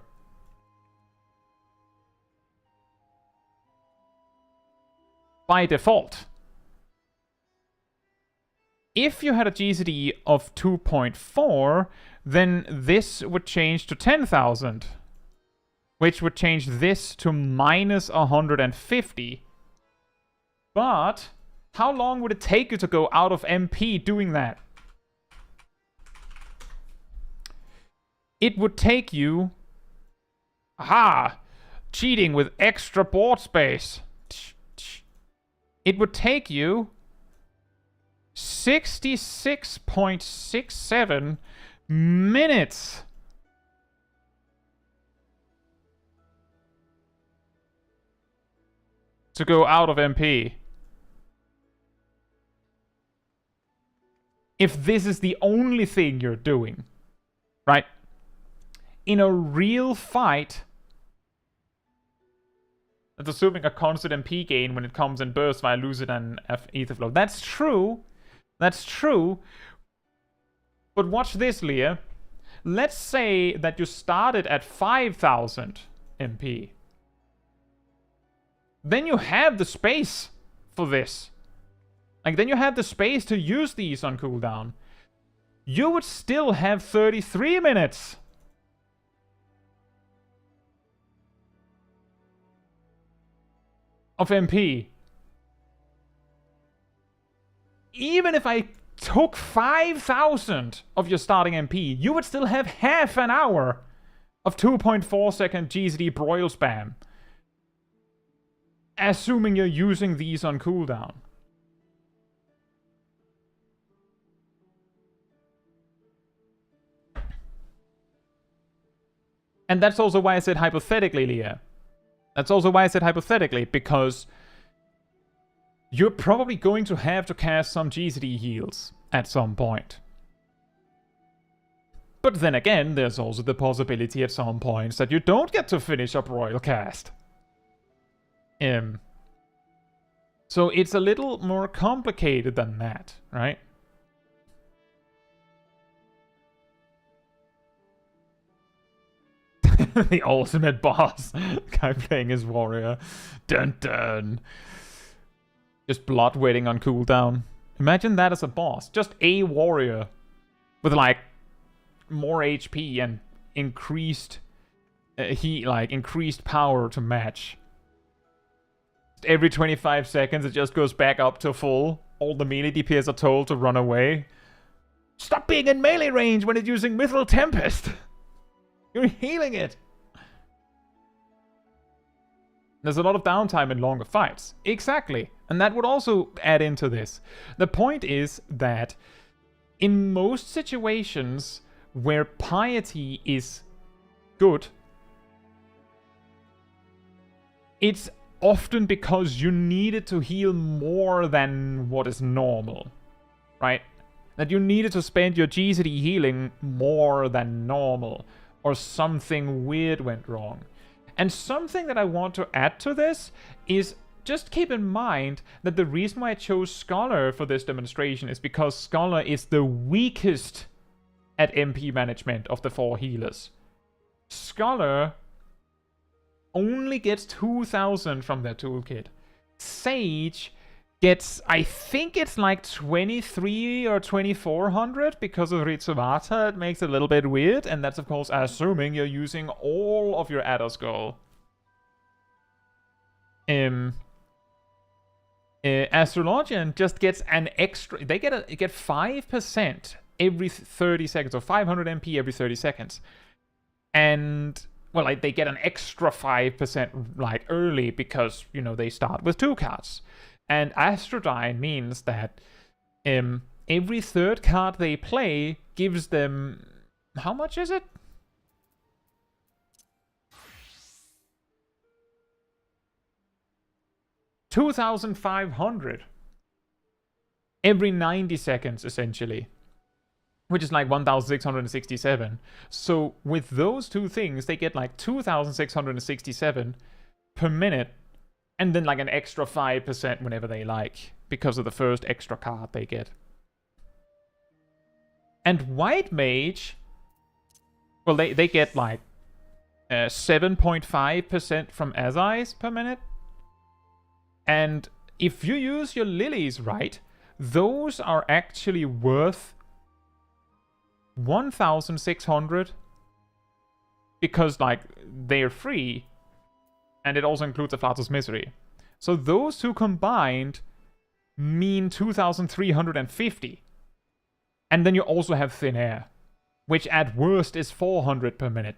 By default. If you had a GCD of 2.4, then this would change to 10,000. Which would change this to minus 150. But how long would it take you to go out of MP doing that? It would take you... Aha! Cheating with extra board space. It would take you 66.67 minutes to go out of MP. If this is the only thing you're doing, right? In a real fight, that's assuming a constant MP gain when it comes in burst via Lucid and Etherflow. That's true. That's true. But watch this, Leah. Let's say that you started at 5,000 MP. Then you have the space for this. Like, then you have the space to use these on cooldown. You would still have 33 minutes. Of MP. Even if I took 5,000 of your starting MP, you would still have half an hour of 2.4 second GCD broil spam. Assuming you're using these on cooldown. And that's also why I said hypothetically, Leah. That's also why I said hypothetically, because you're probably going to have to cast some GCD heals at some point. But then again, there's also the possibility at some points that you don't get to finish up Royal Cast. So it's a little more complicated than that, right? The ultimate boss. Guy playing his warrior. Dun dun. Just blood waiting on cooldown. Imagine that as a boss. Just a warrior. With like more HP and increased increased power to match. Every 25 seconds it just goes back up to full. All the melee DPS are told to run away. Stop being in melee range when it's using Mithril Tempest. You're healing it. There's a lot of downtime in longer fights. Exactly. And that would also add into this. The point is that in most situations where piety is good, it's often because you needed to heal more than what is normal, right? That you needed to spend your ogcd healing more than normal, or something weird went wrong. And something that I want to add to this is just keep in mind that the reason why I chose Scholar for this demonstration is because Scholar is the weakest at MP management of the 4 healers. Scholar only gets 2,000 from their toolkit. Sage gets, I think it's like 23 or 2,400 because of Ritsumata. It makes it a little bit weird, and that's of course assuming you're using all of your Adder Skull. Astrologian just gets an extra, they get 5% every 30 seconds, or 500 MP every 30 seconds. And well, like, they get an extra 5% like early because, you know, they start with 2 cards. And Astrodyne means that every 3rd card they play gives them, how much is it? $2,500 every 90 seconds, essentially. Which is like 1,667. So with those 2 things, they get like 2,667 per minute, and then like an extra 5% whenever they like, because of the first extra card they get. And White Mage, well, they get like 7.5% from allies per minute. And if you use your lilies right, those are actually worth 1,600, because like they're free, and it also includes a Flatus Misery. So those 2 combined mean 2,350. And then you also have Thin Air, which at worst is 400 per minute.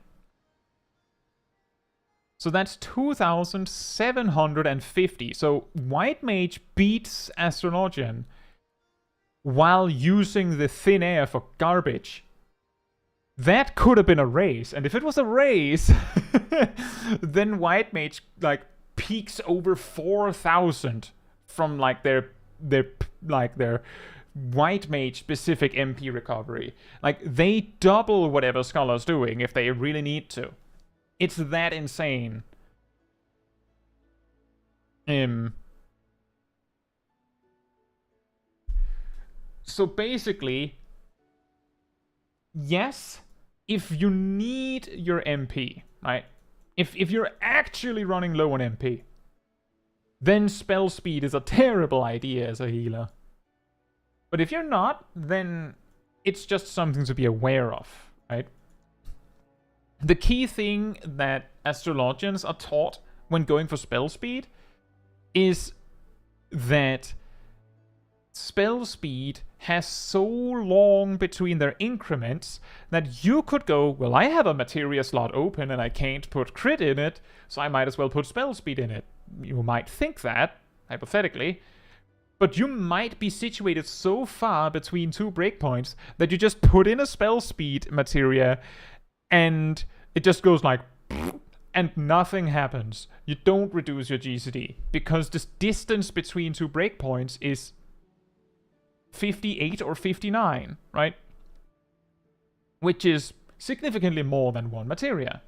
So that's 2,750. So White Mage beats Astrologian while using the Thin Air for garbage. That could have been a race, and if it was a race, then White Mage like peaks over 4,000 from like their White Mage specific MP recovery. Like, they double whatever Scholar's doing if they really need to. It's that insane. So basically, yes, if you need your MP, right? If you're actually running low on MP, then spell speed is a terrible idea as a healer. But if you're not, then it's just something to be aware of, right? The key thing that Astrologians are taught when going for spell speed is that spell speed has so long between their increments that you could go, well, I have a materia slot open and I can't put crit in it, so I might as well put spell speed in it. You might think that, hypothetically, but you might be situated so far between 2 breakpoints that you just put in a spell speed materia and it just goes like, and nothing happens. You don't reduce your GCD because this distance between 2 breakpoints is 58 or 59, right? Which is significantly more than 1 materia.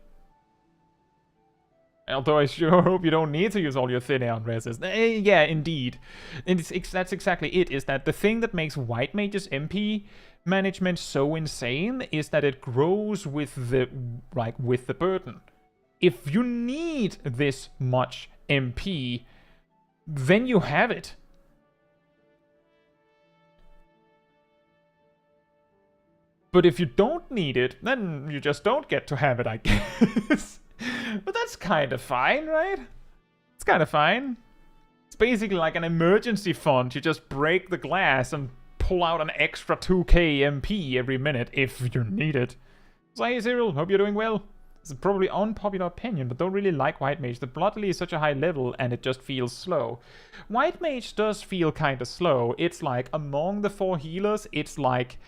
Although I sure hope you don't need to use all your Thin Air on reses. Yeah, indeed. And that's exactly it, is that the thing that makes White Mage's MP management so insane is that it grows with the burden. If you need this much MP, then you have it. But if you don't need it, then you just don't get to have it, I guess. But that's kind of fine, right? It's kind of fine. It's basically like an emergency fund. You just break the glass and pull out an extra 2k MP every minute if you need it. So hey Cyril, hope you're doing well. It's probably unpopular opinion, but don't really like White Mage. The Bloodly is such a high level and it just feels slow. White Mage does feel kind of slow. It's like, among the 4 healers, it's like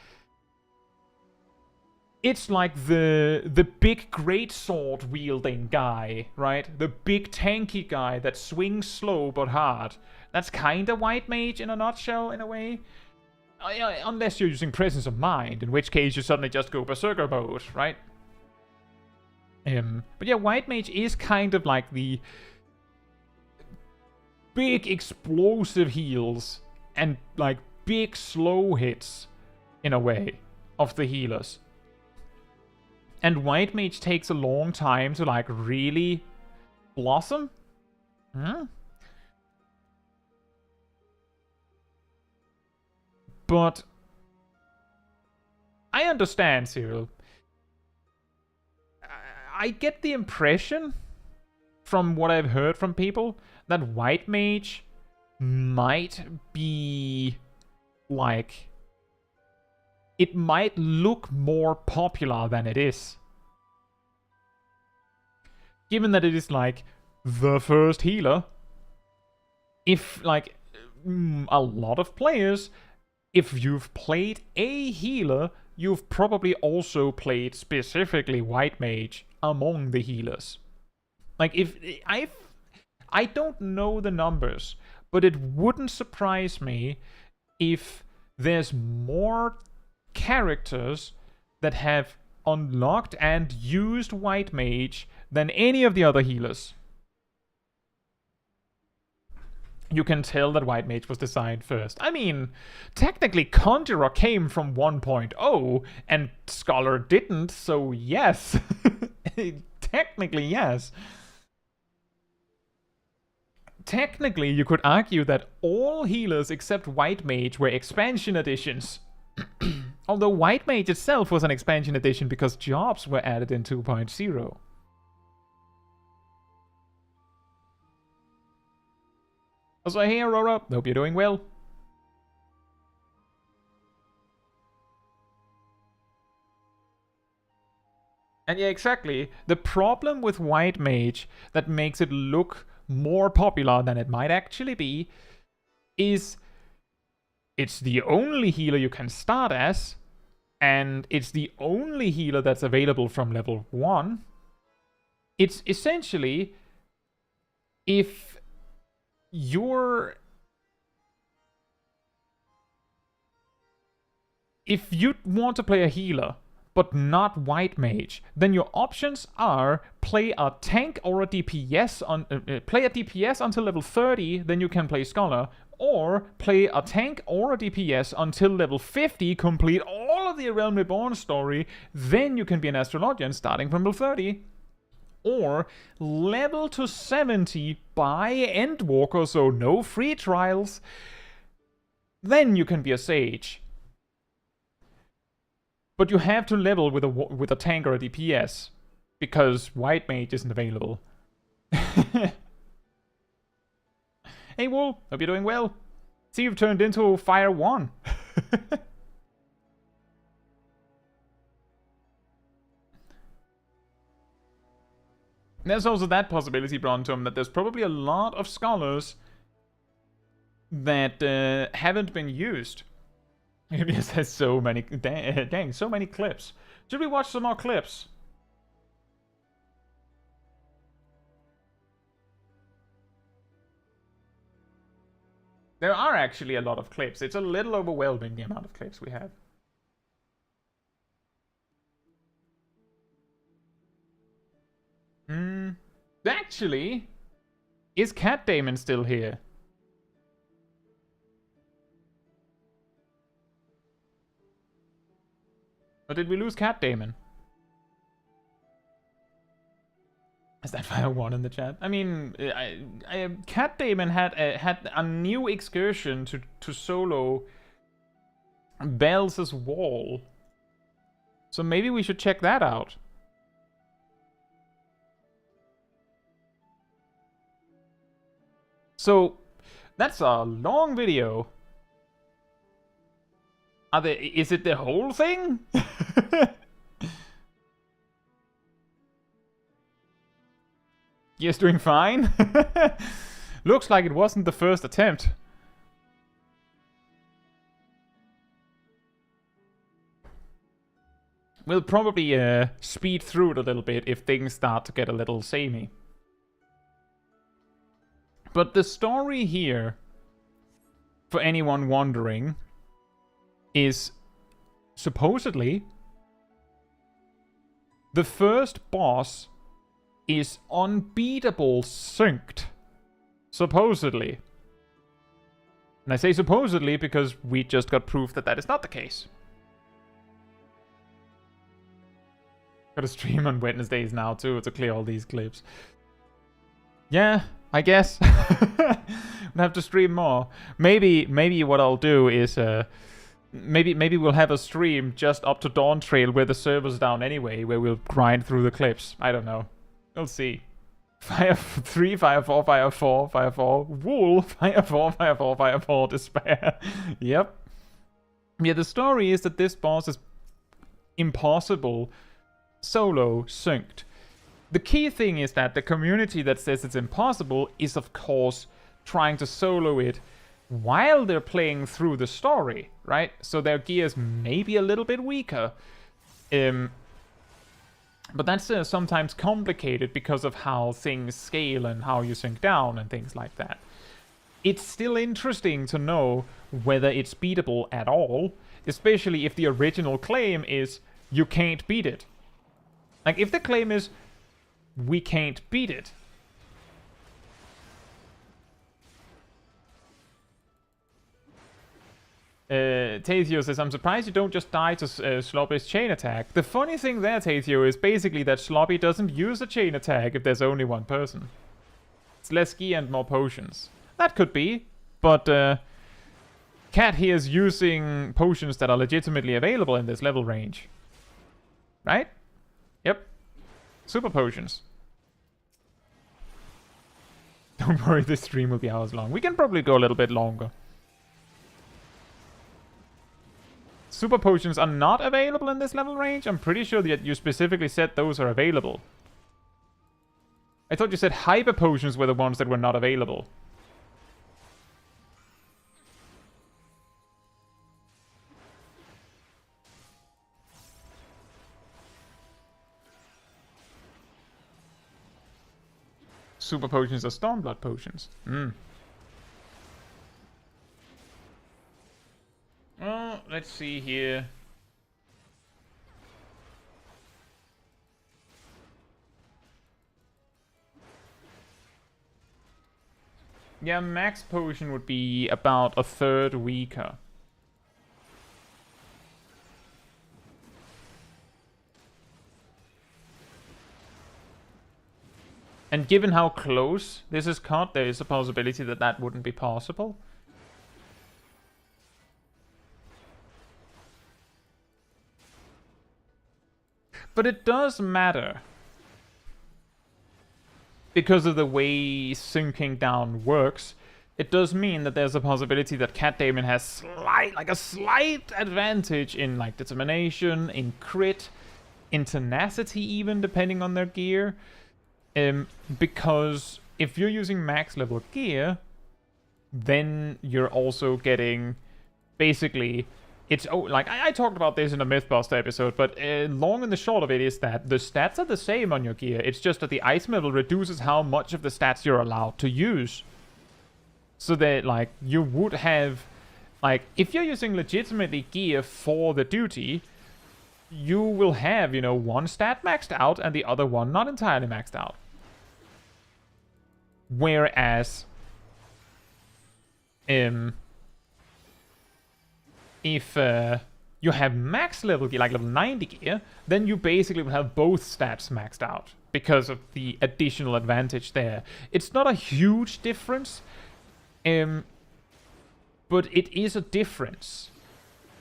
it's like the big greatsword wielding guy, right? The big tanky guy that swings slow but hard. That's kind of white mage in a nutshell, in a way. Unless you're using presence of mind, in which case you suddenly just go berserker mode, right? But yeah, white mage is kind of like the big explosive heals and like big slow hits, in a way, of the healers. And white mage takes a long time to like really blossom. But I understand, Cyril. I get the impression from what I've heard from people that white mage might be like, it might look more popular than it is. Given that it is like the first healer, if like a lot of players, if you've played a healer, you've probably also played specifically white mage among the healers. Like, if I don't know the numbers, but it wouldn't surprise me if there's more characters that have unlocked and used white mage than any of the other healers. You can tell that white mage was designed first. I mean, technically Conjurer came from 1.0 and Scholar didn't, so yes. Technically, yes. Technically, you could argue that all healers except white mage were expansion editions. Although white mage itself was an expansion edition because jobs were added in 2.0. Also, hey Aurora, hope you're doing well. And yeah, exactly. The problem with white mage that makes it look more popular than it might actually be is it's the only healer you can start as, and it's the only healer that's available from level 1. It's essentially, if you want to play a healer but not white mage, then your options are play a tank or a DPS on play a DPS until level 30, then you can play Scholar, or play a tank or a DPS until level 50, complete all of the Realm Reborn story, then you can be an Astrologian starting from level 30. Or level to 70 by Endwalker, so no free trials, then you can be a Sage. But you have to level with a tank or a DPS, because white mage isn't available. Hey Wool, hope you're doing well. See, you've turned into Fire 1. There's also that possibility, Brontum, that there's probably a lot of scholars that haven't been used. ABS has so many, dang, so many clips. Should we watch some more clips? There are actually a lot of clips. It's a little overwhelming, the amount of clips we have. Actually, is Cat Damon still here? Or did we lose Cat Damon? Is that Fire 1 in the chat? I mean, Cat Damon had a new excursion to solo Bells' Wall. So maybe we should check that out. So, that's a long video. Is it the whole thing? Yes, doing fine. Looks like it wasn't the first attempt. we'll probably speed through it a little bit if things start to get a little samey. But the story here, for anyone wondering, is supposedly the first boss is unbeatable synced. Supposedly. And I say supposedly because we just got proof that that is not the case. Gotta stream on Wednesdays now too to clear all these clips. Yeah, I guess. I'll have to stream more. Maybe what I'll do is maybe we'll have a stream just up to Dawn Trail where the server's down anyway, where we'll grind through the clips. I don't know. We'll see. Fire 3, Fire 4, Fire 4, Fire 4, Wool, Fire 4, Fire 4, Fire 4, Despair. Yep. Yeah, the story is that this boss is impossible solo synced. The key thing is that the community that says it's impossible is, of course, trying to solo it while they're playing through the story, right? So their gear is maybe a little bit weaker. But that's sometimes complicated because of how things scale and how you sync down and things like that. It's still interesting to know whether it's beatable at all, especially if the original claim is you can't beat it. Like, if the claim is we can't beat it, Tathio says, I'm surprised you don't just die to Sloppy's chain attack. The funny thing there, Tathio, is basically that Sloppy doesn't use a chain attack if there's only one person. It's less gear and more potions. That could be, but Cat here is using potions that are legitimately available in this level range. Right? Yep. Super potions. Don't worry, this stream will be hours long. We can probably go a little bit longer. Super potions are not available in this level range? I'm pretty sure that you specifically said those are available. I thought you said hyper potions were the ones that were not available. Super potions are Stormblood potions. Well, let's see here. Yeah, max potion would be about a third weaker. And given how close this is cut, there is a possibility that that wouldn't be possible. But it does matter. Because of the way syncing down works, it does mean that there's a possibility that Cat Damon has a slight advantage in like determination, in crit, in tenacity even, depending on their gear. Because if you're using max level gear, then you're also getting basically... It's like I talked about this in the Mythbuster episode, but long and the short of it is that the stats are the same on your gear. It's just that the item level reduces how much of the stats you're allowed to use. So that like you would have, like if you're using legitimately gear for the duty, you will have, you know, one stat maxed out and the other one not entirely maxed out. Whereas if you have max level gear, like level 90 gear, then you basically will have both stats maxed out because of the additional advantage there. It's not a huge difference, but it is a difference.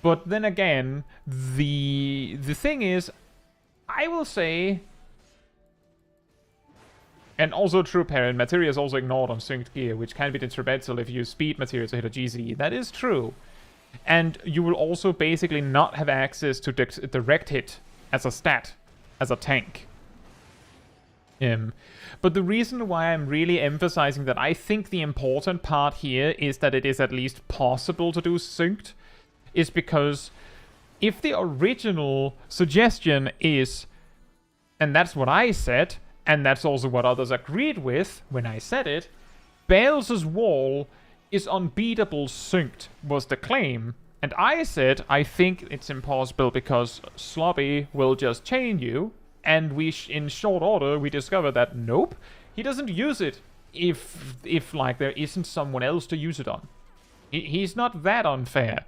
But then again, the thing is, I will say, and also true parent, Materia is also ignored on synced gear, which can be detrimental if you use speed Materia to hit a GCD. That is true. And you will also basically not have access to direct hit as a stat, as a tank. But the reason why I'm really emphasizing that I think the important part here is that it is at least possible to do synced is because if the original suggestion is, and that's what I said, and that's also what others agreed with when I said it, Bales' wall is unbeatable synced, was the claim. And I said, I think it's impossible because Sloppy will just chain you. And in short order, we discovered that nope, he doesn't use it if like there isn't someone else to use it on. He's not that unfair.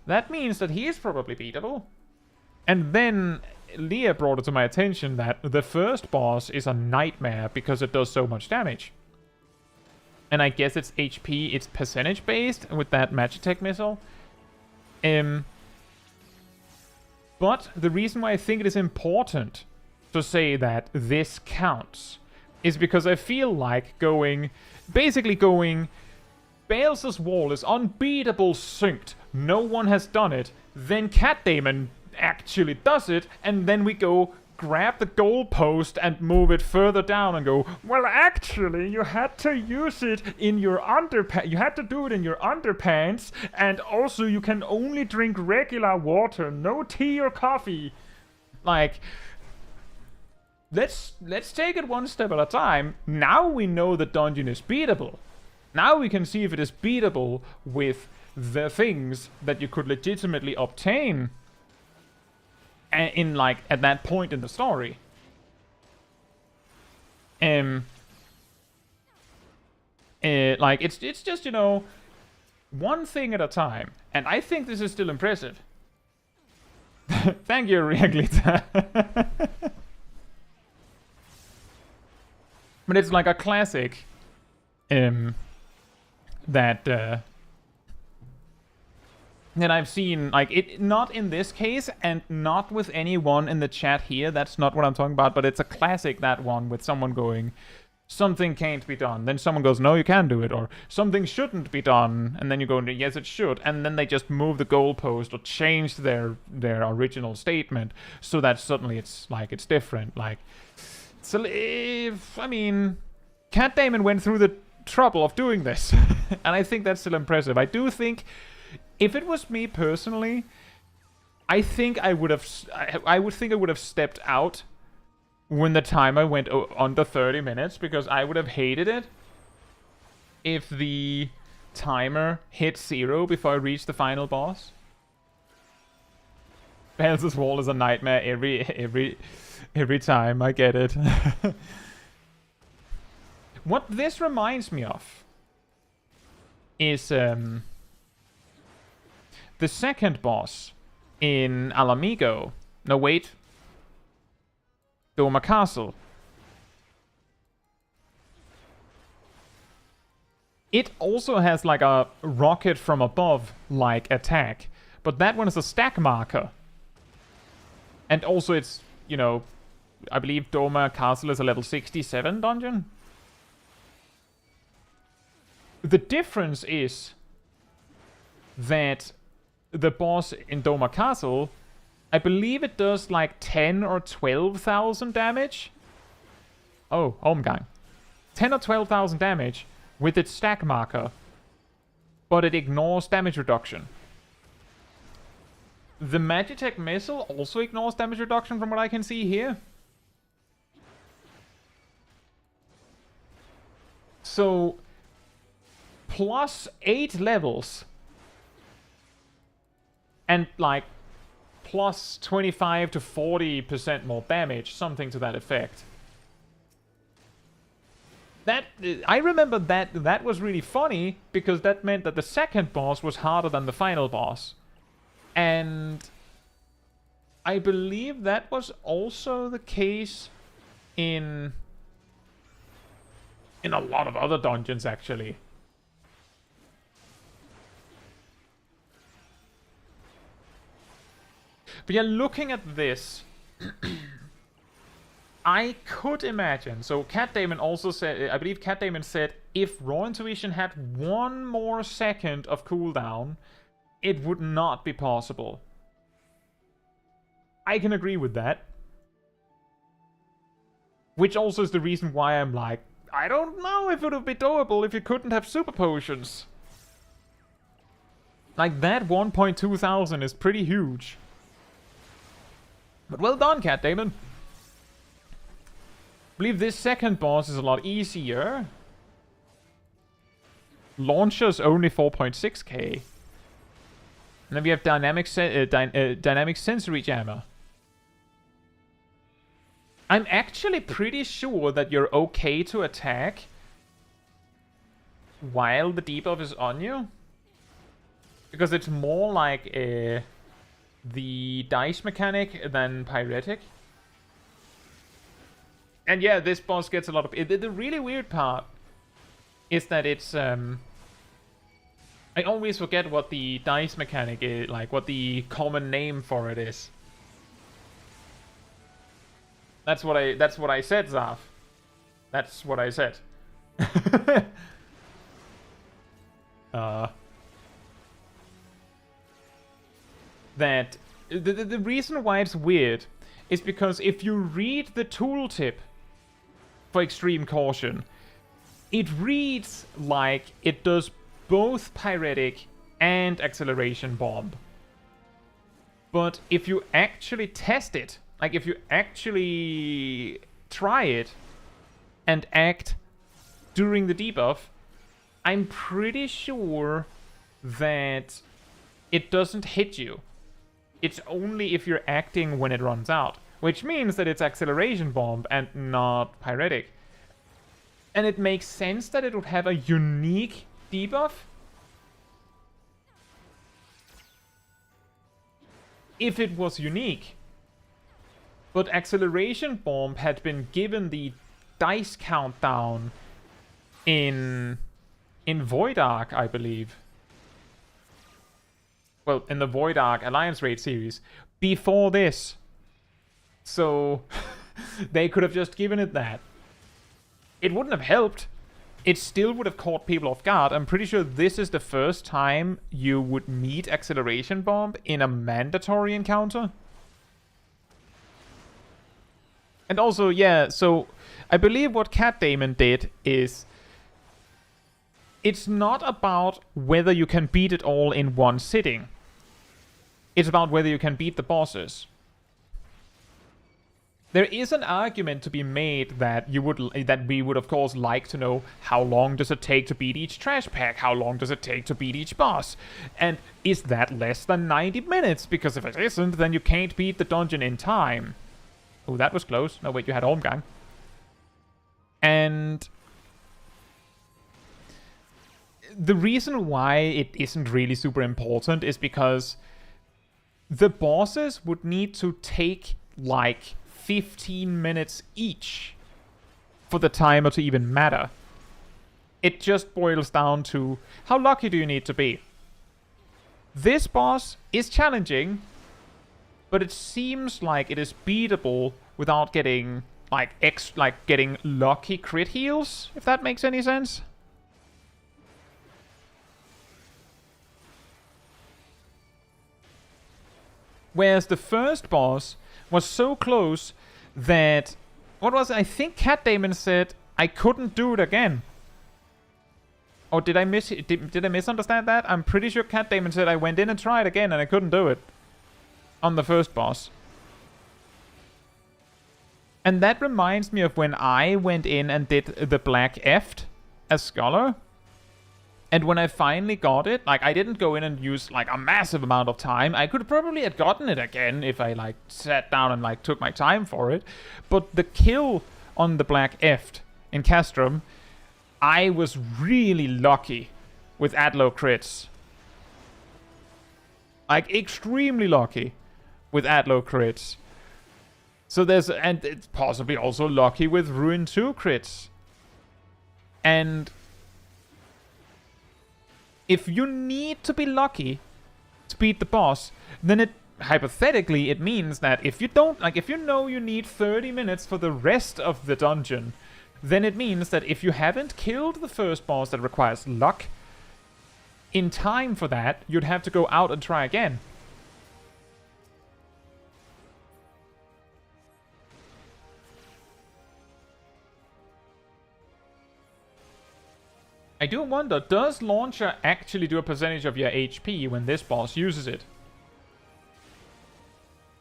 That means that he is probably beatable. And then Leah brought it to my attention that the first boss is a nightmare because it does so much damage. And I guess it's HP, it's percentage based with that Magitech missile. But the reason why I think it is important to say that this counts is because I feel like basically going, Bales' wall is unbeatable synced, no one has done it, then Cat Damon actually does it, and then we go grab the goalpost and move it further down and go, well, actually, you had to use it in your underpants. You had to do it in your underpants, and also you can only drink regular water, no tea or coffee. Like, let's take it one step at a time. Now we know the dungeon is beatable. Now we can see if it is beatable with the things that you could legitimately obtain in like at that point in the story. Like it's just, you know, one thing at a time, and I think this is still impressive. Thank you, Riaglita. But it's like a classic that I've seen, like, it not in this case and not with anyone in the chat here. That's not what I'm talking about, but it's a classic, that one with someone going, something can't be done, then someone goes, no, you can do it, or something shouldn't be done, and then you go, yes, it should, and then they just move the goalpost or change their original statement so that suddenly it's like it's different. Like, so if, I mean, Cat Damon went through the trouble of doing this, and I think that's still impressive. I do think, if it was me personally, I think I would have stepped out when the timer went under 30 minutes, because I would have hated it if the timer hit 0 before I reached the final boss. Bales' wall is a nightmare every time. I get it. What this reminds me of is the second boss in Alamigo. No, wait. Doma Castle. It also has like a rocket from above like attack, but that one is a stack marker. And also it's, you know, I believe Doma Castle is a level 67 dungeon. The difference is that the boss in Doma Castle, I believe it does like 10 or 12,000 damage. Oh, Omgang. 10 or 12,000 damage with its stack marker, but it ignores damage reduction. The Magitech missile also ignores damage reduction from what I can see here. So, plus 8 levels and like plus 25 to 40% more damage, something to that effect. That, I remember that was really funny, because that meant that the second boss was harder than the final boss. And I believe that was also the case in a lot of other dungeons, actually. But yeah, looking at this, I could imagine. So Cat Damon also said, I believe Cat Damon said, if Raw Intuition had 1 more second of cooldown, it would not be possible. I can agree with that. Which also is the reason why I'm like, I don't know if it would be doable if you couldn't have super potions. Like, that 1.2 thousand is pretty huge. But well done, Cat Damon. I believe this second boss is a lot easier. Launcher's only 4.6k. And then we have dynamic sensory jammer. I'm actually pretty sure that you're okay to attack while the debuff is on you. Because it's more like the dice mechanic than pyretic. And yeah, this boss gets a lot of... The really weird part is that it's... I always forget what the dice mechanic is, like what the common name for it is. That's what I said, Zaf. That's what I said. That the reason why it's weird is because if you read the tooltip for extreme caution, it reads like it does both pyretic and acceleration bomb. But if you actually test it, like if you actually try it and act during the debuff, I'm pretty sure that it doesn't hit you. It's only if you're acting when it runs out, which means that it's acceleration bomb and not pyretic. And it makes sense that it would have a unique debuff if it was unique. But acceleration bomb had been given the dice countdown in Void Ark, I believe. Well, in the Void Ark Alliance Raid series before this. So they could have just given it that. It wouldn't have helped. It still would have caught people off guard. I'm pretty sure this is the first time you would meet acceleration bomb in a mandatory encounter. And also, yeah, so I believe what Cat Damon did is it's not about whether you can beat it all in one sitting. It's about whether you can beat the bosses. There is an argument to be made that we would of course like to know how long does it take to beat each trash pack, how long does it take to beat each boss, and is that less than 90 minutes? Because if it isn't, then you can't beat the dungeon in time. Oh, that was close. No, wait, you had Omgang. And the reason why it isn't really super important is because the bosses would need to take like 15 minutes each for the timer to even matter. It just boils down to how lucky do you need to be. This boss is challenging, but it seems like it is beatable without getting getting lucky crit heals, if that makes any sense. Whereas the first boss was so close that... What was it? I think Cat Damon said I couldn't do it again. Or did I did I misunderstand that? I'm pretty sure Cat Damon said I went in and tried again and I couldn't do it. On the first boss. And that reminds me of when I went in and did the Black Eft as Scholar. And when I finally got it, like, I didn't go in and use, like, a massive amount of time. I could probably have gotten it again if I, like, sat down and, like, took my time for it. But the kill on the Black Eft in Castrum, I was really lucky with Adlo crits. Like, extremely lucky with Adlo crits. So there's... And it's possibly also lucky with Ruin 2 crits. And... if you need to be lucky to beat the boss, then it hypothetically it means that if you don't, like, if you know you need 30 minutes for the rest of the dungeon, then it means that if you haven't killed the first boss that requires luck in time for that, you'd have to go out and try again. I do wonder, does Launcher actually do a percentage of your HP when this boss uses it?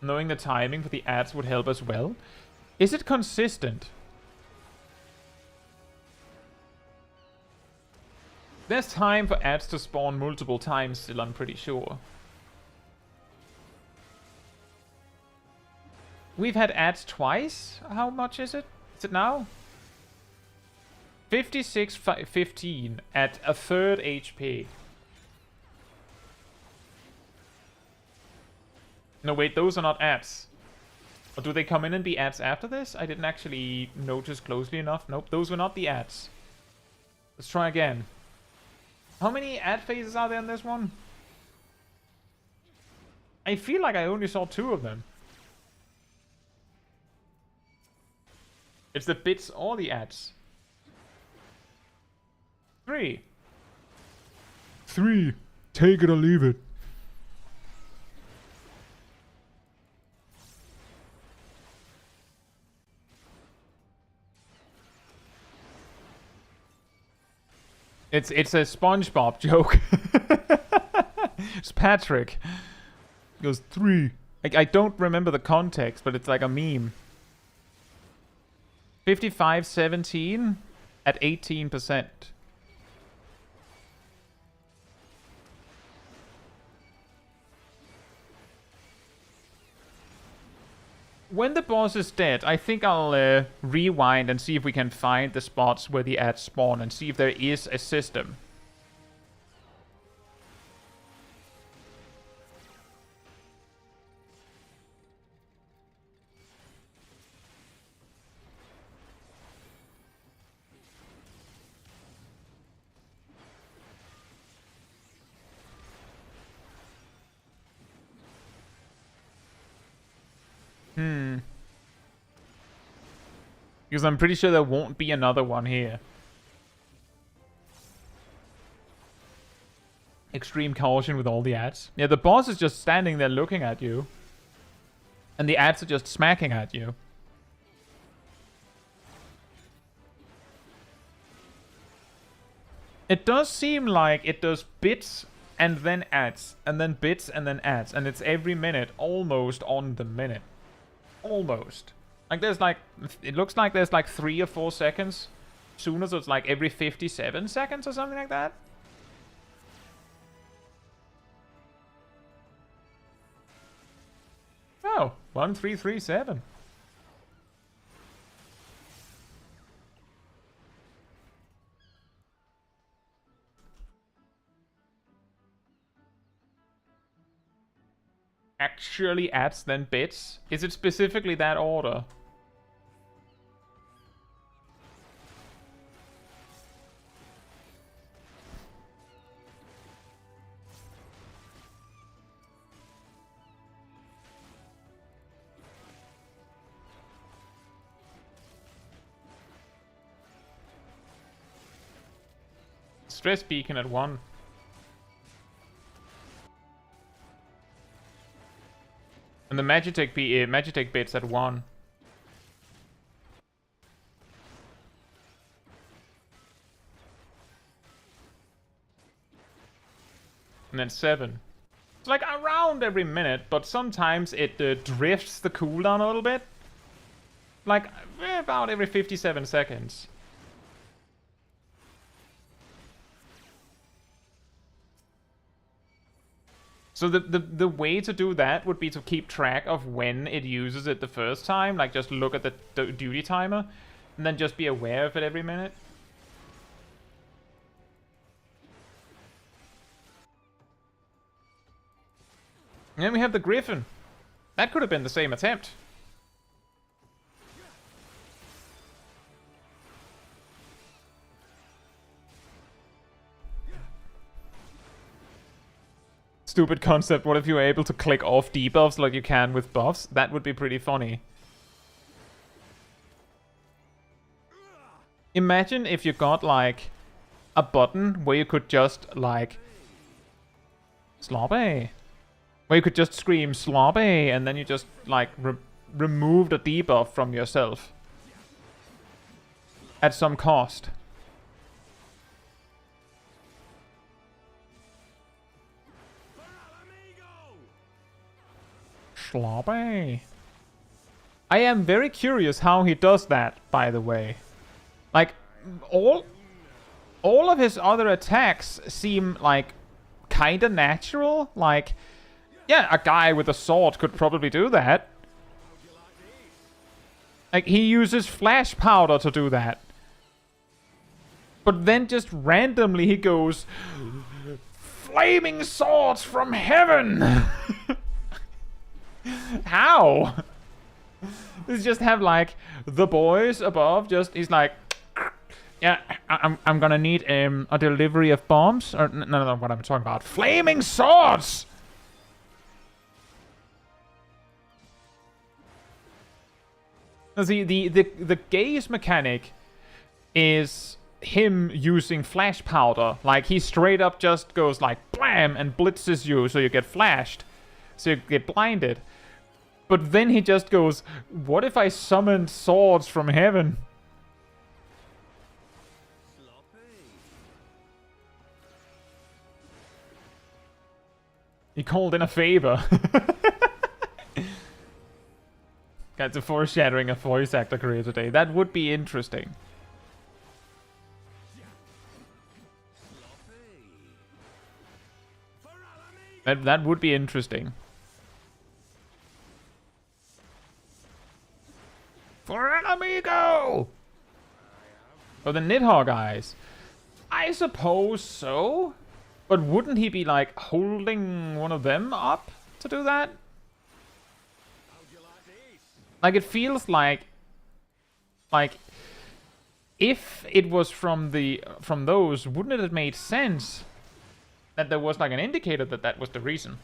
Knowing the timing for the ads would help as well. Is it consistent? There's time for ads to spawn multiple times still, I'm pretty sure. We've had ads twice? How much is it? Is it now? 56.15 at a third HP. No, wait, those are not ads. Or do they come in and be ads after this? I didn't actually notice closely enough. Nope, those were not the ads. Let's try again. How many ad phases are there in this one? I feel like I only saw 2 of them. It's the bits or the ads. 3. 3. Take it or leave it. It's a SpongeBob joke. It's Patrick. He goes 3. I don't remember the context, but it's like a meme. 55.17 at 18%. When the boss is dead, I think I'll rewind and see if we can find the spots where the ads spawn and see if there is a system. Because I'm pretty sure there won't be another one here. Extreme caution with all the ads. Yeah, the boss is just standing there looking at you. And the ads are just smacking at you. It does seem like it does bits and then ads. And then bits and then ads. And it's every minute, almost on the minute. Almost. Like there's like, it looks like there's like 3 or 4 seconds sooner, so it's like every 57 seconds or something like that. Oh, 1337. Actually adds then bits? Is it specifically that order? Stress beacon at 1. And the Magitech bits at 1. And then 7. It's like around every minute, but sometimes it drifts the cooldown a little bit. Like about every 57 seconds. So the way to do that would be to keep track of when it uses it the first time. Like just look at the duty timer. And then just be aware of it every minute. And then we have the Griffin. That could have been the same attempt. Stupid concept. What if you were able to click off debuffs like you can with buffs? That would be pretty funny. Imagine if you got like a button where you could just like sloppy. Where you could just scream sloppy and then you just like remove the debuff from yourself. At some cost. sloppy. I am very curious how he does that, by the way. Like, all of his other attacks seem, like, kinda natural. Like, yeah, a guy with a sword could probably do that. Like, he uses flash powder to do that. But then just randomly he goes, flaming swords from heaven! How? Does just have, like, the boys above just, he's like, yeah, I'm gonna need a delivery of bombs? Or, no, what I'm talking about. Flaming swords! See, the gaze mechanic is him using flash powder. Like, he straight up just goes like, blam, and blitzes you so you get flashed. So you get blinded. But then he just goes, what if I summoned swords from heaven? He called in a favor. That's a foreshadowing a voice actor career today. That would be interesting. That would be interesting. For an amigo! Oh, the Nidhogg eyes. I suppose so. But wouldn't he be, like, holding one of them up to do that? Like, it feels like if it was from those, wouldn't it have made sense that there was like an indicator that was the reason?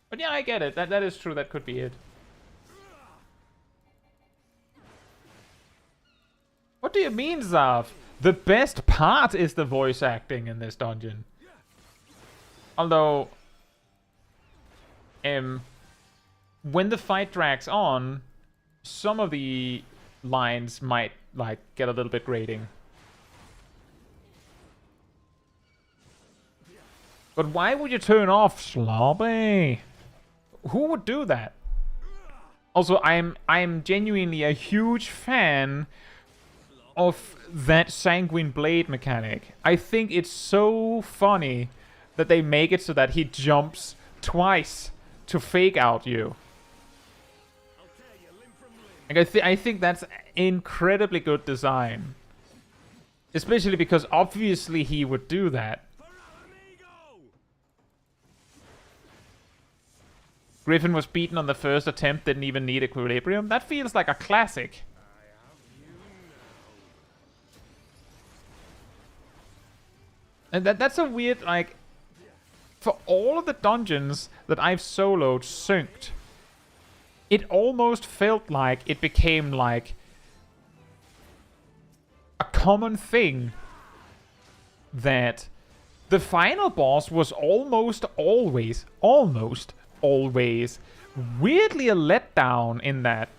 But yeah, I get it. That is true. That could be it. What do you mean, Zav? The best part is the voice acting in this dungeon. Although, when the fight drags on, some of the lines might, like, get a little bit grating. But why would you turn off sloppy? Who would do that? Also, I'm genuinely a huge fan of that sanguine blade mechanic. I think it's so funny that they make it so that he jumps twice to fake out you. Like, I think that's incredibly good design. Especially because obviously he would do that. Griffin was beaten on the first attempt, didn't even need equilibrium. That feels like a classic. And that's a weird, like... For all of the dungeons that I've soloed synced, it almost felt like it became, like, a common thing that the final boss was almost always weirdly a letdown in that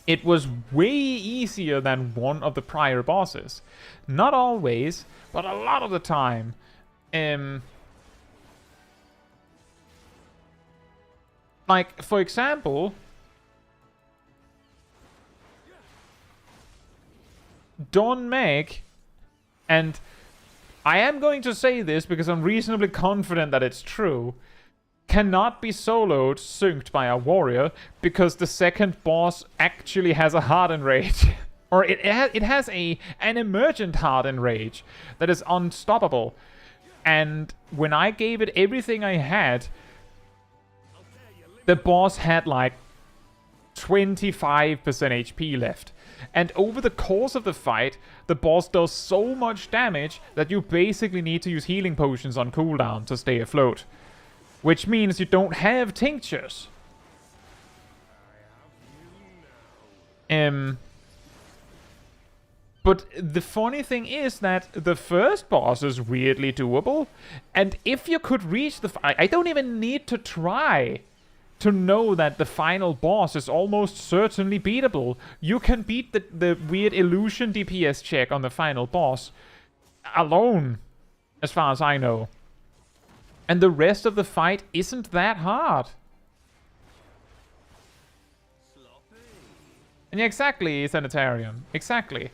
it was way easier than one of the prior bosses. Not always, but a lot of the time. Like, for example, Don Meg, and I am going to say this because I'm reasonably confident that it's true, cannot be soloed synced by a warrior because the second boss actually has a hardened rage. Or it has an emergent hardened rage that is unstoppable. And when I gave it everything I had, the boss had like 25% HP left. And over the course of the fight, the boss does so much damage that you basically need to use healing potions on cooldown to stay afloat. Which means you don't have tinctures. But the funny thing is that the first boss is weirdly doable. And if you could reach the... I don't even need to try to know that the final boss is almost certainly beatable. You can beat the weird illusion DPS check on the final boss alone, as far as I know. And the rest of the fight isn't that hard. And yeah, exactly, Sanitarium. Exactly.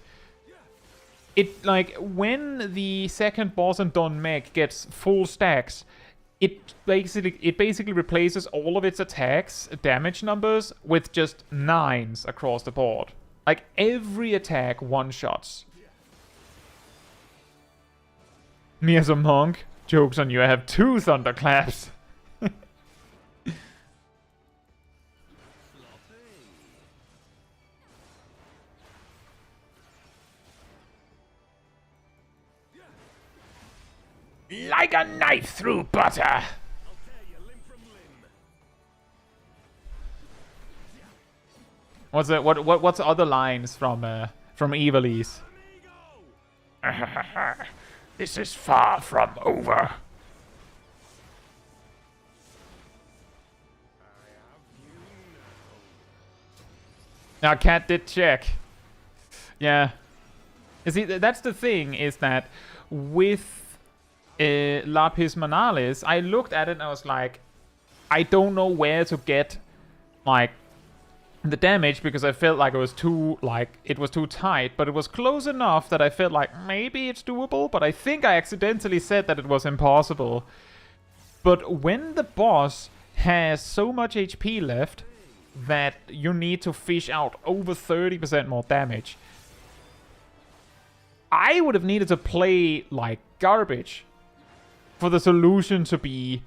It, like, when the second boss in Don Meg gets full stacks, it basically replaces all of its attacks, damage numbers, with just 9s across the board. Like, every attack one-shots. Me as a monk, joke's on you, I have 2 thunderclaps. Like a knife through butter. What's the, what's other lines from Evilise? This is far from over. Now, Cat did check. Yeah. You see, that's the thing, is that with Lapis Manalis, I looked at it and I was like, I don't know where to get, like, the damage, because I felt like it was too tight, but it was close enough that I felt like maybe it's doable, but I think I accidentally said that it was impossible. But when the boss has so much HP left that you need to fish out over 30% more damage, I would have needed to play like garbage for the solution to be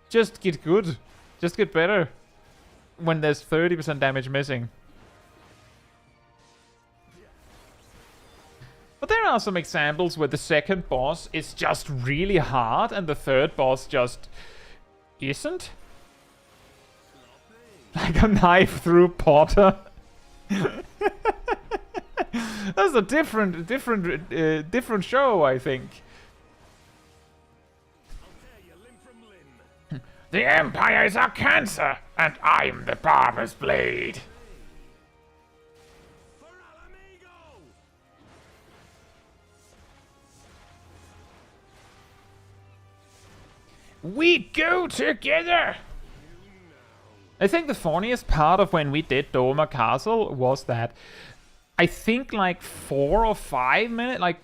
just get good, just get better when there's 30% damage missing. But there are some examples where the second boss is just really hard and the third boss just isn't. Like a knife through Potter. That's a different show, I think. The Empire is a cancer, and I'm the barber's blade. We go together! I think the funniest part of when we did Doma Castle was that I think like 4 or 5 minutes, like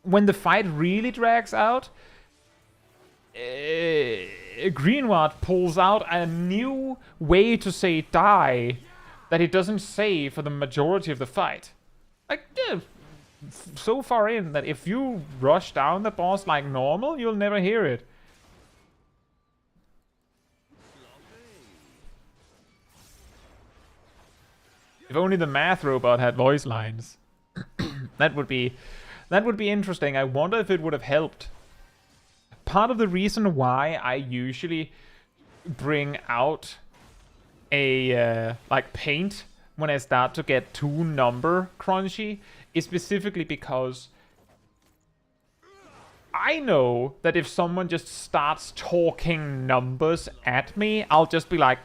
when the fight really drags out, Greenward pulls out a new way to say die that he doesn't say for the majority of the fight. Like, yeah, so far in that if you rush down the boss like normal, you'll never hear it. If only the math robot had voice lines. That would be interesting. I wonder if it would have helped. Part of the reason why I usually bring out a like paint when I start to get too number crunchy is specifically because I know that if someone just starts talking numbers at me, I'll just be like,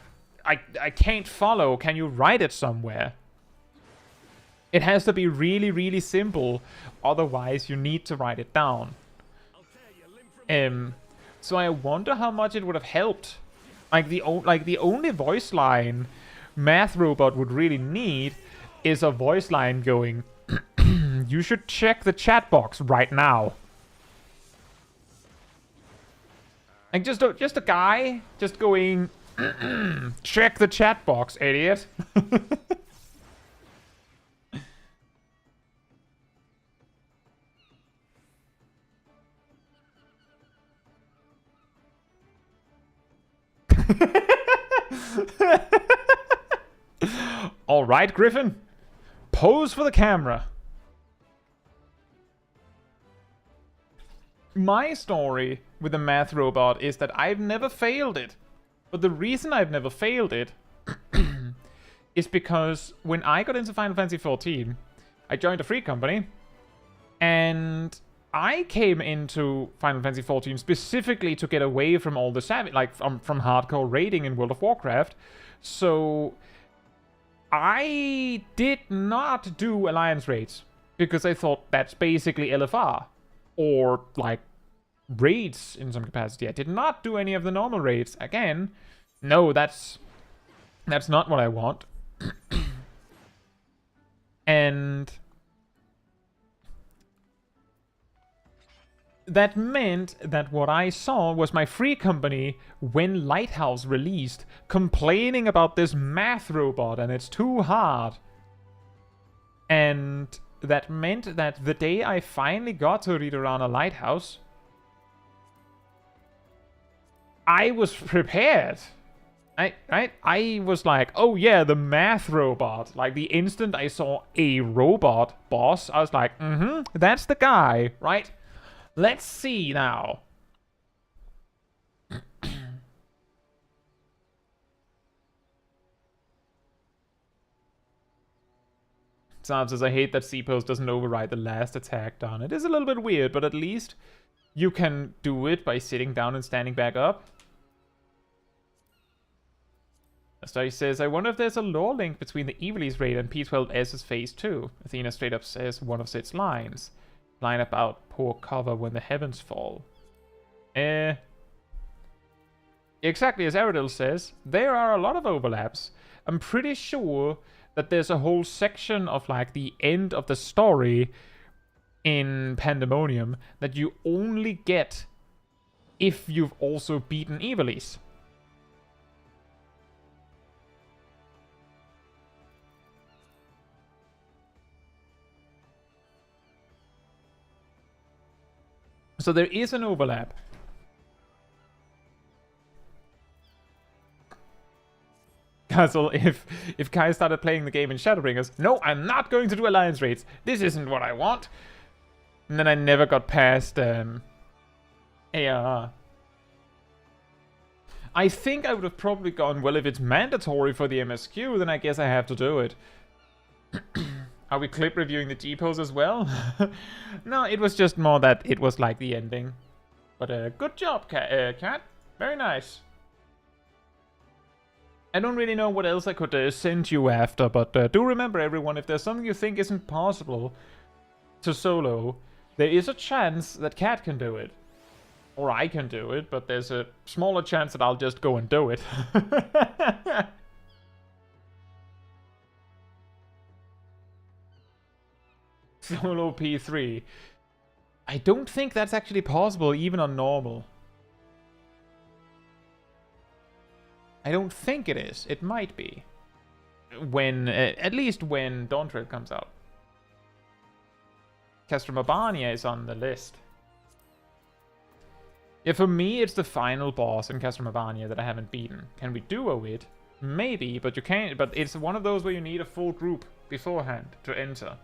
I can't follow. Can you write it somewhere? It has to be really, really simple. Otherwise, you need to write it down. So I wonder how much it would have helped. Like the only voice line Math Robot would really need is a voice line going, "You should check the chat box right now." Like just a guy just going, "Check the chat box, idiot." All right, Griffin. Pose for the camera. My story with the math robot is that I've never failed it. But the reason I've never failed it is because when I got into Final Fantasy XIV, I joined a free company, and I came into Final Fantasy XIV specifically to get away from all the from hardcore raiding in World of Warcraft. So I did not do alliance raids because I thought that's basically LFR or like raids in some capacity. I did not do any of the normal raids. Again, no, that's not what I want. And that meant that what I saw was my free company, when Lighthouse released, complaining about this math robot and it's too hard. And that meant that the day I finally got to read around a Lighthouse, I was prepared. I was like, oh yeah, the math robot. Like, the instant I saw a robot boss, I was like, that's the guy, right? Let's see now. Sam says, I hate that C-Post doesn't override the last attack done. It is a little bit weird, but at least you can do it by sitting down and standing back up. Study says, I wonder if there's a lore link between the Evilise raid and P12S's Phase 2. Athena straight up says one of its lines. Line about poor cover when the heavens fall. Exactly as Aradil says, there are a lot of overlaps. I'm pretty sure that there's a whole section of like the end of the story in Pandemonium that you only get if you've also beaten Evilise. So there is an overlap. Castle, if Kai started playing the game in Shadowbringers, no, I'm not going to do alliance raids. This isn't what I want. And then I never got past ARR. I think I would have probably gone, well, if it's mandatory for the MSQ, then I guess I have to do it. Are we clip reviewing the G-pose as well? No, it was just more that it was like the ending. But good job, Cat. Very nice. I don't really know what else I could send you after, but do remember, everyone, if there's something you think isn't possible to solo, there is a chance that Cat can do it. Or I can do it, but there's a smaller chance that I'll just go and do it. Solo P3. I don't think that's actually possible, even on normal. I don't think it is. It might be. When, at least when Dawntrail comes out. Castromabarnia is on the list. Yeah, for me, it's the final boss in Castromabarnia that I haven't beaten. Can we duo it? Maybe, but you can't. But it's one of those where you need a full group beforehand to enter.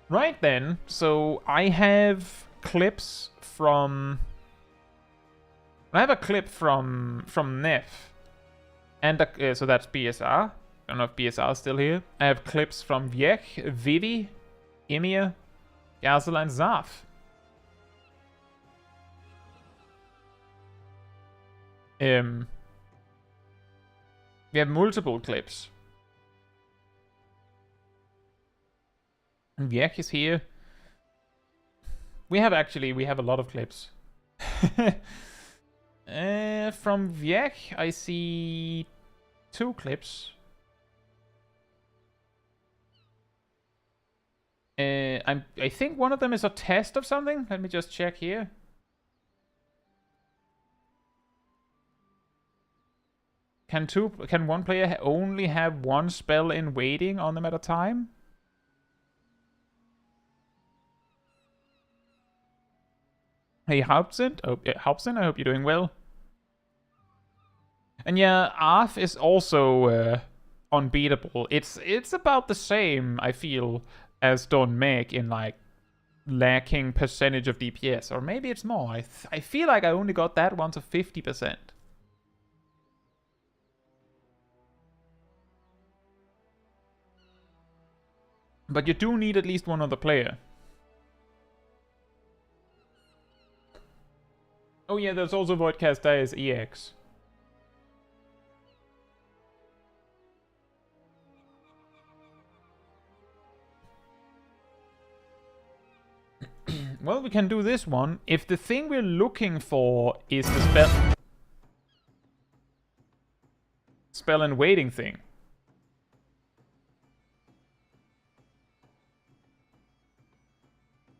Right then, so I have clips from... I have a clip from Nef. And so that's BSR. I don't know if BSR is still here. I have clips from Viech, Vivi, Emir, Gazel, and Zaf. We have multiple clips. Viech is here. We have a lot of clips. From Viech, I see 2 clips. I think one of them is a test of something. Let me just check here. Can one player only have one spell in waiting on them at a time? Hey, Hauptson, I hope you're doing well. And yeah, Arth is also unbeatable. It's about the same, I feel, as Don Meg in like lacking percentage of DPS, or maybe it's more. I feel like I only got that one to 50%. But you do need at least one other player. Oh yeah, there's also Voidcast Dias EX. Well, we can do this one. If the thing we're looking for is the spell and waiting thing,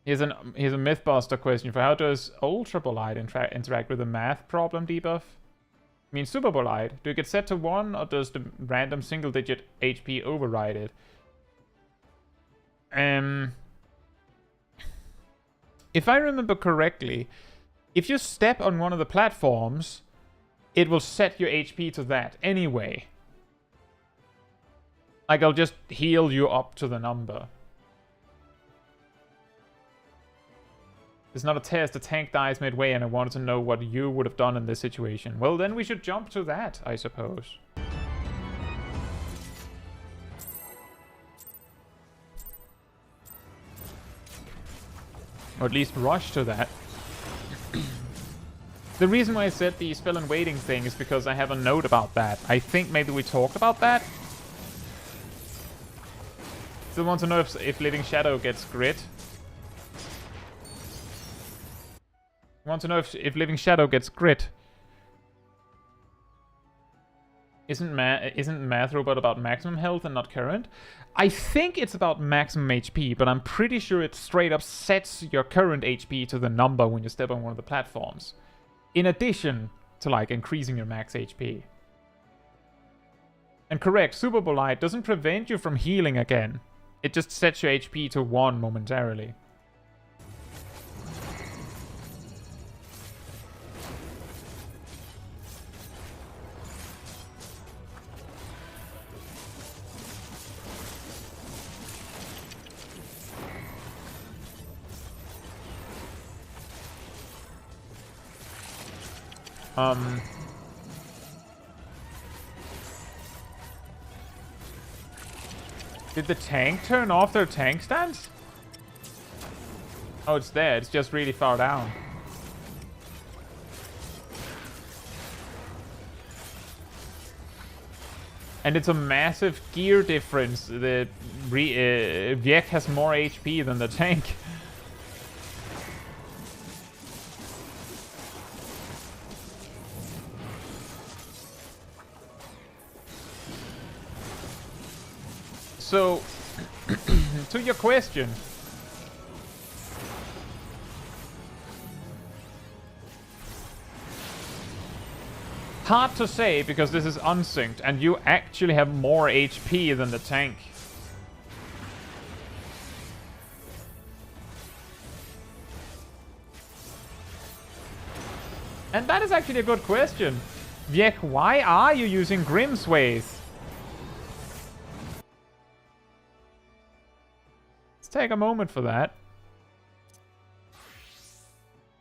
Here's a Mythbuster question for how does Ultra Bolide interact with the math problem debuff? I mean, Super Bolide, do you get set to 1 or does the random single digit HP override it? If I remember correctly, if you step on one of the platforms, it will set your HP to that anyway. Like, I'll just heal you up to the number. It's not a test, the tank dies midway, and I wanted to know what you would have done in this situation. Well, then we should jump to that, I suppose. Or at least rush to that. The reason why I said the spell and waiting thing is because I have a note about that. I think maybe we talked about that. Still want to know if Living Shadow gets grit. Want to know if Living Shadow gets grit. Isn't Math Robot about maximum health and not current? I think it's about maximum HP, but I'm pretty sure it straight up sets your current HP to the number when you step on one of the platforms. In addition to, like, increasing your max HP. And correct, Super Bolide doesn't prevent you from healing again. It just sets your HP to 1 momentarily. Did the tank turn off their tank stance? Oh, it's there. It's just really far down. And it's a massive gear difference. The Viek has more HP than the tank. So, to your question. Hard to say because this is unsynced and you actually have more HP than the tank. And that is actually a good question. Viek, why are you using Grimswathe? Take a moment for that.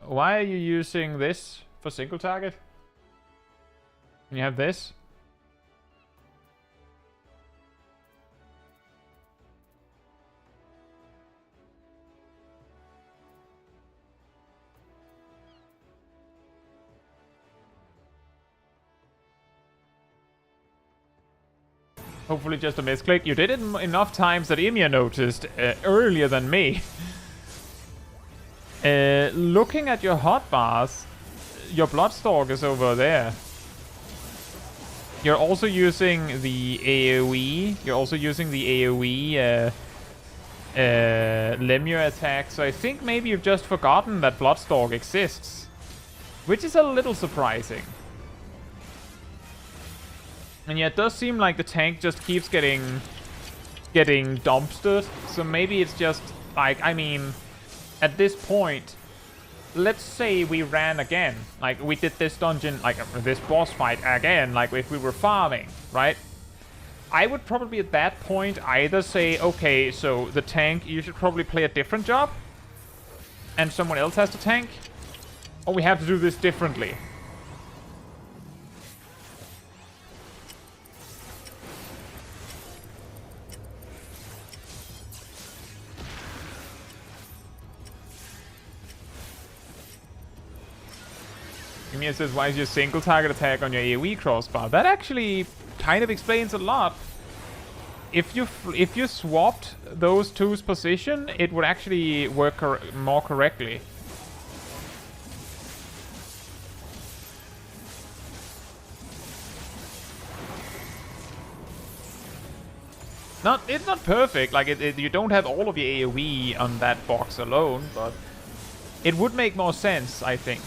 Why are you using this for single target? And you have this. Hopefully just a misclick. You did it enough times that Ymir noticed earlier than me. Looking at your hotbars, your Bloodstalk is over there. You're also using the AoE. You're also using the AoE Lemure attack. So I think maybe you've just forgotten that Bloodstalk exists. Which is a little surprising. And yeah, it does seem like the tank just keeps getting dumpstered. So maybe it's just like, I mean, at this point, let's say we ran again. Like, we did this dungeon, like this boss fight again, like if we were farming, right? I would probably at that point either say, okay, so the tank, you should probably play a different job. And someone else has to tank. Or we have to do this differently. Ymir says, why is your single target attack on your AoE crossbar? That actually kind of explains a lot. If you swapped those two's position, it would actually work more correctly. It's not perfect. Like you don't have all of your AoE on that box alone, but it would make more sense, I think.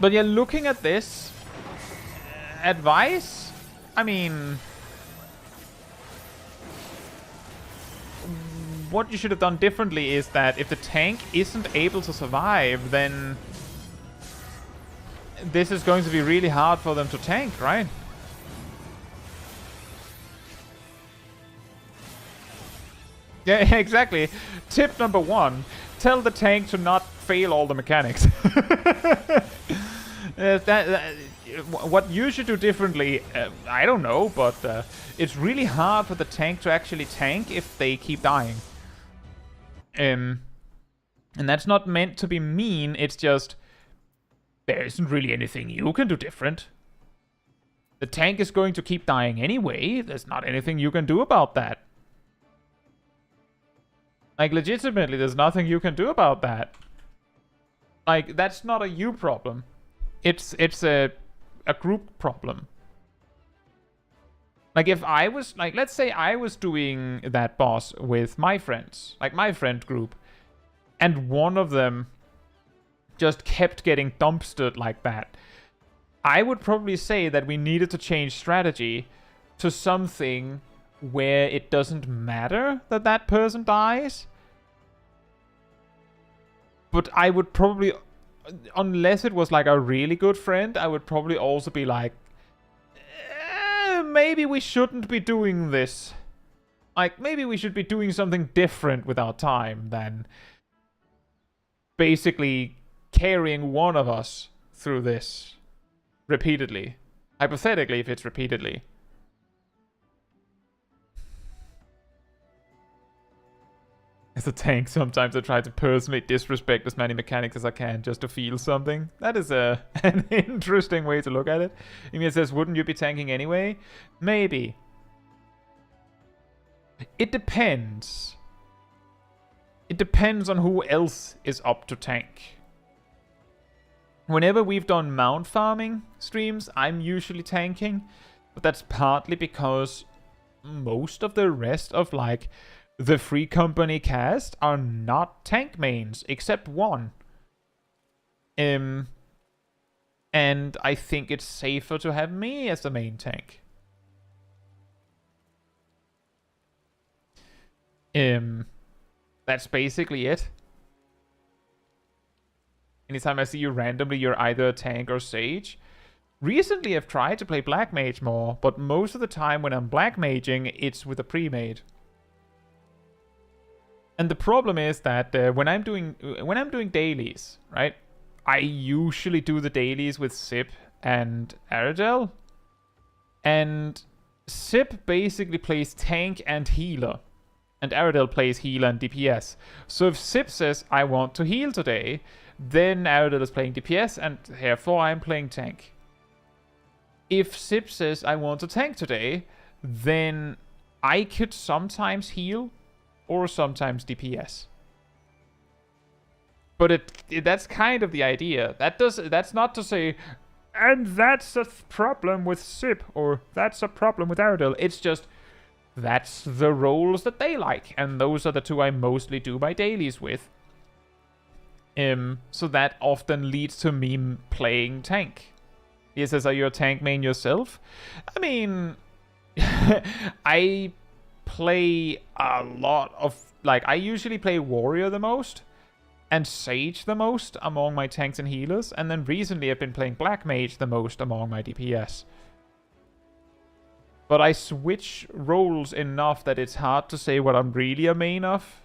But yeah, looking at this, advice, I mean, what you should have done differently is that if the tank isn't able to survive, then this is going to be really hard for them to tank, right? Yeah, exactly. Tip number 1, tell the tank to not fail all the mechanics. What you should do differently, I don't know, but it's really hard for the tank to actually tank if they keep dying. And that's not meant to be mean, it's just there isn't really anything you can do different. The tank is going to keep dying anyway, there's not anything you can do about that. Like, legitimately, there's nothing you can do about that. Like, that's not a you problem. It's a group problem. Like, if I was, like, let's say I was doing that boss with my friends, like my friend group, and one of them just kept getting dumpstered like that, I would probably say that we needed to change strategy to something where it doesn't matter that that person dies. But I would probably, unless it was like a really good friend, I would probably also be like, maybe we shouldn't be doing this. Like, maybe we should be doing something different with our time than basically carrying one of us through this repeatedly. Hypothetically, if it's repeatedly. As a tank, sometimes I try to personally disrespect as many mechanics as I can just to feel something. That is an interesting way to look at it. Emil says, wouldn't you be tanking anyway? Maybe. It depends. It depends on who else is up to tank. Whenever we've done mount farming streams, I'm usually tanking. But that's partly because most of the rest of, like, the Free Company cast are not tank mains, except one. And I think it's safer to have me as the main tank. That's basically it. Anytime I see you randomly, you're either a tank or sage. Recently, I've tried to play Black Mage more, but most of the time when I'm Black Maging, it's with a pre-made. And the problem is that when I'm doing dailies, right? I usually do the dailies with Sip and Aradel. And Sip basically plays tank and healer. And Aradel plays healer and DPS. So if Sip says, I want to heal today, then Aradel is playing DPS and therefore I'm playing tank. If Sip says, I want to tank today, then I could sometimes heal or sometimes DPS. But that's kind of the idea. That's not to say, and that's a problem with Sip, or that's a problem with Aradel. It's just, that's the roles that they like, and those are the two I mostly do my dailies with. So that often leads to me playing tank. He says, are you a tank main yourself? I mean, I play a lot of, like, I usually play warrior the most and sage the most among my tanks and healers, and then recently I've been playing black mage the most among my DPS. But I switch roles enough that it's hard to say what I'm really a main of.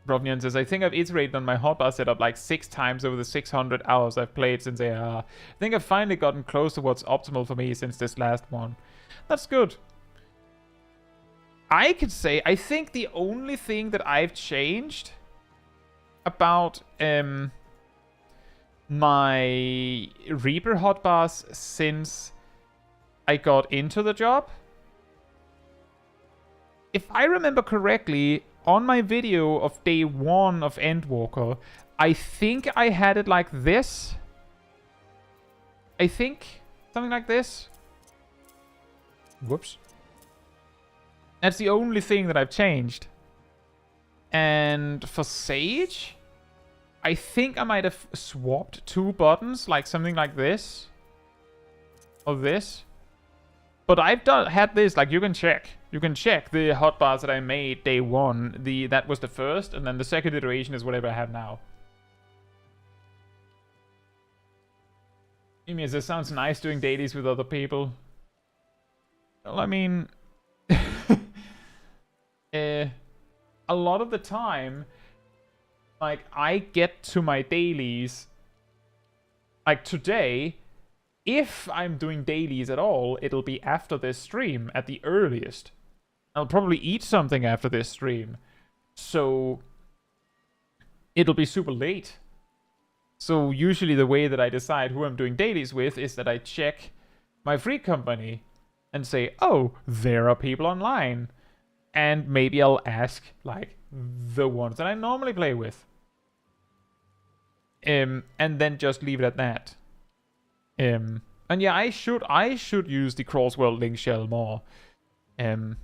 Brovnian says, I think I've iterated on my hotbar setup like 6 times over the 600 hours I've played since AR. I think I've finally gotten close to what's optimal for me since this last one. That's good. I could say, I think the only thing that I've changed about my Reaper hotbars since I got into the job if I remember correctly, on my video of day 1 of Endwalker, I think I had it like this. I think. Something like this. Whoops. That's the only thing that I've changed. And for Sage, I think I might have swapped 2 buttons, like something like this. Or this. But I've had this, like, you can check. You can check the hotbars that I made day 1. That was the first, and then the second iteration is whatever I have now. Emias, this sounds nice doing dailies with other people. Well, I mean... a lot of the time, like, I get to my dailies... Like, today... If I'm doing dailies at all, it'll be after this stream, at the earliest. I'll probably eat something after this stream. So, it'll be super late. So, usually the way that I decide who I'm doing dailies with is that I check my free company and say, oh, there are people online. And maybe I'll ask, like, the ones that I normally play with. And then just leave it at that. And yeah, I should use the cross-world link shell more. And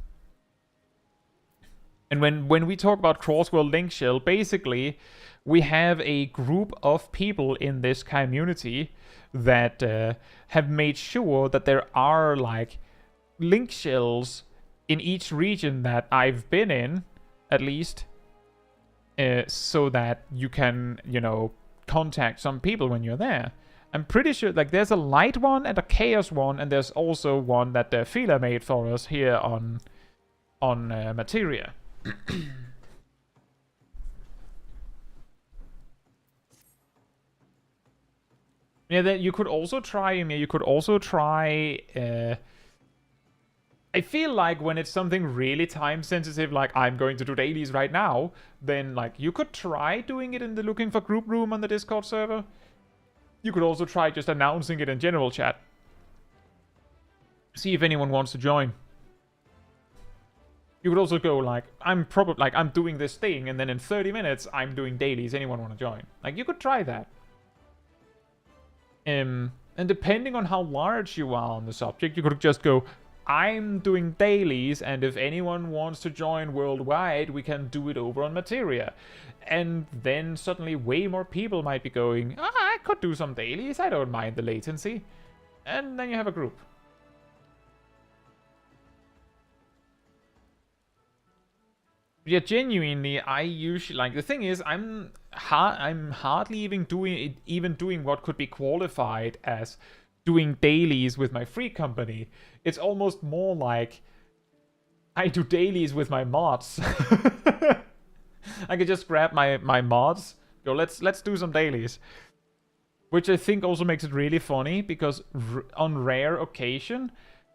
when we talk about cross-world link shell, basically we have a group of people in this community that have made sure that there are like link shells in each region that I've been in, at least, so that you can, you know, contact some people when you're there. I'm pretty sure, like, there's a light one and a chaos one, and there's also one that Fila made for us here on Materia. Yeah, then you could also try. You could also try. I feel like when it's something really time sensitive, like I'm going to do dailies right now, then like you could try doing it in the looking for group room on the Discord server. You could also try just announcing it in general chat. See if anyone wants to join. You could also go like, I'm doing this thing, and then in 30 minutes I'm doing dailies. Anyone want to join? Like, you could try that. And depending on how large you are on the subject, you could just go, I'm doing dailies, and if anyone wants to join worldwide, we can do it over on Materia. And then suddenly way more people might be going, I could do some dailies, I don't mind the latency. And then you have a group. Yeah, genuinely, I usually, like, the thing is, I'm hardly even doing what could be qualified as doing dailies with my free company. It's almost more like I do dailies with my mods. I could just grab my mods, go, let's do some dailies. Which I think also makes it really funny, because on rare occasion,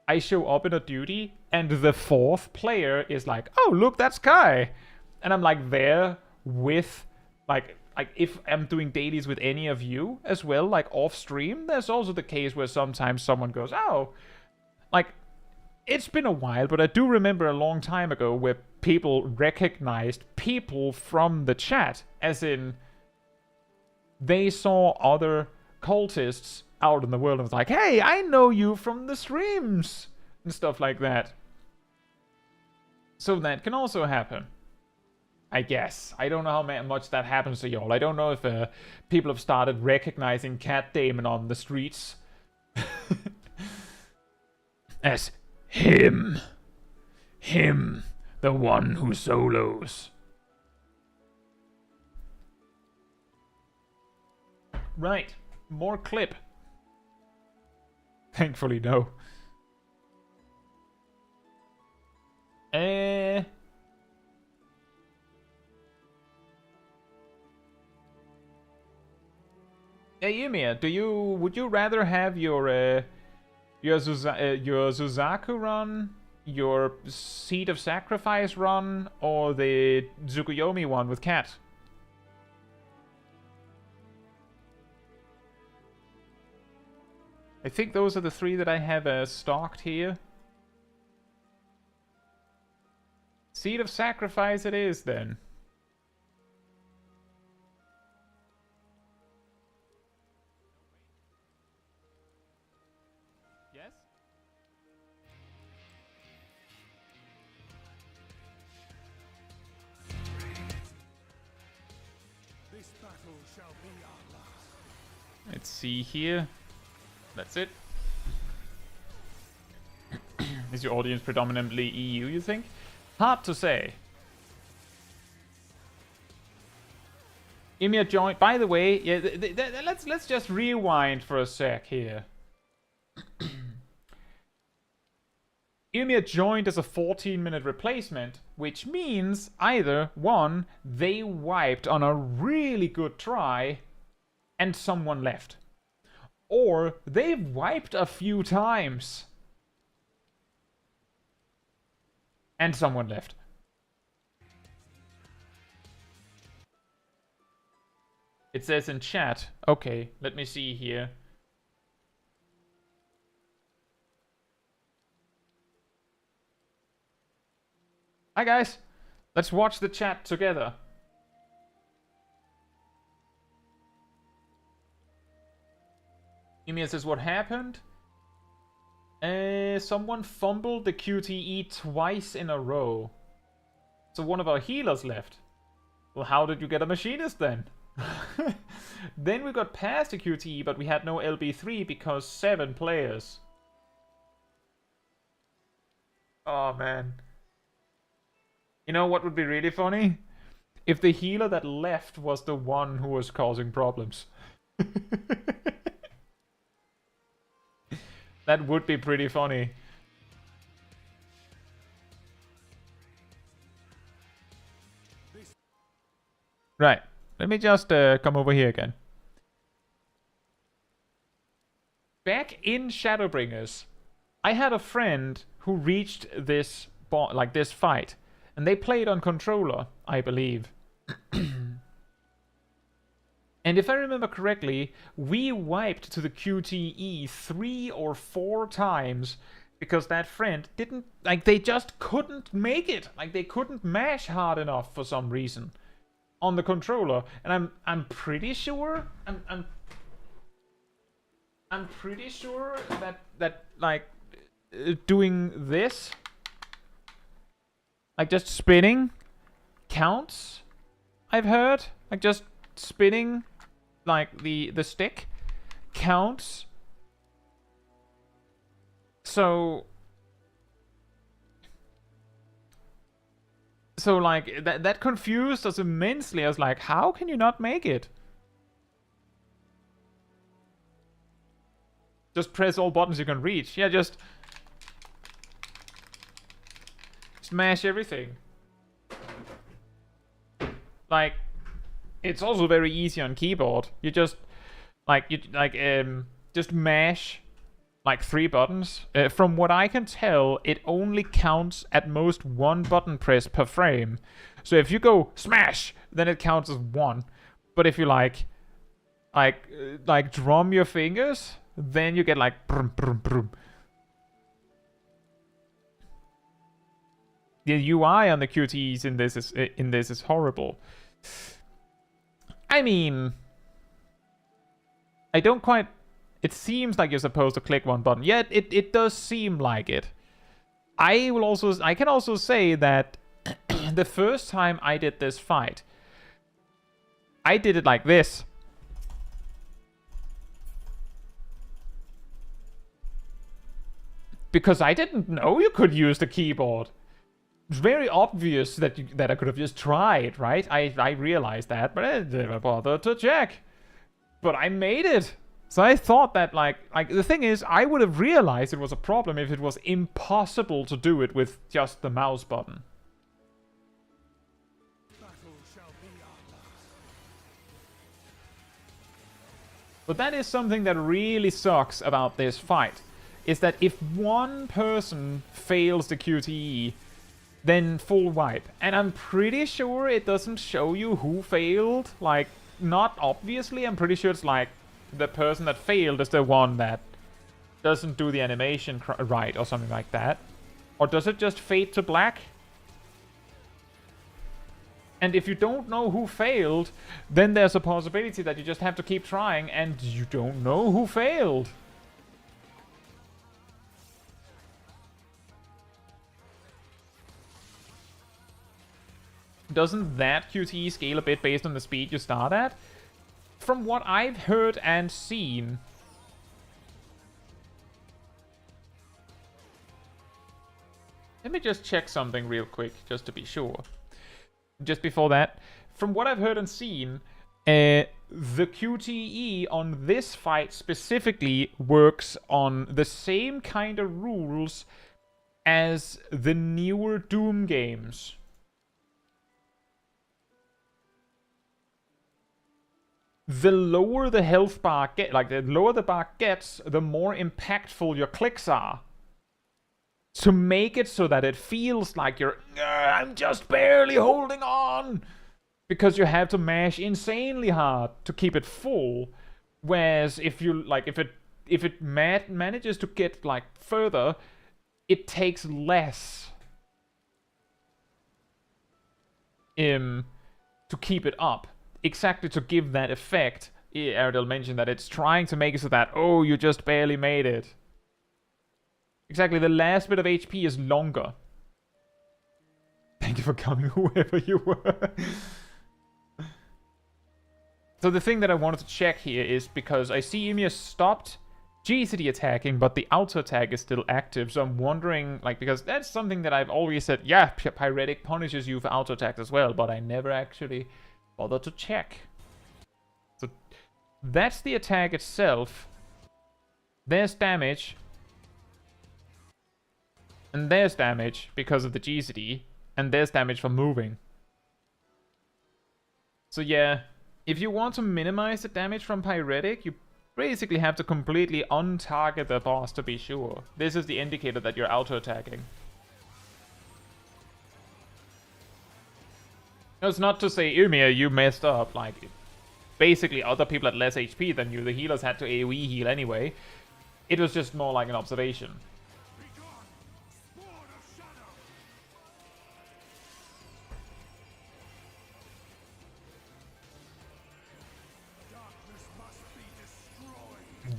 I show up in a duty, and the 4th player is like, oh, look, that's Kai. And I'm like there with, like if I'm doing dailies with any of you as well, like off stream, there's also the case where sometimes someone goes, oh, like, it's been a while, but I do remember a long time ago where people recognized people from the chat, as in they saw other cultists out in the world and was like, hey, I know you from the streams and stuff like that. So that can also happen, I guess. I don't know how much that happens to y'all. I don't know if people have started recognizing Cat Damon on the streets as him, the one who solos. Right, more clip. Thankfully, no. Hey, Yumia, would you rather have your Suzaku run, your Seed of Sacrifice run, or the Tsukuyomi one with Cat? I think those are the 3 that I have stocked here. Seed of Sacrifice it is, then. Yes? This battle shall be our last. Let's see here. That's it. Is your audience predominantly EU, you think? Hard to say. Ymir joined. By the way, yeah, let's just rewind for a sec here. Ymir joined as a 14-minute replacement, which means either one, they wiped on a really good try, and someone left, or they wiped a few times. And someone left. It says in chat. Okay, let me see here. Hi guys, let's watch the chat together. Ymir says what happened? Someone fumbled the QTE twice in a row. So one of our healers left. Well, how did you get a machinist then? Then we got past the QTE, but we had no LB3 because 7 players. Oh man. You know what would be really funny? If the healer that left was the one who was causing problems. That would be pretty funny. Right. Let me just come over here again. Back in Shadowbringers, I had a friend who reached this this fight, and they played on controller, I believe. And if I remember correctly, we wiped to the QTE 3 or 4 times because that friend didn't, like, they just couldn't make it. Like, they couldn't mash hard enough for some reason on the controller. And I'm pretty sure, I'm pretty sure that like doing this, like just spinning, counts. I've heard, like just spinning. Like the stick counts. So like that confused us immensely. I was like, how can you not make it? Just press all buttons you can reach. Yeah, just smash everything. Like, it's also very easy on keyboard. You just just mash like 3 buttons. From what I can tell, it only counts at most 1 button press per frame. So if you go smash, then it counts as 1. But if you like drum your fingers, then you get like brum, brum, brum. The UI on the QTEs in this is horrible. I mean, I don't quite... It seems like you're supposed to click 1 button. Yeah, it does seem like it. I can also say that the first time I did this fight, I did it like this. Because I didn't know you could use the keyboard. It's very obvious that I could have just tried, right? I realized that, but I never bothered to check. But I made it. So I thought that, like the thing is, I would have realized it was a problem if it was impossible to do it with just the mouse button. But that is something that really sucks about this fight, is that if one person fails the QTE, then full wipe. And I'm pretty sure it doesn't show you who failed. Like, not obviously. I'm pretty sure it's like the person that failed is the one that doesn't do the animation right or something like that. Or does it just fade to black? And if you don't know who failed, then there's a possibility that you just have to keep trying and you don't know who failed. Doesn't that QTE scale a bit based on the speed you start at? From what I've heard and seen, let me just check something real quick, just to be sure. Just before that, from what I've heard and seen, the QTE on this fight specifically works on the same kind of rules as the newer Doom games. The lower the health bar the lower the bar gets, the more impactful your clicks are. To make it so that it feels like you're, I'm just barely holding on. Because you have to mash insanely hard to keep it full. Whereas if you, like, if it manages to get, like, further, it takes less to keep it up. Exactly to give that effect. Aridel mentioned that it's trying to make it so that, oh, you just barely made it. Exactly, the last bit of HP is longer. Thank you for coming, whoever you were. So the thing that I wanted to check here is because I see Ymir stopped GCD attacking, but the auto attack is still active. So I'm wondering, like, because that's something that I've always said, yeah, Pyretic punishes you for auto attacks as well, but I never actually bothered to check. So that's the attack itself. There's damage. And there's damage because of the GCD. And there's damage from moving. So yeah, if you want to minimize the damage from Pyretic, you basically have to completely untarget the boss to be sure. This is the indicator that you're auto-attacking. It's not to say, Ymir, you messed up. Like, basically other people had less HP than you. The healers had to AoE heal anyway. It was just more like an observation.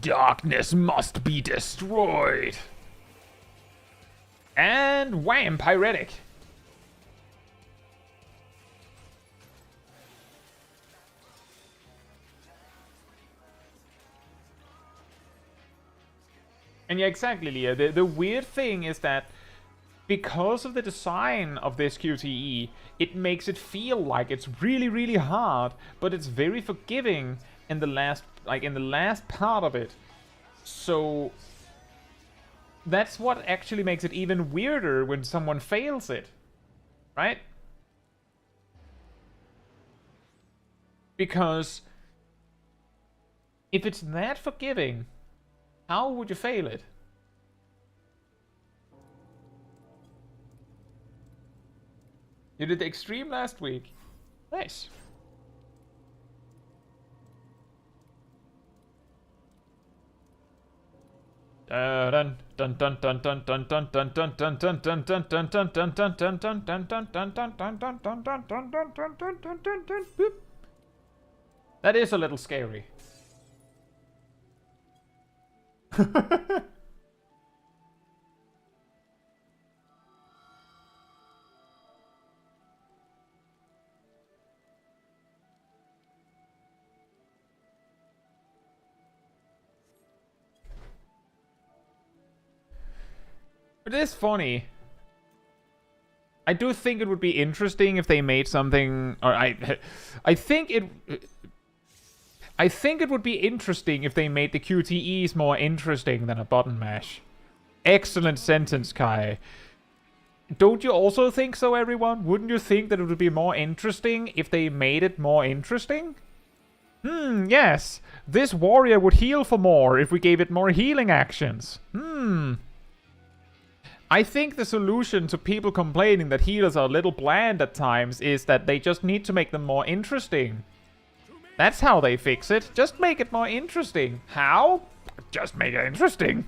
Darkness must be destroyed. And wham, Pyretic. And yeah, exactly, Leah. The weird thing is that because of the design of this QTE, it makes it feel like it's really, really hard, but it's very forgiving in the last part of it. So that's what actually makes it even weirder when someone fails it, right? Because if it's that forgiving, how would you fail it? You did the extreme last week. Nice. That is a little scary. It is funny. I do think it would be interesting if they made something, or I think it would be interesting if they made the QTEs more interesting than a button mash. Excellent sentence, Kai. Don't you also think so, everyone? Wouldn't you think that it would be more interesting if they made it more interesting? Yes. This warrior would heal for more if we gave it more healing actions. I think the solution to people complaining that healers are a little bland at times is that they just need to make them more interesting. That's how they fix it. Just make it more interesting. How? Just make it interesting.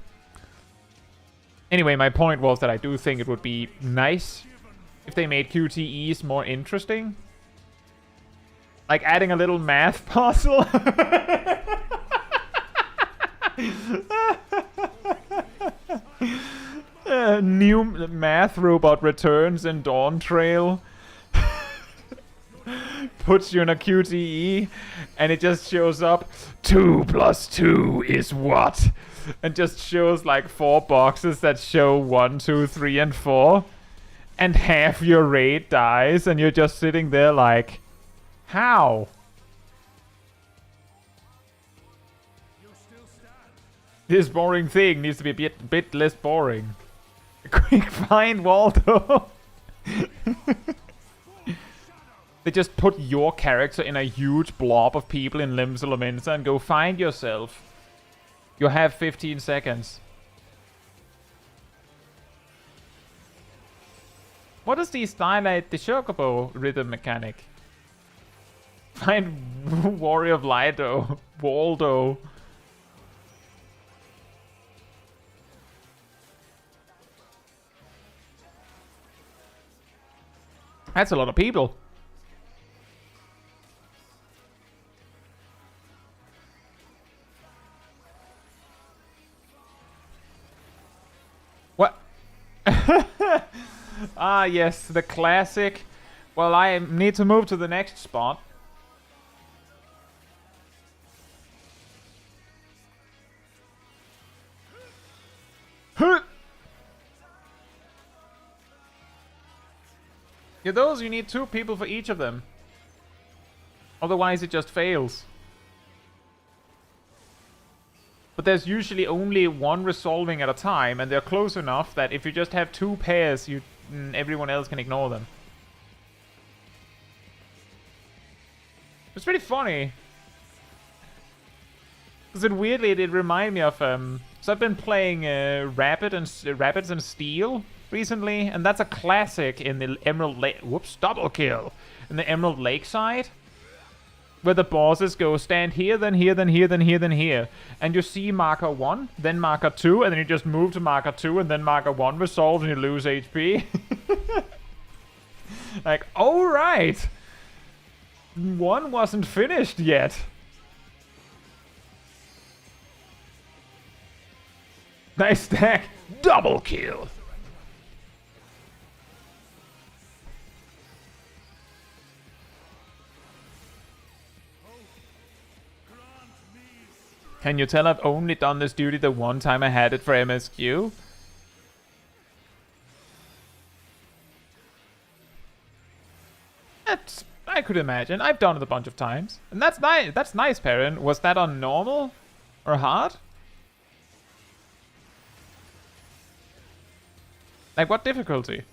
Anyway, my point was that I do think it would be nice if they made QTEs more interesting. Like adding a little math puzzle. New math robot returns in Dawn Trail. Puts you in a QTE and it just shows up 2 + 2 is what? And just shows like 4 boxes that show 1, 2, 3, and 4. And half your raid dies and you're just sitting there like, how? This boring thing needs to be a bit less boring. Quick find Waldo. They just put your character in a huge blob of people in Limbs Elementa and go find yourself. You have 15 seconds. What is the Starlight the Chocobo rhythm mechanic? Find Warrior of Lido. Waldo. That's a lot of people. What? Ah, yes, the classic. Well, I need to move to the next spot. Yeah, those, you need 2 people for each of them. Otherwise it just fails. But there's usually only 1 resolving at a time, and they're close enough that if you just have 2 pairs, everyone else can ignore them. It's pretty funny. Because it weirdly did remind me of... so I've been playing Rapids and Steel recently, and that's a classic in the Emerald Lake. Whoops, double kill in the Emerald Lakeside, where the bosses go stand here, then here, then here, then here, then here, and you see marker 1, then marker 2, and then you just move to marker 2, and then marker 1 resolves, and you lose HP. Like, all right, 1 wasn't finished yet. Nice stack, double kill. Can you tell I've only done this duty the 1 time I had it for MSQ? I could imagine. I've done it a bunch of times. And that's nice. That's nice, Perrin. Was that on normal? Or hard? Like, what difficulty?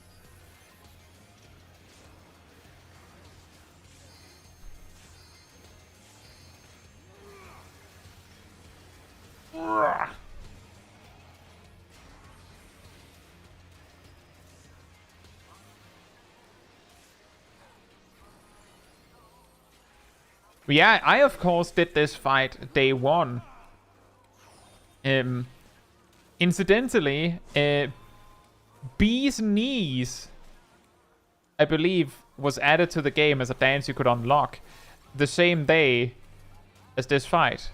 Yeah, I of course did this fight day 1. Incidentally, Bee's Knees, I believe, was added to the game as a dance you could unlock the same day as this fight.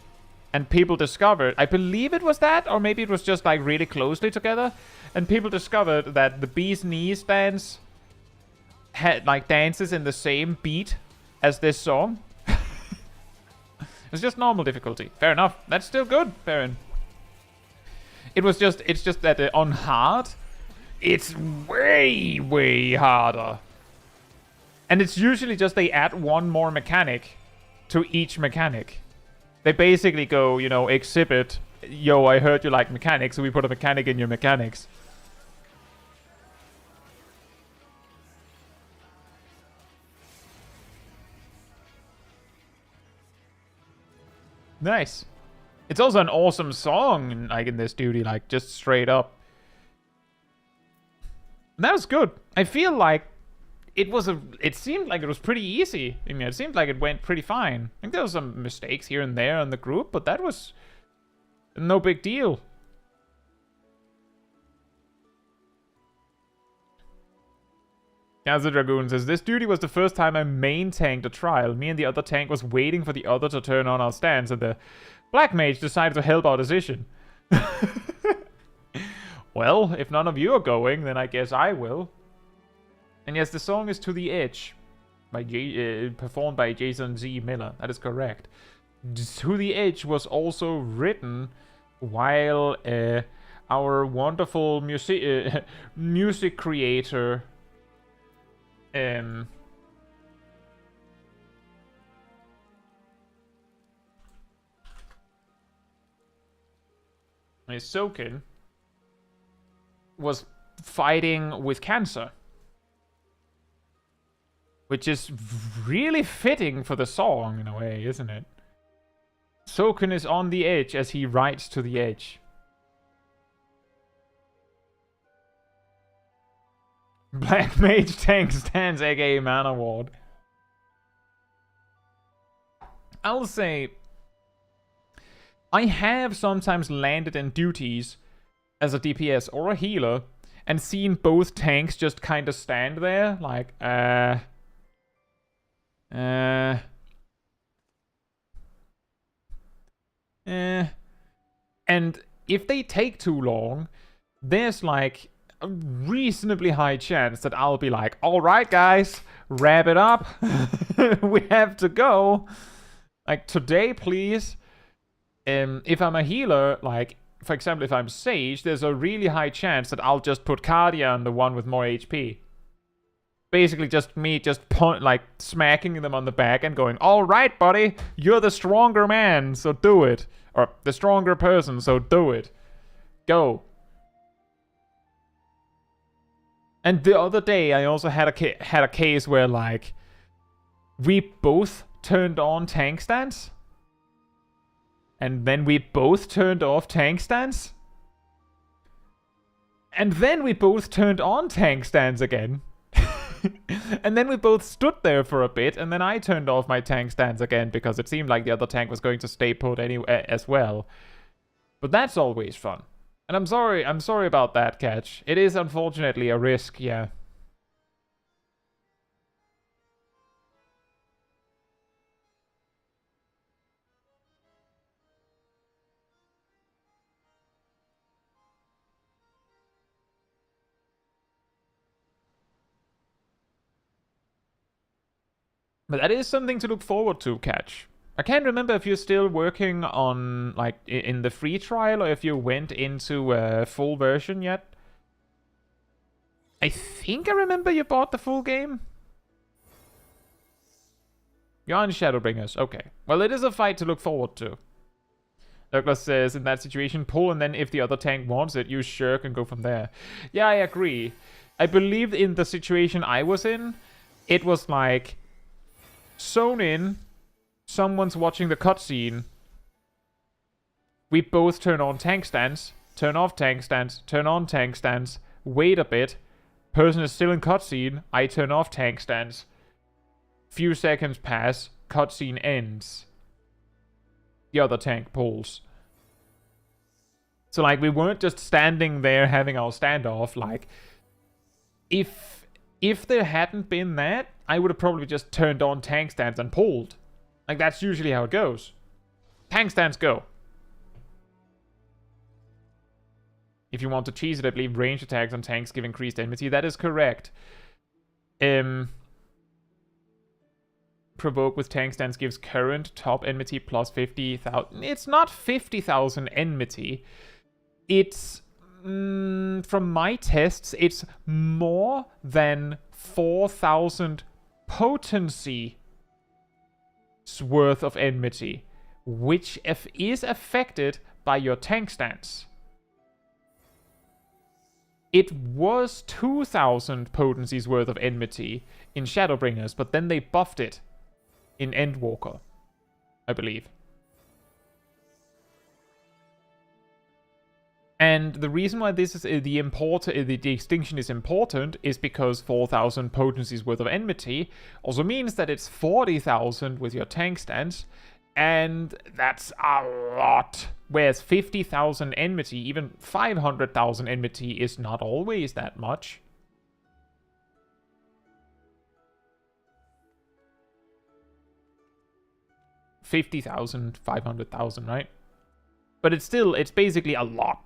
And people discovered, I believe it was that, or maybe it was just like really closely together, and people discovered that the Bee's Knees dance had like dances in the same beat as this song. It's just normal difficulty. Fair enough. That's still good, Baron. It's just that on hard, it's way, way harder. And it's usually just they add 1 more mechanic to each mechanic. They basically go, you know, exhibit, yo, I heard you like mechanics, so we put a mechanic in your mechanics. Nice. It's also an awesome song, like in this duty, like just straight up. And that was good. I feel like it seemed like it was pretty easy. I mean, it seemed like it went pretty fine. I think there was some mistakes here and there in the group, but that was no big deal. Caetsu Dragoon says, this duty was the first time I main tanked a trial. Me and the other tank was waiting for the other to turn on our stance, and the black mage decided to help our decision. Well, if none of you are going, then I guess I will. And yes, the song is To the Edge, by performed by Jason Z. Miller. That is correct. To the Edge was also written while our wonderful music creator Soken was fighting with cancer, which is really fitting for the song in a way, isn't it? Soken is on the edge as he rides to the edge. Black Mage Tank Stance, aka Mana Ward. I'll say, I have sometimes landed in duties as a DPS or a healer and seen both tanks just kind of stand there, like, and if they take too long, there's like a reasonably high chance that I'll be like, alright guys, wrap it up. We have to go. Like, today, please. If I'm a healer, like, for example, if I'm Sage, there's a really high chance that I'll just put Cardia on the one with more HP. Basically, just me just smacking them on the back and going, alright, buddy, you're the stronger man, so do it. Or the stronger person, so do it. Go. And the other day, I also had a case where, like, we both turned on tank stance. And then we both turned off tank stance. And then we both turned on tank stance again. And then we both stood there for a bit, and then I turned off my tank stance again because it seemed like the other tank was going to stay put anyway as well. But that's always fun. And I'm sorry about that, Catch. It is unfortunately a risk, yeah. But that is something to look forward to, Catch. I can't remember if you're still working on, like, in the free trial, or if you went into a full version yet. I think I remember you bought the full game. You're on Shadowbringers, okay. Well, it is a fight to look forward to. Douglas says, in that situation, pull, and then if the other tank wants it, you shirk and go from there. Yeah, I agree. I believe in the situation I was in, it was like, zone in, someone's watching the cutscene, we both turn on tank stance, turn off tank stance, turn on tank stance, wait a bit, person is still in cutscene, I turn off tank stance, few seconds pass, cutscene ends, the other tank pulls. So, like, we weren't just standing there having our standoff. Like, if there hadn't been that, I would have probably just turned on tank stance and pulled. Like, that's usually how it goes. Tank stance, go. If you want to cheese it, I believe range attacks on tanks give increased enmity. That is correct. Provoke with tank stance gives current top enmity plus 50,000. It's not 50,000 enmity. It's, from my tests, it's more than 4,000 potency worth of enmity, which is affected by your tank stance. It was 2,000 potencies worth of enmity in Shadowbringers, but then they buffed it in Endwalker, I believe. And the reason why this is the distinction is important is because 4,000 potencies worth of enmity also means that it's 40,000 with your tank stance, and that's a lot. Whereas 50,000 enmity, even 500,000 enmity is not always that much. 50,000, 500,000, right? But it's basically a lot.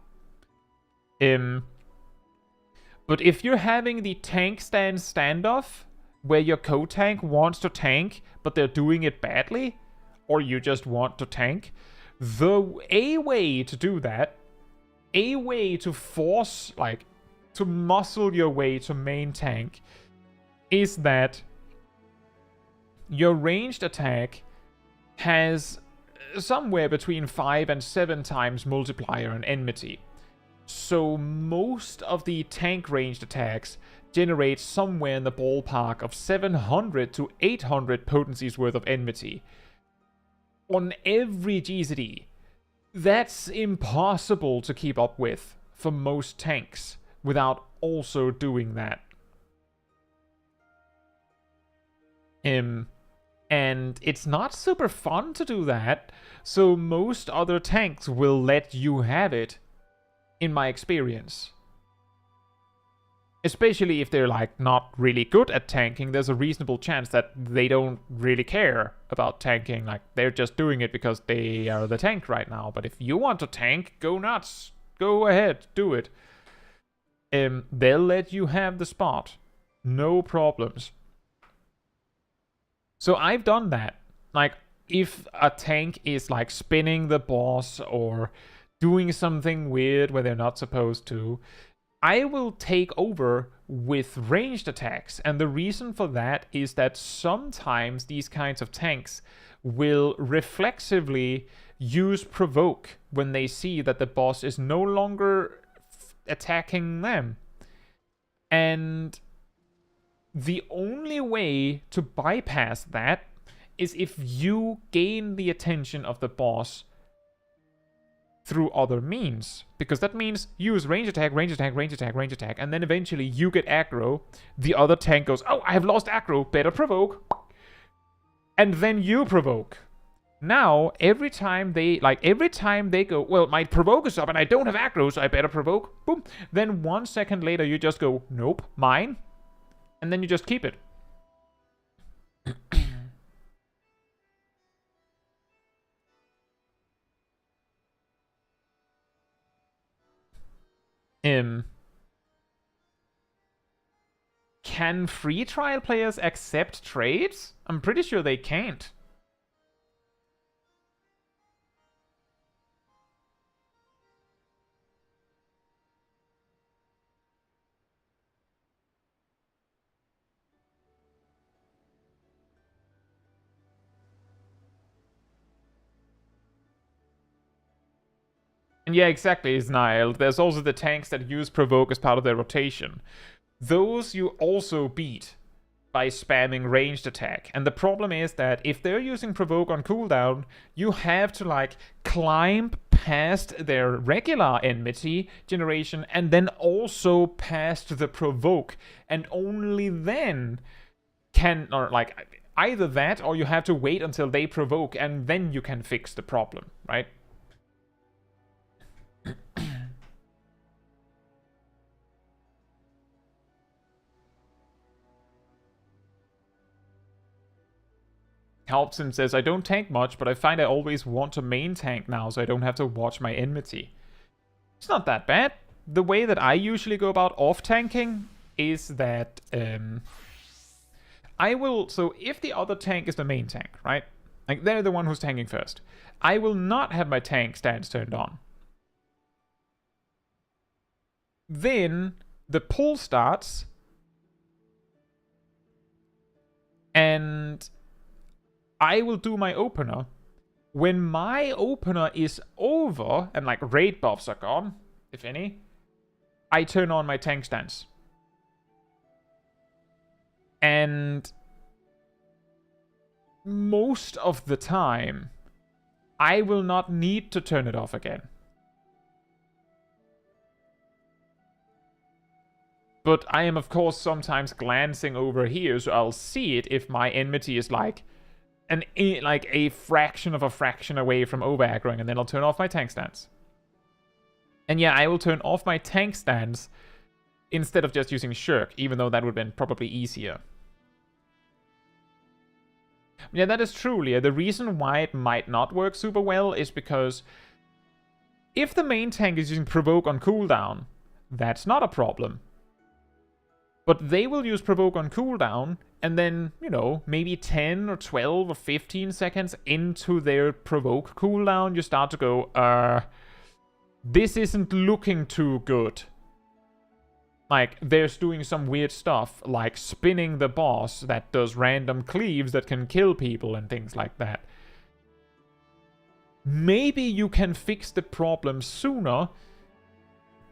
But if you're having the tank standoff, where your co-tank wants to tank, but they're doing it badly, or you just want to tank, a way to do that, a way to force, like, to muscle your way to main tank, is that your ranged attack has somewhere between 5 and 7 times multiplier and enmity. So most of the tank ranged attacks generate somewhere in the ballpark of 700 to 800 potencies worth of enmity on every GCD. That's impossible to keep up with for most tanks without also doing that. And it's not super fun to do that, so most other tanks will let you have it, in my experience. Especially if they're, like, not really good at tanking, there's a reasonable chance that they don't really care about tanking. Like, they're just doing it because they are the tank right now. But if you want to tank, go nuts. Go ahead, do it. They'll let you have the spot. No problems. So I've done that. Like, if a tank is, like, spinning the boss or doing something weird where they're not supposed to, I will take over with ranged attacks. And the reason for that is that sometimes these kinds of tanks will reflexively use provoke when they see that the boss is no longer attacking them. And the only way to bypass that is if you gain the attention of the boss through other means. Because that means use range attack, range attack, range attack, range attack, and then eventually you get aggro. The other tank goes, oh, I have lost aggro, better provoke. And then you provoke. Now, every time they go, well, my provoke is up and I don't have aggro, so I better provoke. Boom. Then 1 second later, you just go, nope, mine. And then you just keep it. Can free trial players accept trades? I'm pretty sure they can't. And yeah, exactly, Isnail. There's also the tanks that use provoke as part of their rotation. Those you also beat by spamming ranged attack. And the problem is that if they're using provoke on cooldown, you have to, like, climb past their regular enmity generation and then also past the provoke. And only then can, or like, either that or you have to wait until they provoke and then you can fix the problem, right? Helpson says, I don't tank much, but I find I always want to main tank now, so I don't have to watch my enmity. It's not that bad. The way that I usually go about off-tanking is that so if the other tank is the main tank, right? Like, they're the one who's tanking first. I will not have my tank stance turned on. Then the pull starts, and I will do my opener. When my opener is over and, like, raid buffs are gone, if any, I turn on my tank stance. And most of the time, I will not need to turn it off again. But I am, of course, sometimes glancing over here, so I'll see it if my enmity is, like, a fraction of a fraction away from over-aggroing, and then I'll turn off my tank stance. And yeah, I will turn off my tank stance instead of just using Shirk, even though that would have been probably easier. Yeah, that is true, Leah. The reason why it might not work super well is because if the main tank is using Provoke on cooldown, that's not a problem. But they will use Provoke on cooldown, and then, you know, maybe 10 or 12 or 15 seconds into their Provoke cooldown, you start to go, this isn't looking too good. Like, they're doing some weird stuff, like spinning the boss that does random cleaves that can kill people and things like that. Maybe you can fix the problem sooner,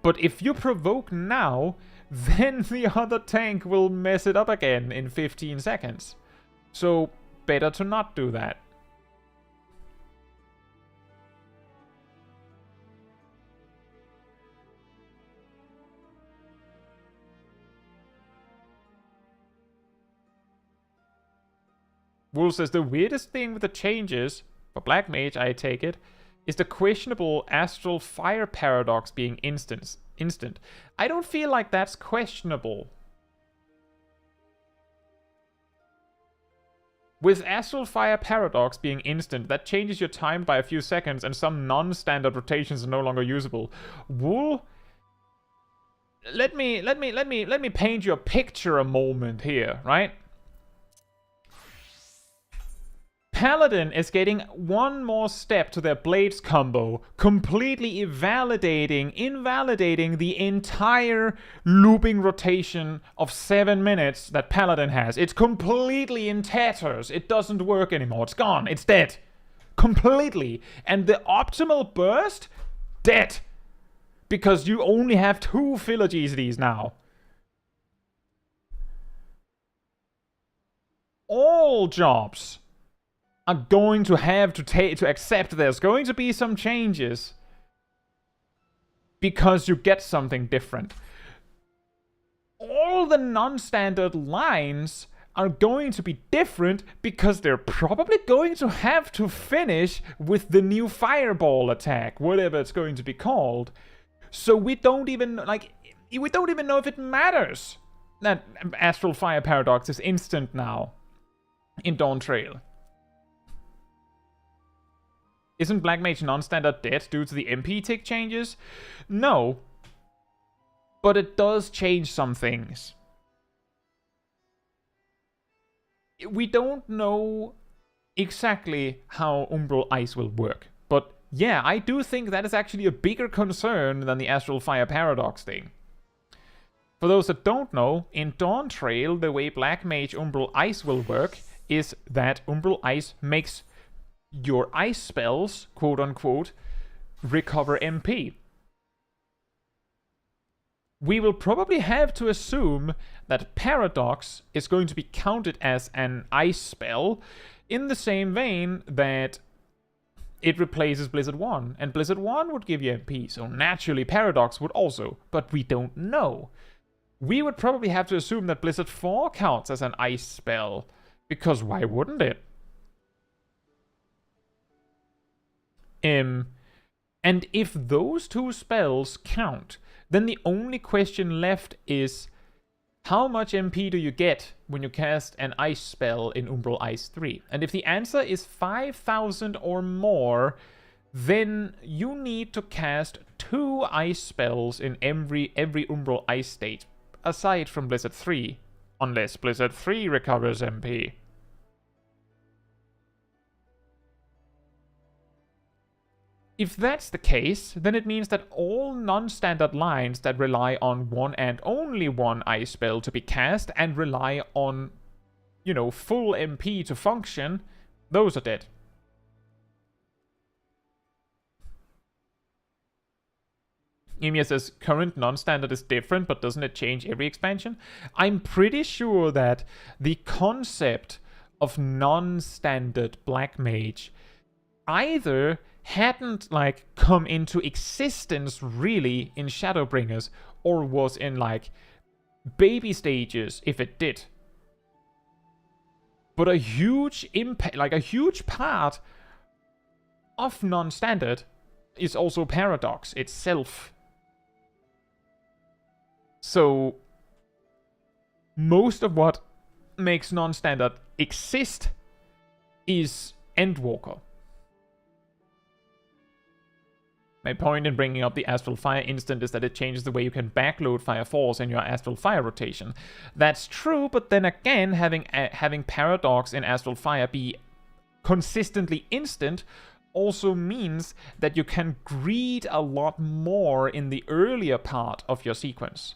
but if you provoke now, then the other tank will mess it up again in 15 seconds. So, better to not do that. Wolf says the weirdest thing with the changes, for Black Mage I take it, is the questionable astral fire paradox being instant. I don't feel like that's questionable. With astral fire paradox being instant, that changes your time by a few seconds and some non-standard rotations are no longer usable. Wool, let me paint you a picture a moment here, right? Paladin is getting one more step to their Blades combo, completely invalidating the entire looping rotation of 7 minutes that Paladin has. It's completely in tatters. It doesn't work anymore. It's gone. It's dead. Completely. And the optimal burst? Dead. Because you only have 2 filler GCDs now. All jobs are going to have to accept there's going to be some changes because you get something different. All the non-standard lines are going to be different because they're probably going to have to finish with the new fireball attack, whatever it's going to be called. So we don't even know if it matters that Astral Fire Paradox is instant now in Dawn Trail. Isn't Black Mage non-standard dead due to the MP tick changes? No. But it does change some things. We don't know exactly how Umbral Ice will work. But yeah, I do think that is actually a bigger concern than the Astral Fire Paradox thing. For those that don't know, in Dawn Trail, the way Black Mage Umbral Ice will work is that Umbral Ice makes your ice spells, quote unquote, recover MP. We will probably have to assume that Paradox is going to be counted as an ice spell in the same vein that it replaces Blizzard 1. And Blizzard 1 would give you MP, so naturally Paradox would also, but we don't know. We would probably have to assume that Blizzard 4 counts as an ice spell, because why wouldn't it? And if those 2 spells count, then the only question left is how much MP do you get when you cast an ice spell in Umbral Ice 3? And if the answer is 5,000 or more, then you need to cast 2 ice spells in every Umbral Ice state, aside from Blizzard 3, unless Blizzard 3 recovers MP. If that's the case, then it means that all non-standard lines that rely on one and only one ice spell to be cast and rely on, you know, full MP to function, those are dead. Emia says, current non-standard is different, but doesn't it change every expansion? I'm pretty sure that the concept of non-standard Black Mage either hadn't like come into existence really in Shadowbringers, or was in like baby stages if it did. But a huge impact, like a huge part of non-standard is also Paradox itself. So most of what makes non-standard exist is Endwalker. My point in bringing up the Astral Fire instant is that it changes the way you can backload Fire Force in your Astral Fire rotation. That's true, but then again, having Paradox in Astral Fire be consistently instant also means that you can greed a lot more in the earlier part of your sequence.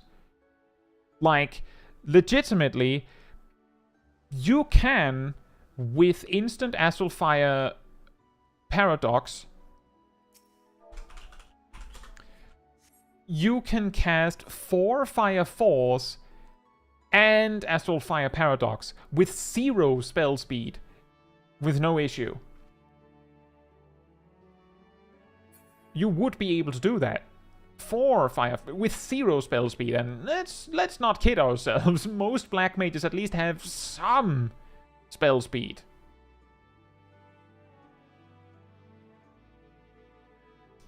Like, legitimately, you can, with instant Astral Fire Paradox, you can cast 4 Fire Force and Astral Fire Paradox with 0 spell speed with no issue. You would be able to do that. 4 Fire with 0 spell speed, and let's not kid ourselves. Most Black Mages at least have some spell speed.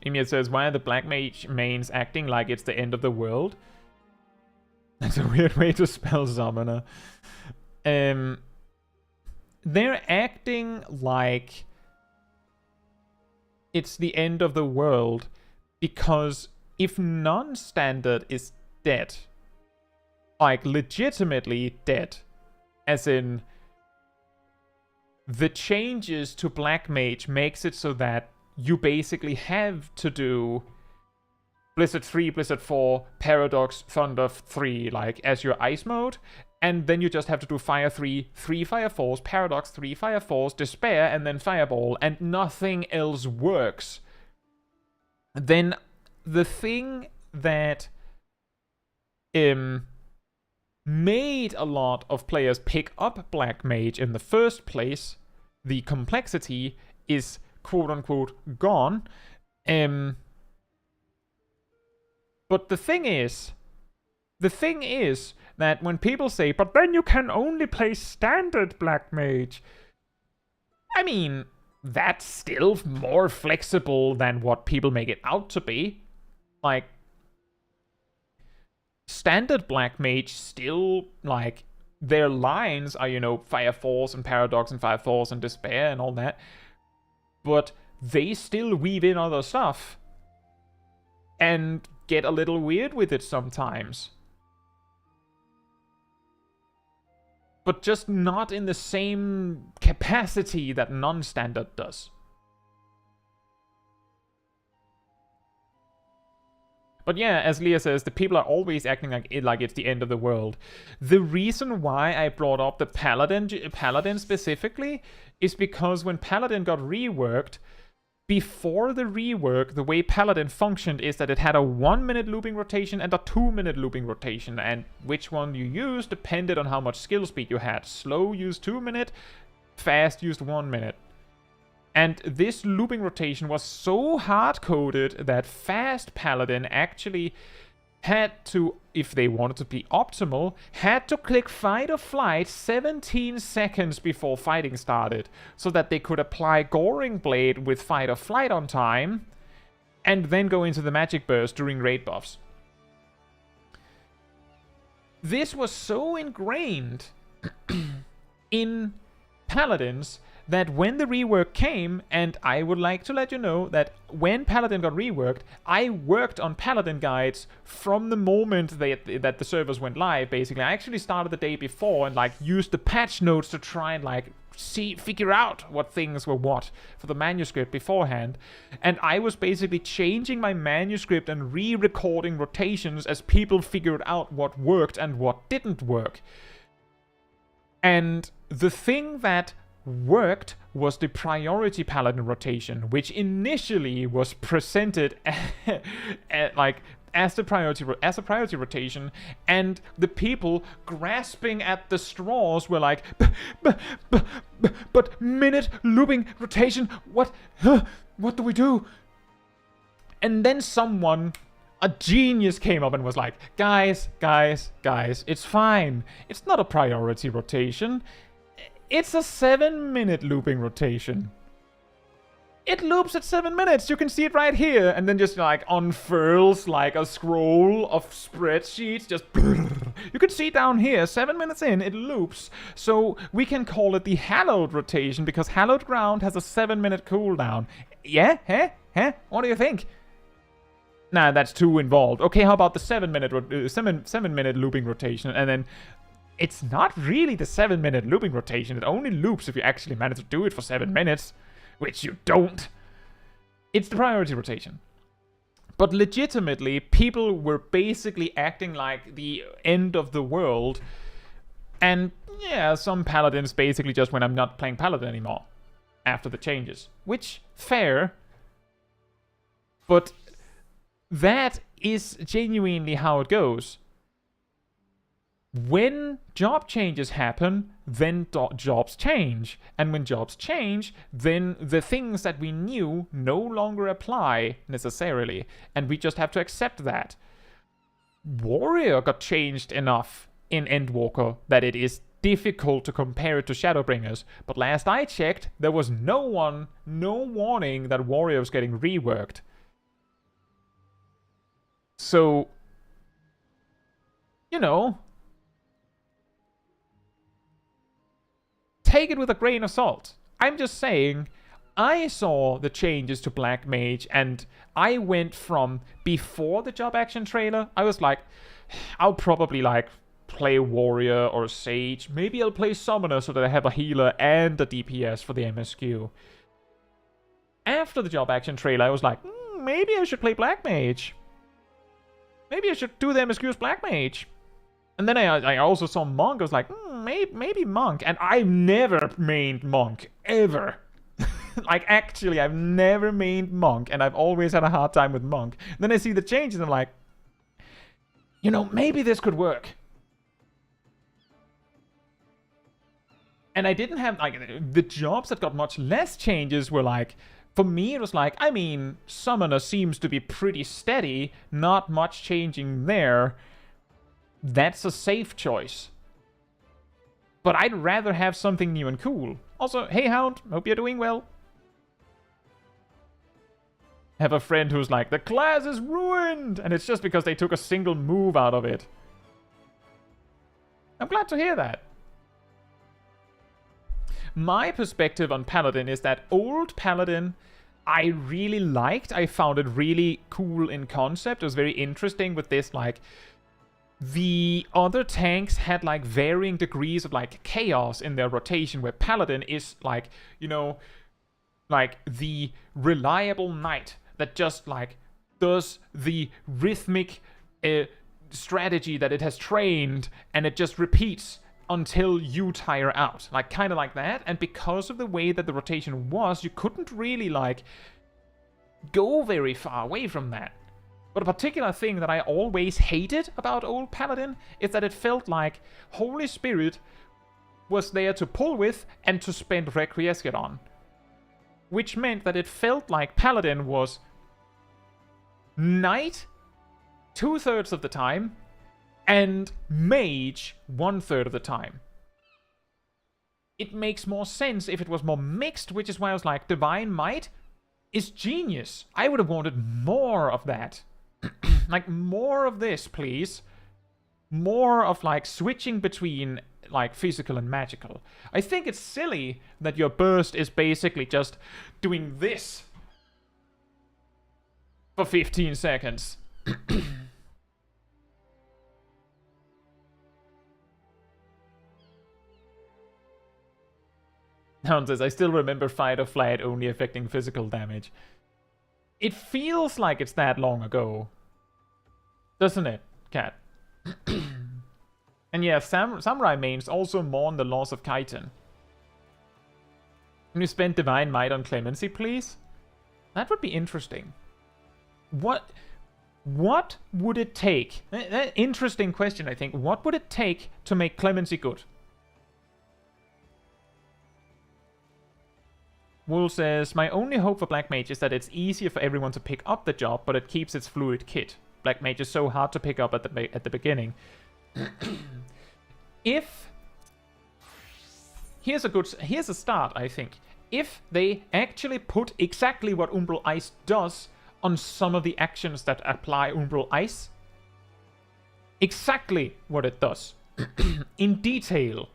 Emir says, why are the Black Mage mains acting like it's the end of the world? That's a weird way to spell summoner. They're acting like it's the end of the world because if non-standard is dead, like legitimately dead, as in the changes to Black Mage makes it so that you basically have to do Blizzard 3, Blizzard 4, Paradox, Thunder 3, like, as your ice mode. And then you just have to do Fire 3, 3 Fire Force, Paradox, 3 Fire Force, Despair, and then Fireball, and nothing else works. Then the thing that made a lot of players pick up Black Mage in the first place, the complexity, is quote-unquote gone. But the thing is that when people say, but then you can only play standard Black Mage, I mean, that's still more flexible than what people make it out to be. Like, standard Black Mage still, like, their lines are, you know, Fire Force and Paradox and Fire Force and Despair and all that. But they still weave in other stuff and get a little weird with it sometimes. But just not in the same capacity that non-standard does. But yeah, as Leah says, the people are always acting like it's the end of the world. The reason why I brought up the Paladin specifically is because when Paladin got reworked, before the rework, the way Paladin functioned is that it had a 1-minute looping rotation and a 2-minute looping rotation, and which one you used depended on how much skill speed you had. Slow used 2 minutes, fast used 1 minute. And this looping rotation was so hard-coded that fast Paladin actually had to, if they wanted to be optimal, had to click fight or flight 17 seconds before fighting started, so that they could apply Goring Blade with fight or flight on time, and then go into the magic burst during raid buffs. This was so ingrained in Paladins that when the rework came, and I would like to let you know that when Paladin got reworked, I worked on Paladin guides from the moment that the servers went live, basically. I actually started the day before and, like, used the patch notes to try and, like, figure out what things were what for the manuscript beforehand. And I was basically changing my manuscript and re-recording rotations as people figured out what worked and what didn't work. And the thing that worked was the priority Paladin rotation, which initially was presented as a priority rotation, and the people grasping at the straws were like, but minute looping rotation, what do we do? And then someone, a genius, came up and was like, guys, it's fine. It's not a priority rotation. It's a 7-minute looping rotation. It loops at 7 minutes. You can see it right here. And then just like unfurls like a scroll of spreadsheets. Just you can see down here, 7 minutes in, it loops. So we can call it the hallowed rotation because hallowed ground has a 7-minute cooldown. Yeah? Huh? What do you think? Nah, that's too involved. Okay, how about the 7-minute looping rotation? And then it's not really the 7-minute looping rotation. It only loops if you actually manage to do it for 7 minutes. Which you don't. It's the priority rotation. But legitimately, people were basically acting like the end of the world. And yeah, some paladins basically just went, I'm not playing Paladin anymore. After the changes. Which, fair. But that is genuinely how it goes. When job changes happen, then jobs change. And when jobs change, then the things that we knew no longer apply necessarily. And we just have to accept that. Warrior got changed enough in Endwalker that it is difficult to compare it to Shadowbringers. But last I checked, there was no warning that Warrior was getting reworked. So, you know, take it with a grain of salt. I'm just saying, I saw the changes to Black Mage and I went from before the job action trailer, I was like, I'll probably like play Warrior or Sage. Maybe I'll play Summoner so that I have a healer and a DPS for the MSQ. After the job action trailer, I was like, maybe I should play Black Mage. Maybe I should do the MSQ's Black Mage. And then I also saw Monk. I was like, maybe Monk. And I've never mained Monk. Ever. Like, actually, I've never mained Monk. And I've always had a hard time with Monk. And then I see the changes and I'm like, you know, maybe this could work. And I didn't have, like, the jobs that got much less changes were like, for me, it was like, I mean, Summoner seems to be pretty steady. Not much changing there. That's a safe choice. But I'd rather have something new and cool. Also, hey Hound, hope you're doing well. Have a friend who's like, the class is ruined! And it's just because they took a single move out of it. I'm glad to hear that. My perspective on Paladin is that old Paladin I really liked. I found it really cool in concept. It was very interesting with this, like, the other tanks had like varying degrees of like chaos in their rotation, where Paladin is like, you know, like the reliable knight that just like does the rhythmic strategy that it has trained, and it just repeats until you tire out, like kind of like that. And because of the way that the rotation was, you couldn't really like go very far away from that. But a particular thing that I always hated about old Paladin is that it felt like Holy Spirit was there to pull with and to spend Requiescat on. Which meant that it felt like Paladin was Knight 2/3 of the time and Mage 1/3 of the time. It makes more sense if it was more mixed, which is why I was like, Divine Might is genius. I would have wanted more of that. Like, more of this, please. More of, like, switching between, like, physical and magical. I think it's silly that your burst is basically just doing this for 15 seconds. Hound says, I still remember Fight or Flight only affecting physical damage. It feels like it's that long ago. Doesn't it, Cat? And yeah, Samurai mains also mourn the loss of Kaiten. Can you spend Divine Might on Clemency, please? That would be interesting. What would it take? Interesting question, I think. What would it take to make Clemency good? Wool says, my only hope for Black Mage is that it's easier for everyone to pick up the job, but it keeps its fluid kit. Black Mage is so hard to pick up at the beginning. Here's a start, I think. if they actually put exactly what Umbral Ice does on some of the actions that apply Umbral Ice. Exactly what it does. In detail.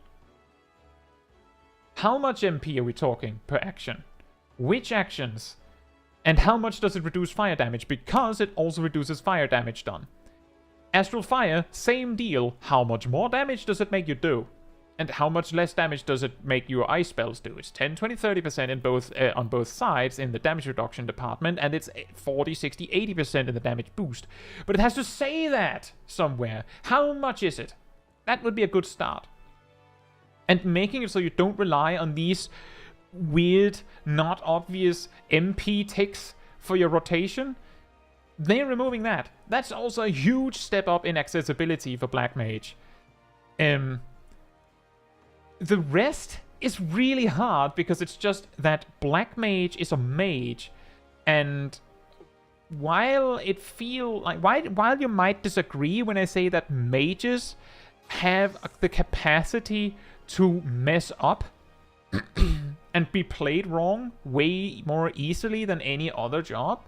How much MP are we talking per action? Which actions? And how much does it reduce fire damage? Because it also reduces fire damage done. Astral Fire, same deal. How much more damage does it make you do? And how much less damage does it make your ice spells do? It's 10, 20, 30% in both, on both sides in the damage reduction department, and it's 40, 60, 80% in the damage boost. But it has to say that somewhere. How much is it? That would be a good start. And making it so you don't rely on these weird, not obvious MP ticks for your rotation. They're removing that. That's also a huge step up in accessibility for Black Mage. The rest is really hard because it's just that Black Mage is a mage, and while it feel like while you might disagree when I say that mages have the capacity to mess up and be played wrong way more easily than any other job,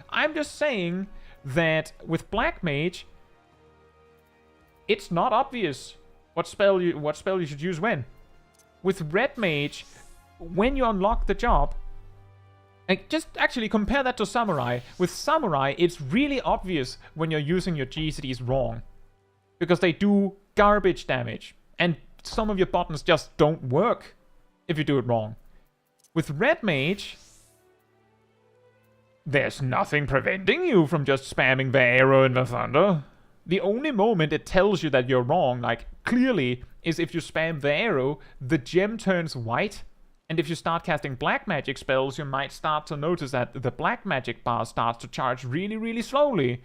I'm just saying that with Black Mage, it's not obvious what spell you should use when. With Red Mage, when you unlock the job, and just actually compare that to Samurai. With Samurai, it's really obvious when you're using your GCDs wrong, because they do garbage damage, and some of your buttons just don't work if you do it wrong. With Red Mage, there's nothing preventing you from just spamming the arrow and the thunder. The only moment it tells you that you're wrong, like, clearly, is if you spam the arrow, the gem turns white, and if you start casting black magic spells, you might start to notice that the black magic bar starts to charge really, really slowly.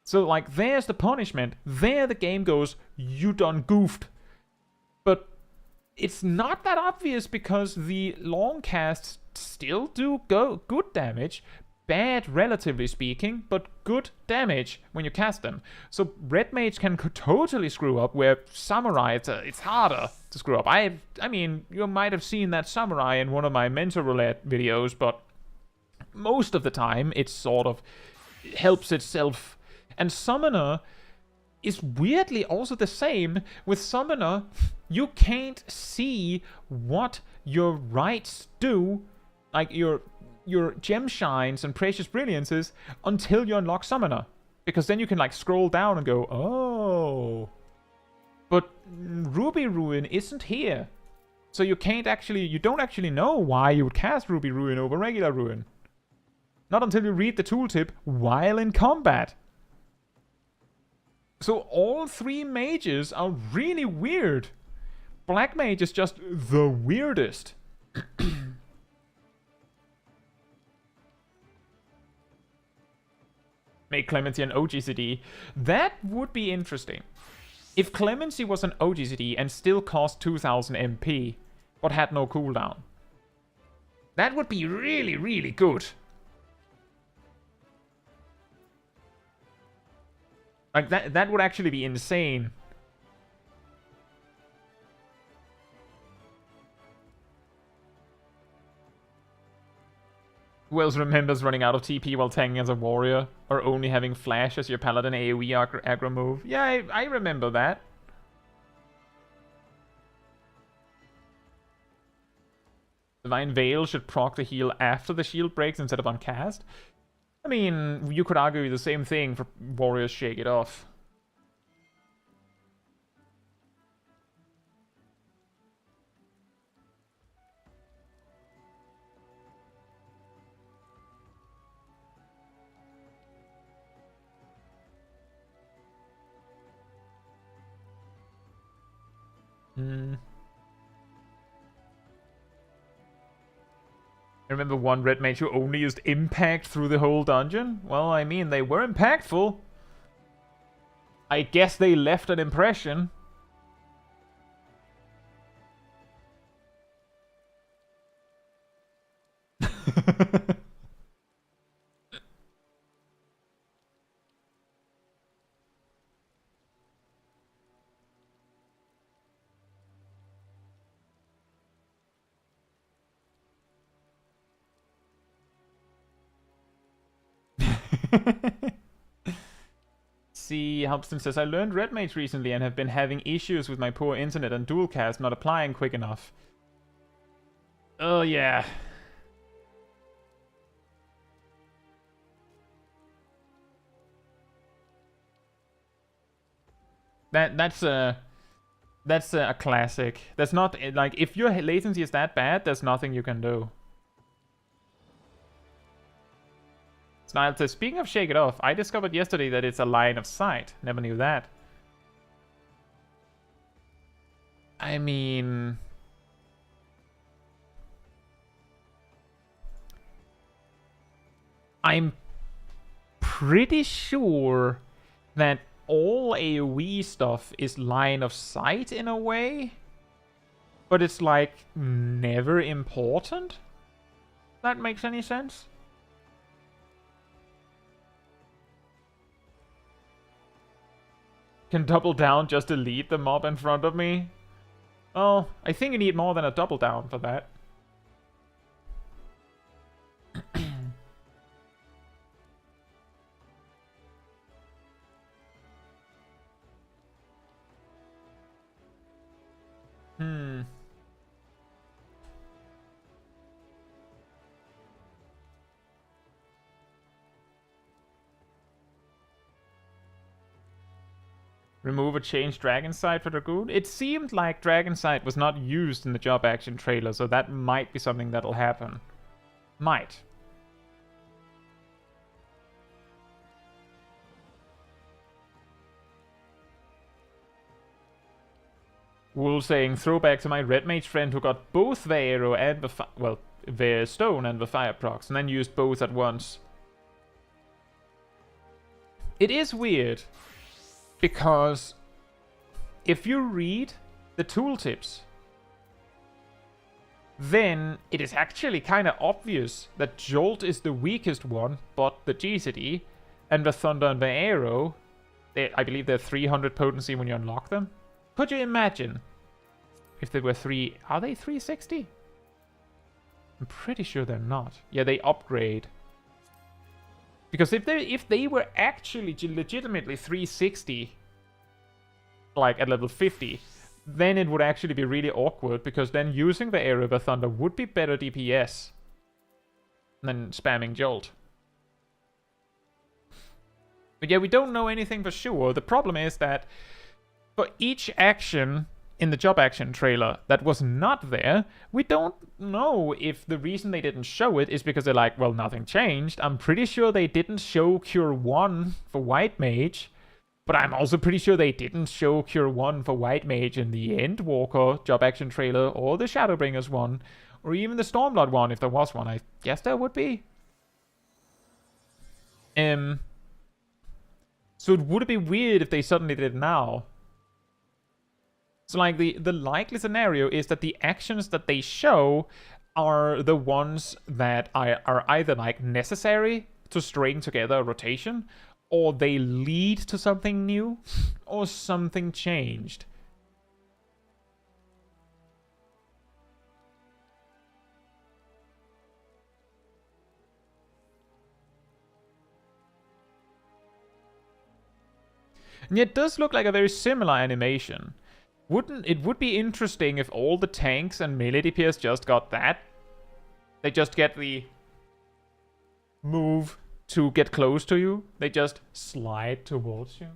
So, like, there's the punishment. There the game goes, you done goofed. But it's not that obvious because the long casts still do good damage. Bad, relatively speaking, but good damage when you cast them. So Red Mage can totally screw up, where Samurai, it's harder to screw up. I mean, you might have seen that Samurai in one of my Mentor Roulette videos, but most of the time it sort of helps itself. And Summoner is weirdly also the same. With Summoner, you can't see what your rights do, like your gem shines and precious brilliances, until you unlock Summoner, because then you can like scroll down and go, oh, but Ruby Ruin isn't here, so you don't actually know why you would cast Ruby Ruin over regular Ruin, not until you read the tooltip while in combat. So all three mages are really weird. Black Mage is just the weirdest. Make Clemency an ogcd. That would be interesting. If Clemency was an ogcd and still cost 2000 MP, but had no cooldown, that would be really, really good. Like, that would actually be insane. Who else remembers running out of TP while tanking as a warrior? Or only having flash as your paladin AoE aggro move? Yeah, I remember that. Divine Veil should proc the heal after the shield breaks instead of on cast. I mean, you could argue the same thing for warriors Shake It Off. I remember one red mage who only used impact through the whole dungeon. Well, I mean, they were impactful. I guess they left an impression. See, Hubston says, I learned Red Mage recently and have been having issues with my poor internet and dualcast not applying quick enough. Oh, yeah. That's a classic. There's not, like, if your latency is that bad, there's nothing you can do. Snile says, speaking of Shake It Off, I discovered yesterday that it's a line of sight. Never knew that. I mean... I'm pretty sure that all AoE stuff is line of sight in a way. But it's like never important. That makes any sense? Can double down just delete the mob in front of me? Well, I think you need more than a double down for that. Remove or change Dragon Sight for Dragoon? It seemed like Dragon Sight was not used in the job action trailer, so that might be something that'll happen. Might. Wool saying, throwback to my Red Mage friend who got both the arrow and the stone and the fire procs, and then used both at once. It is weird. Because if you read the tooltips, then it is actually kind of obvious that Jolt is the weakest one, but the GCD and the Thunder and the Arrow, I believe they're 300 potency when you unlock them. Could you imagine if they were are they 360? I'm pretty sure they're not. Yeah, they upgrade. Because if they were actually legitimately 360, like at level 50, then it would actually be really awkward, because then using the Arrow of the Thunder would be better DPS than spamming Jolt. But yeah, we don't know anything for sure. The problem is that for each action in the job action trailer that was not there, we don't know if the reason they didn't show it is because they're like, well, nothing changed. I'm pretty sure they didn't show Cure 1 for White Mage, but I'm also pretty sure they didn't show Cure 1 for White Mage in the Endwalker job action trailer, or the Shadowbringers one, or even the Stormblood one, if there was one. I guess there would be. So it would be weird if they suddenly did it now. So, like, the likely scenario is that the actions that they show are the ones that are either, like, necessary to string together a rotation, or they lead to something new, or something changed. And yet it does look like a very similar animation. It would be interesting if all the tanks and melee DPS just got that. They just get the move to get close to you. They just slide towards you.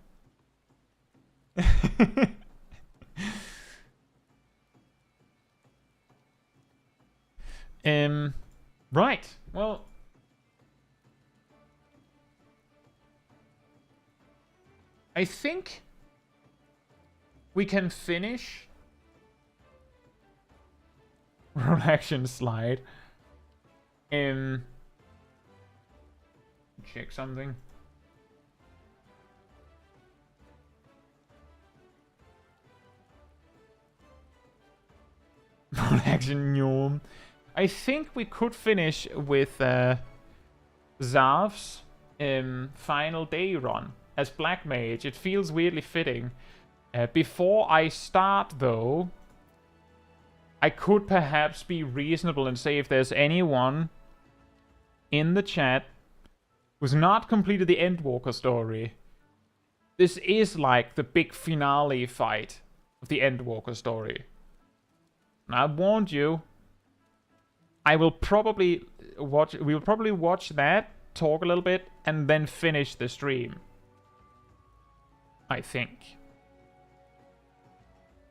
Right. Well, I think we can finish roll action slide. Check something. Roll action Norm. I think we could finish with Zav's final day run as Black Mage. It feels weirdly fitting. Before I start, though, I could perhaps be reasonable and say if there's anyone in the chat who's not completed the Endwalker story. This is like the big finale fight of the Endwalker story. And I warned you. We will probably watch that, talk a little bit, and then finish the stream. I think.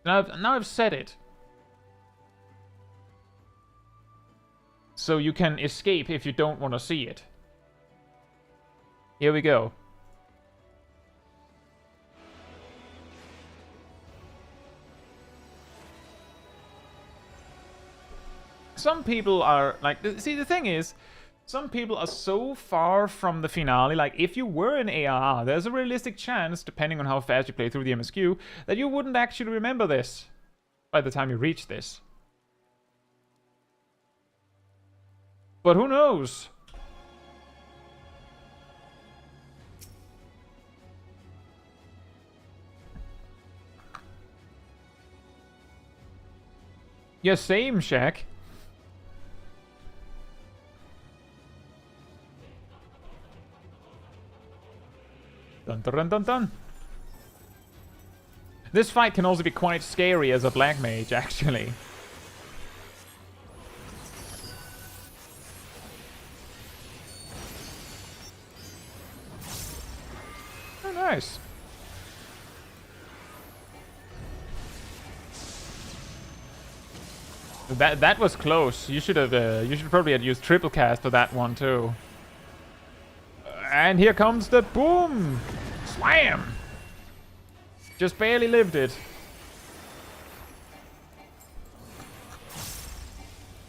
Now I've said it. So you can escape if you don't want to see it. Here we go. Some people are like, see, the thing is, some people are so far from the finale. Like, if you were in ARR, there's a realistic chance, depending on how fast you play through the MSQ, that you wouldn't actually remember this by the time you reach this. But who knows? Yeah, same, Shaq. Dun dun dun dun. This fight can also be quite scary as a black mage, actually. Oh, nice. That was close. You should probably have used triple cast for that one too. And here comes the boom! Slam! Just barely lived it.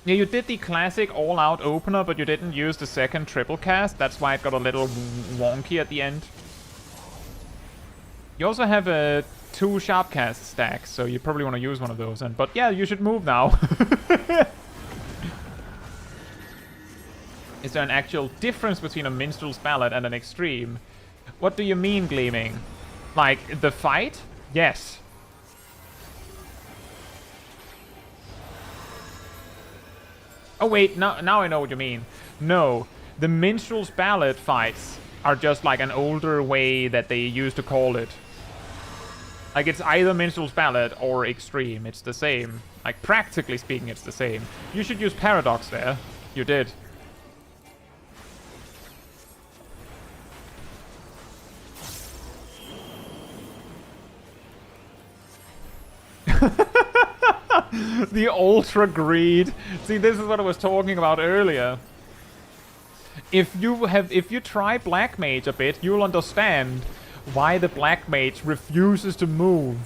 Yeah, you did the classic all-out opener, but you didn't use the second triple cast. That's why it got a little wonky at the end. You also have a 2 sharp cast stacks, so you probably want to use one of those. But yeah, you should move now. Is there an actual difference between a minstrel's ballad and an extreme? What do you mean, Gleaming? Like, the fight? Yes. Oh wait, now I know what you mean. No, the minstrel's ballad fights are just like an older way that they used to call it. Like, it's either minstrel's ballad or extreme. It's the same. Like, practically speaking, it's the same. You should use paradox there. You did. The ultra greed. See, this is what I was talking about earlier. If you try black mage a bit, you'll understand why the black mage refuses to move.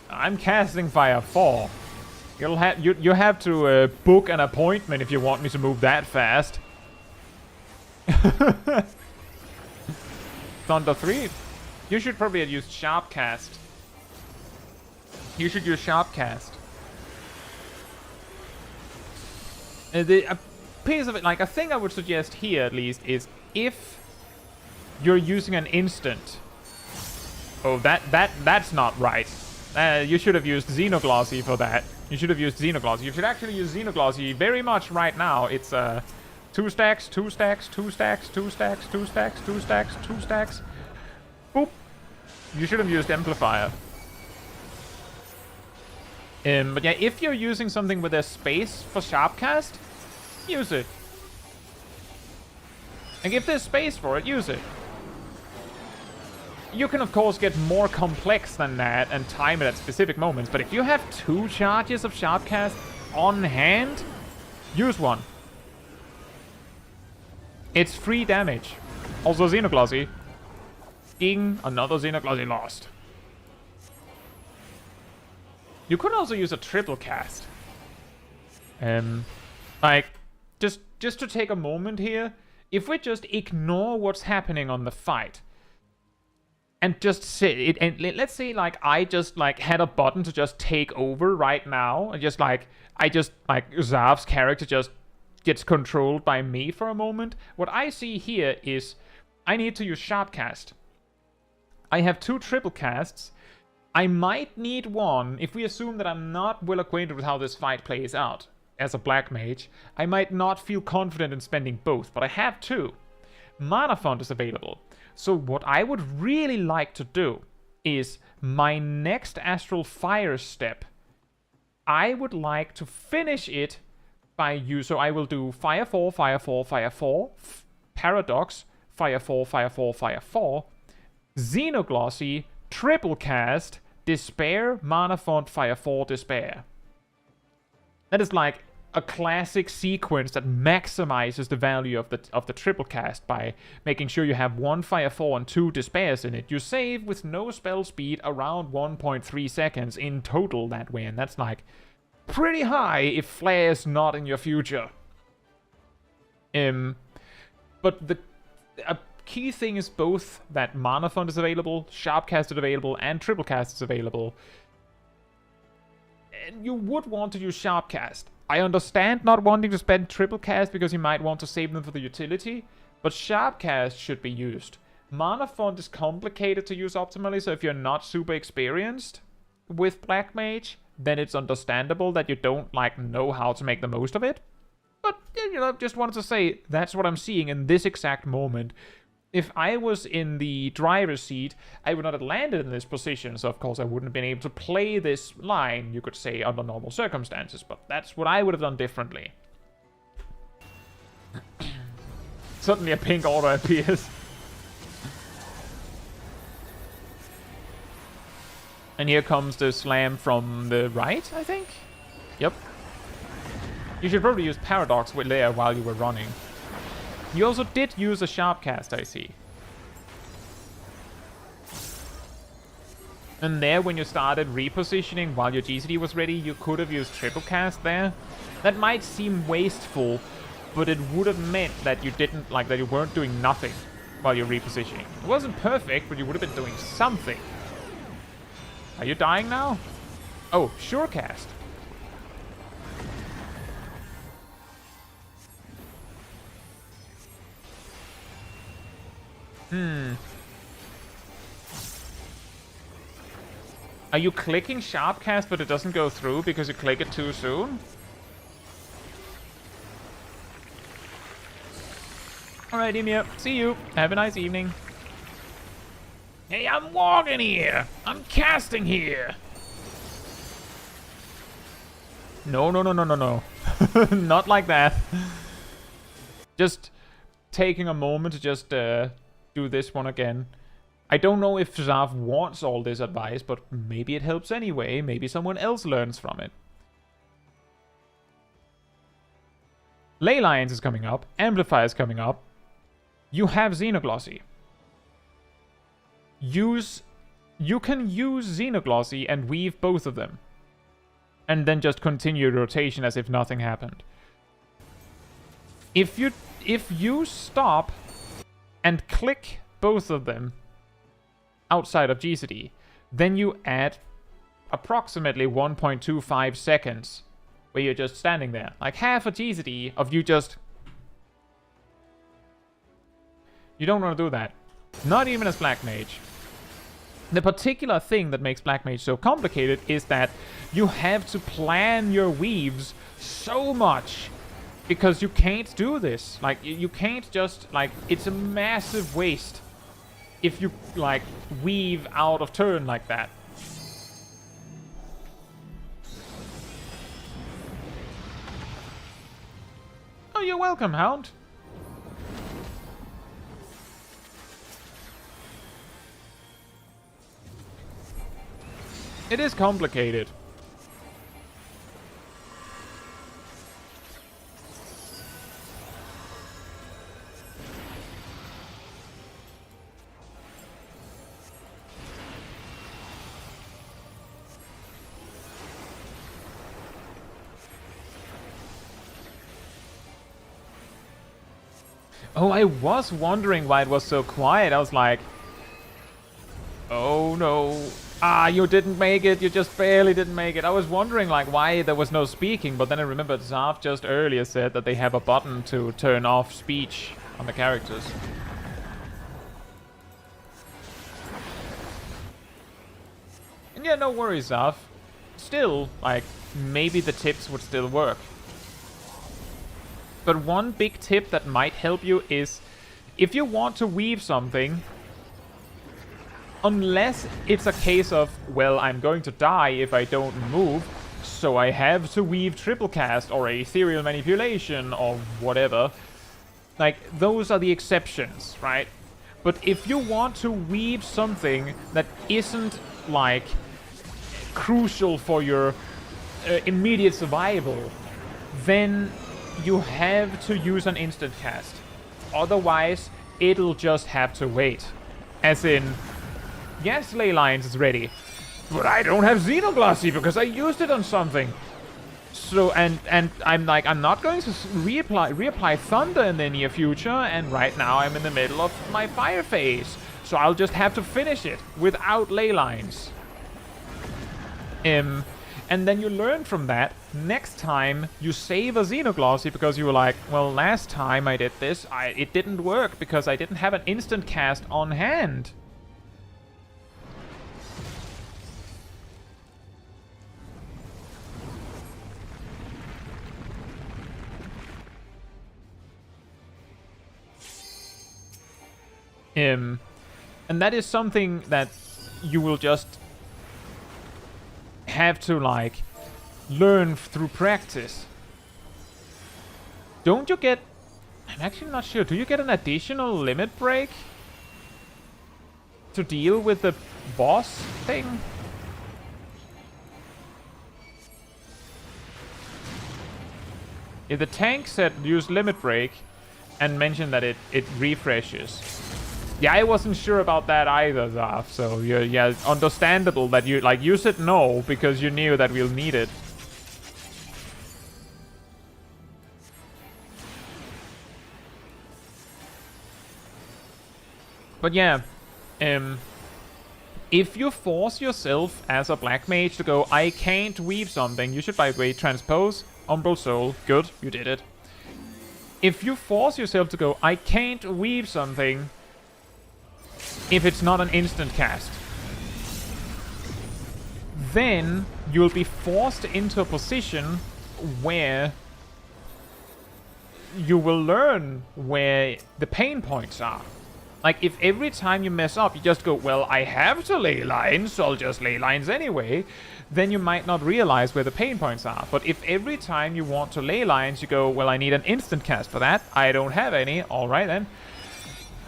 I'm casting Fire 4. You have to book an appointment if you want me to move that fast. Thunder 3. You should probably have used sharp cast. You should use sharp cast. A piece of it, like a thing I would suggest here at least, is if you're using an instant. Oh, that's not right. You should have used Xenoglossy for that. You should have used Xenoglossy. You should actually use Xenoglossy very much right now. It's 2 stacks, 2 stacks, 2 stacks, 2 stacks, 2 stacks, 2 stacks, 2 stacks. Boop. You should have used Amplifier. But yeah, if you're using something with a space for sharpcast, use it. And if there's space for it, use it. You can of course get more complex than that and time it at specific moments, but if you have 2 charges of sharpcast on hand, use one. It's free damage. Also Xenoglossy. Ding, another Xenoglossy lost. You could also use a triple cast. Like, just to take a moment here, if we just ignore what's happening on the fight, and just sit, and let's say like I just like had a button to just take over right now, and just like Zav's character just gets controlled by me for a moment. What I see here is I need to use sharp cast. I have 2 triple casts. I might need one, if we assume that I'm not well acquainted with how this fight plays out as a black mage. I might not feel confident in spending both, but I have 2. Mana Font is available. So what I would really like to do is my next Astral Fire step, I would like to finish it by use. So I will do Fire 4, Fire 4, Fire 4, Paradox, Fire 4, Fire 4, Fire 4, Xenoglossy, Triple Cast, Despair, Mana Font, Fire 4, Despair. That is like a classic sequence that maximizes the value of the triple cast by making sure you have 1 Fire 4 and 2 Despairs in it. You save with no spell speed around 1.3 seconds in total that way, and that's like pretty high if Flare's not in your future. But a key thing is both that Mana Font is available, Sharpcast is available, and Triple Cast is available. And you would want to use Sharpcast. I understand not wanting to spend Triple Cast because you might want to save them for the utility, but Sharpcast should be used. Mana Font is complicated to use optimally, so if you're not super experienced with Black Mage, then it's understandable that you don't like know how to make the most of it. But, you know, just wanted to say, that's what I'm seeing in this exact moment. If I was in the driver's seat, I would not have landed in this position, so of course I wouldn't have been able to play this line, you could say, under normal circumstances, but that's what I would have done differently. Suddenly a pink order appears. And here comes the slam from the right, I think? Yep. You should probably use Paradox with there while you were running. You also did use a Sharpcast, I see. And there, when you started repositioning while your GCD was ready, you could have used Triple Cast there. That might seem wasteful, but it would have meant that you didn't, like, that you weren't doing nothing while you're repositioning. It wasn't perfect, but you would have been doing something. Are you dying now? Oh, Surecast. Are you clicking Sharpcast but it doesn't go through because you click it too soon? Alright, Emir. See you. Have a nice evening. Hey, I'm walking here. I'm casting here. No. Not like that. Just taking a moment to just do this one again. I don't know if Zav wants all this advice, but maybe it helps anyway. Maybe someone else learns from it. Ley Lines is coming up. Amplify is coming up. You have Xenoglossy. You can use Xenoglossy and weave both of them. And then just continue rotation as if nothing happened. If you stop and click both of them outside of GCD, then you add approximately 1.25 seconds where you're just standing there. Like half a GCD of you just... You don't want to do that. Not even as Black Mage. The particular thing that makes Black Mage so complicated is that you have to plan your weaves so much because you can't do this. Like, you can't just, like, it's a massive waste if you, like, weave out of turn like that. Oh, you're welcome, Hound. It is complicated. Oh, I was wondering why it was so quiet. I was like, oh no. Ah, you didn't make it. You just barely didn't make it. I was wondering like why there was no speaking, but then I remembered Zav just earlier said that they have a button to turn off speech on the characters. And yeah, no worries, Zav. Still, like, maybe the tips would still work. But one big tip that might help you is if you want to weave something, unless it's a case of, well, I'm going to die if I don't move, so I have to weave triple cast or ethereal manipulation or whatever. Like, those are the exceptions, right? But if you want to weave something that isn't, like, crucial for your immediate survival, then you have to use an instant cast. Otherwise, it'll just have to wait. As in, yes, Ley Lines is ready, but I don't have Xenoglossy because I used it on something. So, and I'm like, I'm not going to reapply Thunder in the near future, and right now I'm in the middle of my fire phase. So I'll just have to finish it without Ley Lines. And then you learn from that. Next time you save a Xenoglossy because you were like, well, last time I did this, it didn't work because I didn't have an instant cast on hand. And that is something that you will just have to, like, learn through practice. Don't you get... I'm actually not sure. Do you get an additional limit break to deal with the boss thing? If the tank said use limit break and mentioned that it refreshes. Yeah, I wasn't sure about that either, Zaf. So yeah, understandable that you like you said no because you knew that we'll need it. But yeah, if you force yourself as a black mage to go, I can't weave something, you should, by the way, transpose Umbral Soul. Good, you did it. If you force yourself to go, I can't weave something, if it's not an instant cast, then you'll be forced into a position where you will learn where the pain points are. Like, if every time you mess up, you just go, well, I have to ley lines, so I'll just ley lines anyway, then you might not realize where the pain points are. But if every time you want to ley lines, you go, well, I need an instant cast for that, I don't have any, alright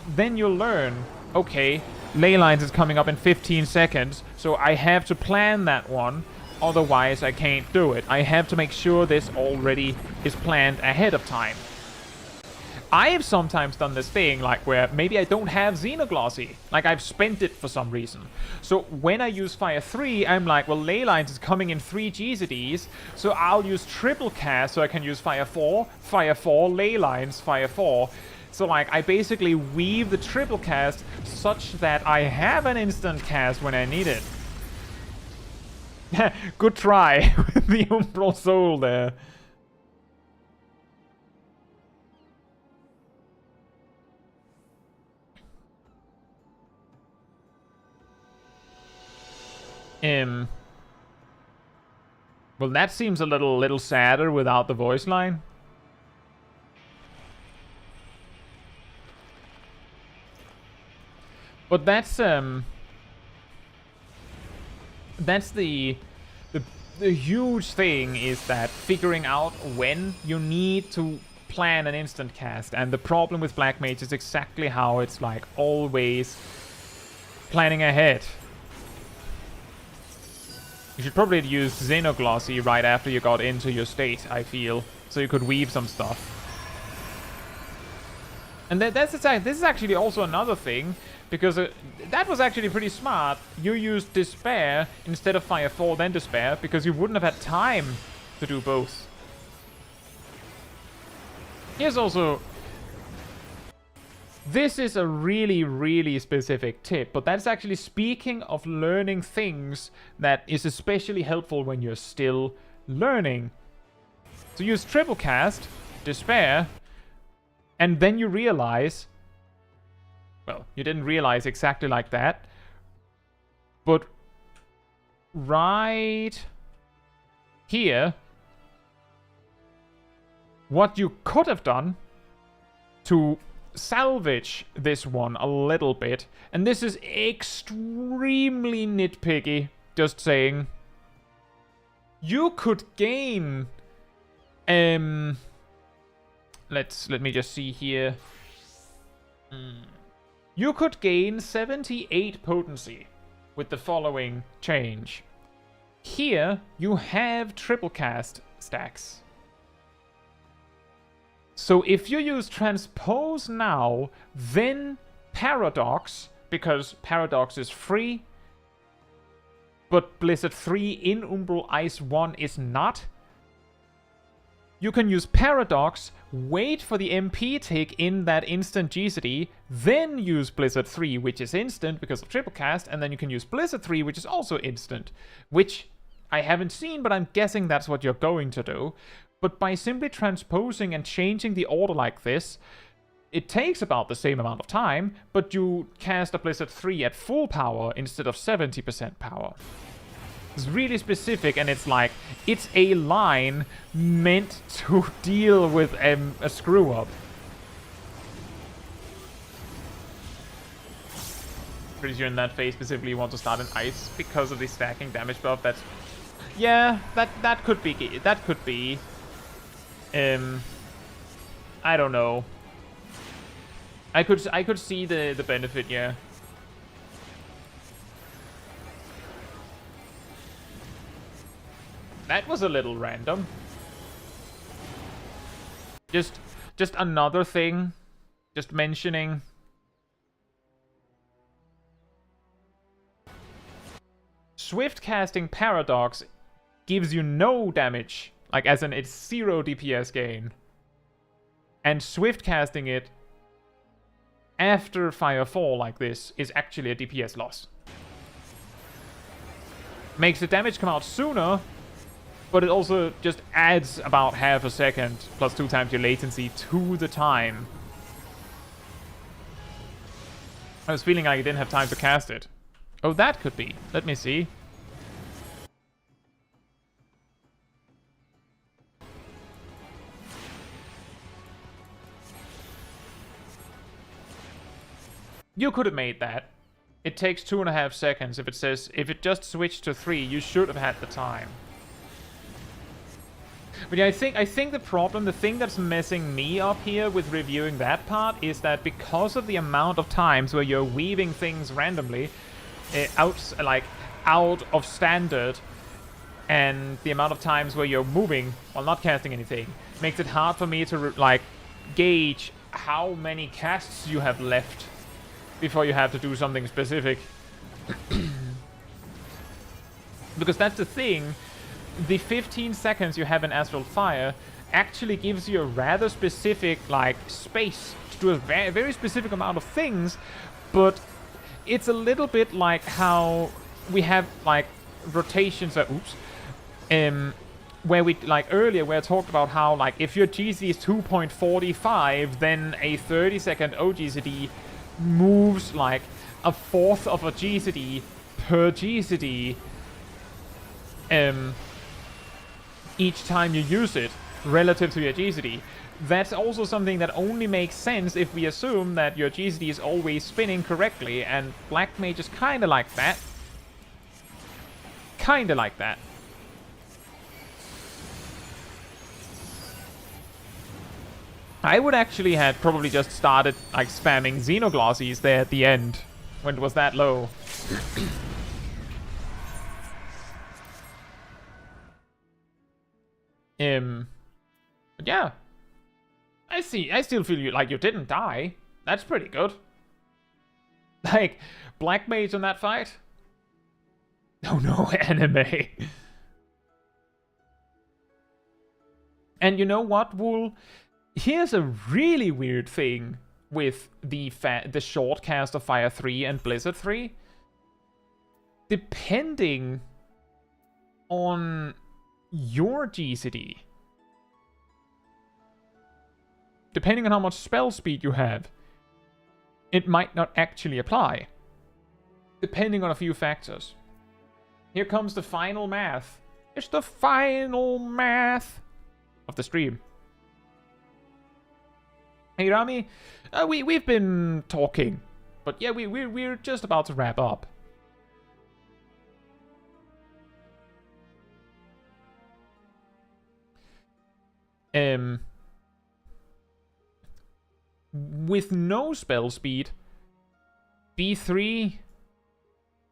then you'll learn, okay, ley lines is coming up in 15 seconds, so I have to plan that one, otherwise I can't do it. I have to make sure this already is planned ahead of time. I have sometimes done this thing, like, where maybe I don't have Xenoglossy. Like, I've spent it for some reason. So when I use Fire 3, I'm like, well, Ley Lines is coming in 3 GZDs, so I'll use triple cast so I can use Fire 4, Ley Lines, Fire 4. So, like, I basically weave the triple cast such that I have an instant cast when I need it. Good try with the Umbral Soul there. Well, that seems a little sadder without the voice line. But that's the huge thing, is that figuring out when you need to plan an instant cast. And the problem with Black Mage is exactly how it's, like, always planning ahead. You should probably use Xenoglossy right after you got into your state, I feel, so you could weave some stuff. And this is actually also another thing, because that was actually pretty smart. You used Despair instead of Fire 4, then Despair, because you wouldn't have had time to do both. Here's also... This is a really, really specific tip, but that's actually speaking of learning things that is especially helpful when you're still learning. So use triple cast, Despair, and then you realize... Well, you didn't realize exactly like that, but right here, what you could have done to salvage this one a little bit, and this is extremely nitpicky, just saying. You could gain... let me just see here. You could gain 78 potency with the following change. Here, you have triple cast stacks. So if you use Transpose now, then Paradox, because Paradox is free, but Blizzard 3 in Umbral Ice 1 is not, you can use Paradox, wait for the MP tick in that instant GCD, then use Blizzard 3, which is instant because of triple cast, and then you can use Blizzard 3, which is also instant, which I haven't seen, but I'm guessing that's what you're going to do. But by simply transposing and changing the order like this, it takes about the same amount of time, but you cast a Blizzard 3 at full power instead of 70% power. It's really specific, and it's like, it's a line meant to deal with a screw-up. Pretty sure in that phase specifically you want to start in ice because of the stacking damage buff. That's... yeah, that could be... that could be... I don't know. I could see the benefit, yeah. That was a little random. Just another thing. Just mentioning. Swift casting Paradox gives you no damage. Like, as in, it's 0 DPS gain. And swift casting it after Firefall like this is actually a DPS loss. Makes the damage come out sooner, but it also just adds about half a second plus 2 times your latency to the time. I was feeling like I didn't have time to cast it. Oh, that could be. Let me see. You could have made that. It takes 2.5 seconds. If it says, if it just switched to 3, you should have had the time. But yeah, I think the problem, the thing that's messing me up here with reviewing that part is that because of the amount of times where you're weaving things randomly out of standard, and the amount of times where you're moving while not casting anything, makes it hard for me to gauge how many casts you have left before you have to do something specific. Because that's the thing, the 15 seconds you have in Astral Fire actually gives you a rather specific, space to do a very specific amount of things, but it's a little bit like how we have, rotations, where we, earlier, where I talked about how, if your GC is 2.45, then a 30-second OGCD moves a fourth of a GCD per GCD each time you use it relative to your GCD. That's also something that only makes sense if we assume that your GCD is always spinning correctly, and Black Mage is kinda like that. Kinda like that. I would actually have probably just started spamming Xenoglossies there at the end when it was that low. But yeah. I still feel you didn't die. That's pretty good. Black Mage on that fight? Oh no, anime. And you know what, Wool? Here's a really weird thing with the short cast of Fire 3 and Blizzard 3. Depending on your GCD, depending on how much spell speed you have, it might not actually apply. Depending on a few factors. Here comes the final math. It's the final math of the stream. Hey Rami, we've been talking, but yeah, we're just about to wrap up. With no spell speed, B3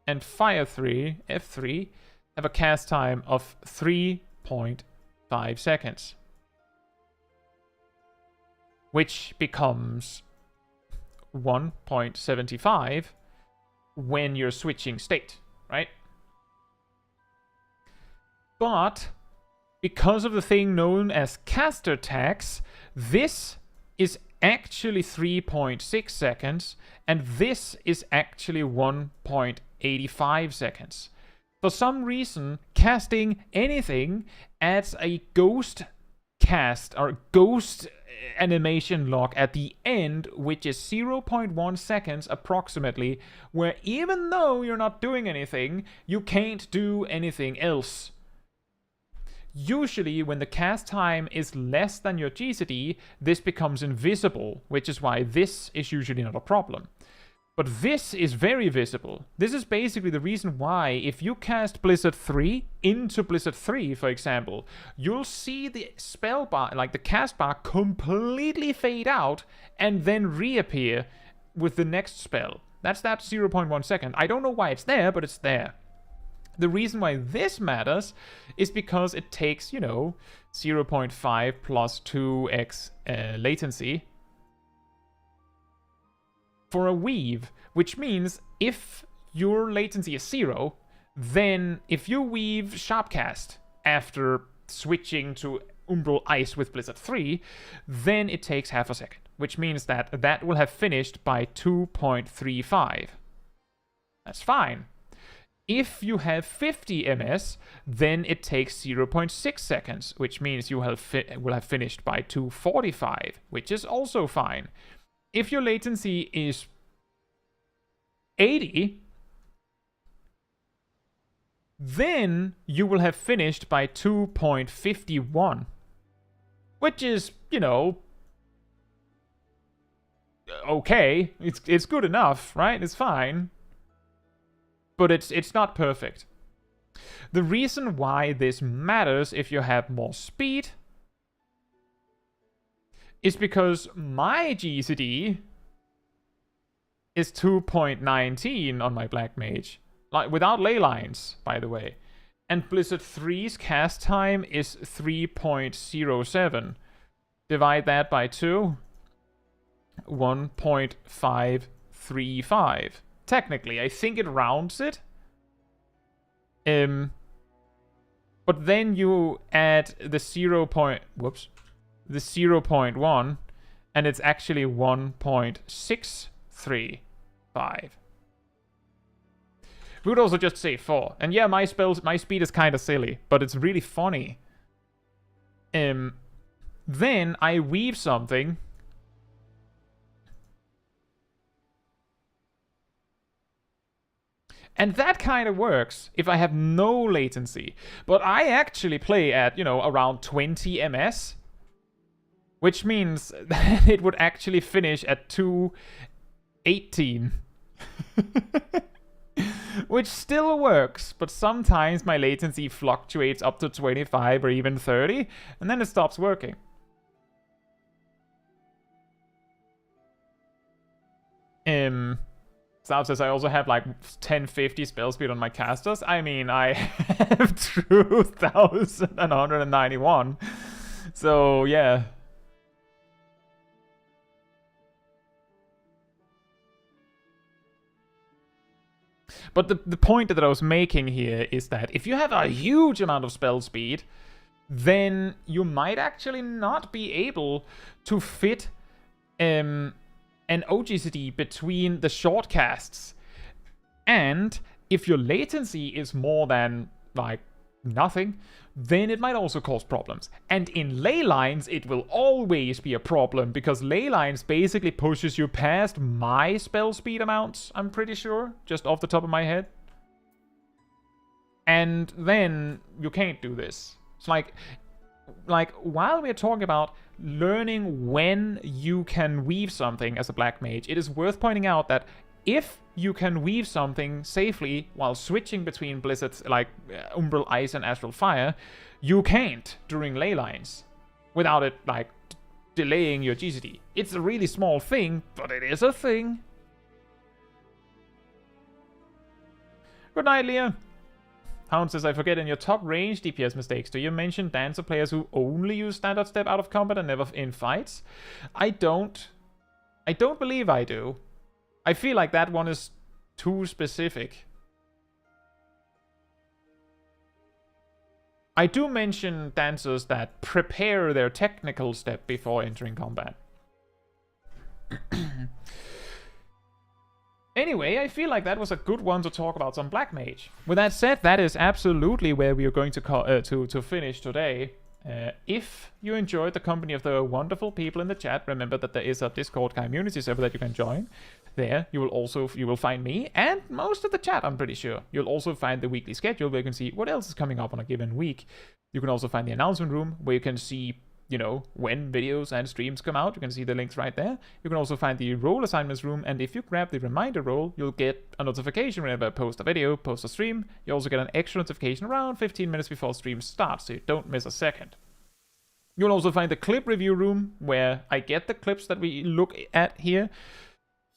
and Fire 3, F3, have a cast time of 3.5 seconds. Which becomes 1.75 when you're switching state, right? But because of the thing known as caster tax, this is actually 3.6 seconds, and this is actually 1.85 seconds. For some reason, casting anything adds a ghost cast or ghost animation lock at the end, which is 0.1 seconds approximately, where even though you're not doing anything, you can't do anything else. Usually, when the cast time is less than your GCD, this becomes invisible, which is why this is usually not a problem. But this is very visible. This is basically the reason why if you cast Blizzard 3 into Blizzard 3, for example, you'll see the spell bar, like the cast bar, completely fade out and then reappear with the next spell. That's that 0.1 second. I don't know why it's there, but it's there. The reason why this matters is because it takes, 0.5 plus 2x latency for a weave, which means if your latency is 0, then if you weave Sharpcast after switching to Umbral Ice with Blizzard 3, then it takes half a second, which means that that will have finished by 2.35. That's fine. If you have 50 ms, then it takes 0.6 seconds, which means you will have finished by 2.45, which is also fine. If your latency is 80, then you will have finished by 2.51, which is, okay. It's good enough, right? It's fine. But it's not perfect. The reason why this matters if you have more speed is because my GCD is 2.19 on my Black Mage. Like, without ley lines, by the way. And Blizzard 3's cast time is 3.07. Divide that by 2. 1.535. Technically, I think it rounds it. But then you add the 0.1, and it's actually 1.635. We would also just say 4. And yeah, my speed is kind of silly, but it's really funny. Then I weave something. And that kind of works if I have no latency. But I actually play at, around 20 ms. Which means that it would actually finish at 2.18. Which still works, but sometimes my latency fluctuates up to 25 or even 30, and then it stops working. South says I also have like 1050 spell speed on my casters. I mean, I have 2,191. So, yeah. But the point that I was making here is that if you have a huge amount of spell speed, then you might actually not be able to fit an ogcd between the short casts. And if your latency is more than like nothing, then it might also cause problems. And in ley lines, it will always be a problem, because ley lines basically pushes you past my spell speed amounts, I'm pretty sure, just off the top of my head. And then you can't do this. It's like, like, while we're talking about learning when you can weave something as a black mage, it is worth pointing out that if you can weave something safely while switching between blizzards like Umbral Ice and Astral Fire, you can't during ley lines without it like delaying your GCD. It's a really small thing, but it is a thing. Good night, Leah. Hound says, I forget, in your top range DPS mistakes, do you mention dancer players who only use standard step out of combat and never in fights? I don't believe I do. I feel like that one is too specific. I do mention dancers that prepare their technical step before entering combat. Anyway, I feel like that was a good one to talk about some black mage. With that said, that is absolutely where we are going to finish today. If you enjoyed the company of the wonderful people in the chat, remember that there is a Discord community server that you can join. There, you will find me and most of the chat, I'm pretty sure. You'll also find the weekly schedule where you can see what else is coming up on a given week. You can also find the announcement room where you can see, you know, when videos and streams come out. You can see the links right there. You can also find the role assignments room, and if you grab the reminder role, you'll get a notification whenever I post a video, post a stream. You also get an extra notification around 15 minutes before stream starts, so you don't miss a second. You'll also find the clip review room, where I get the clips that we look at here.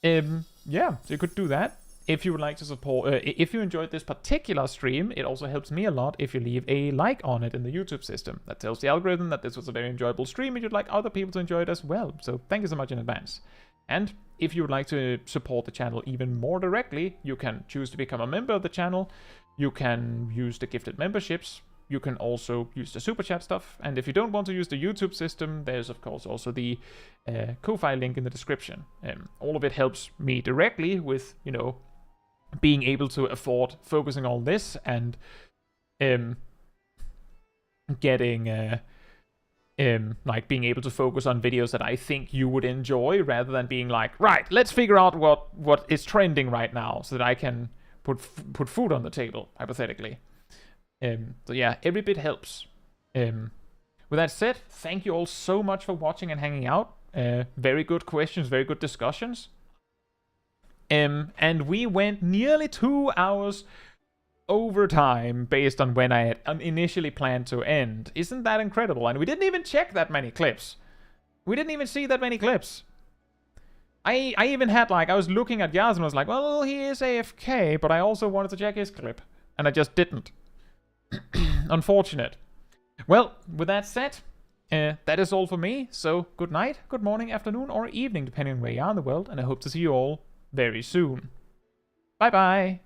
Yeah, so you could do that. If you would like to support, if you enjoyed this particular stream, it also helps me a lot if you leave a like on it in the YouTube system. That tells the algorithm that this was a very enjoyable stream and you'd like other people to enjoy it as well. So thank you so much in advance. And if you would like to support the channel even more directly, you can choose to become a member of the channel. You can use the gifted memberships. You can also use the super chat stuff. And if you don't want to use the YouTube system, there's of course also the Ko-Fi link in the description. All of it helps me directly with, you know, being able to afford focusing on this and getting like being able to focus on videos that I think you would enjoy, rather than being like, right, let's figure out what is trending right now so that I can put food on the table, hypothetically. So yeah, every bit helps. With that said, thank you all so much for watching and hanging out. Very good questions, very good discussions. And we went nearly 2 hours over time based on when I had initially planned to end. Isn't that incredible? And we didn't even check that many clips. We didn't even see that many clips. I even had, like, I was looking at Yaz and I was like, well, he is AFK, but I also wanted to check his clip. And I just didn't. Unfortunate. Well, with that said, that is all for me. So good night, good morning, afternoon, or evening, depending on where you are in the world. And I hope to see you all very soon. Bye bye.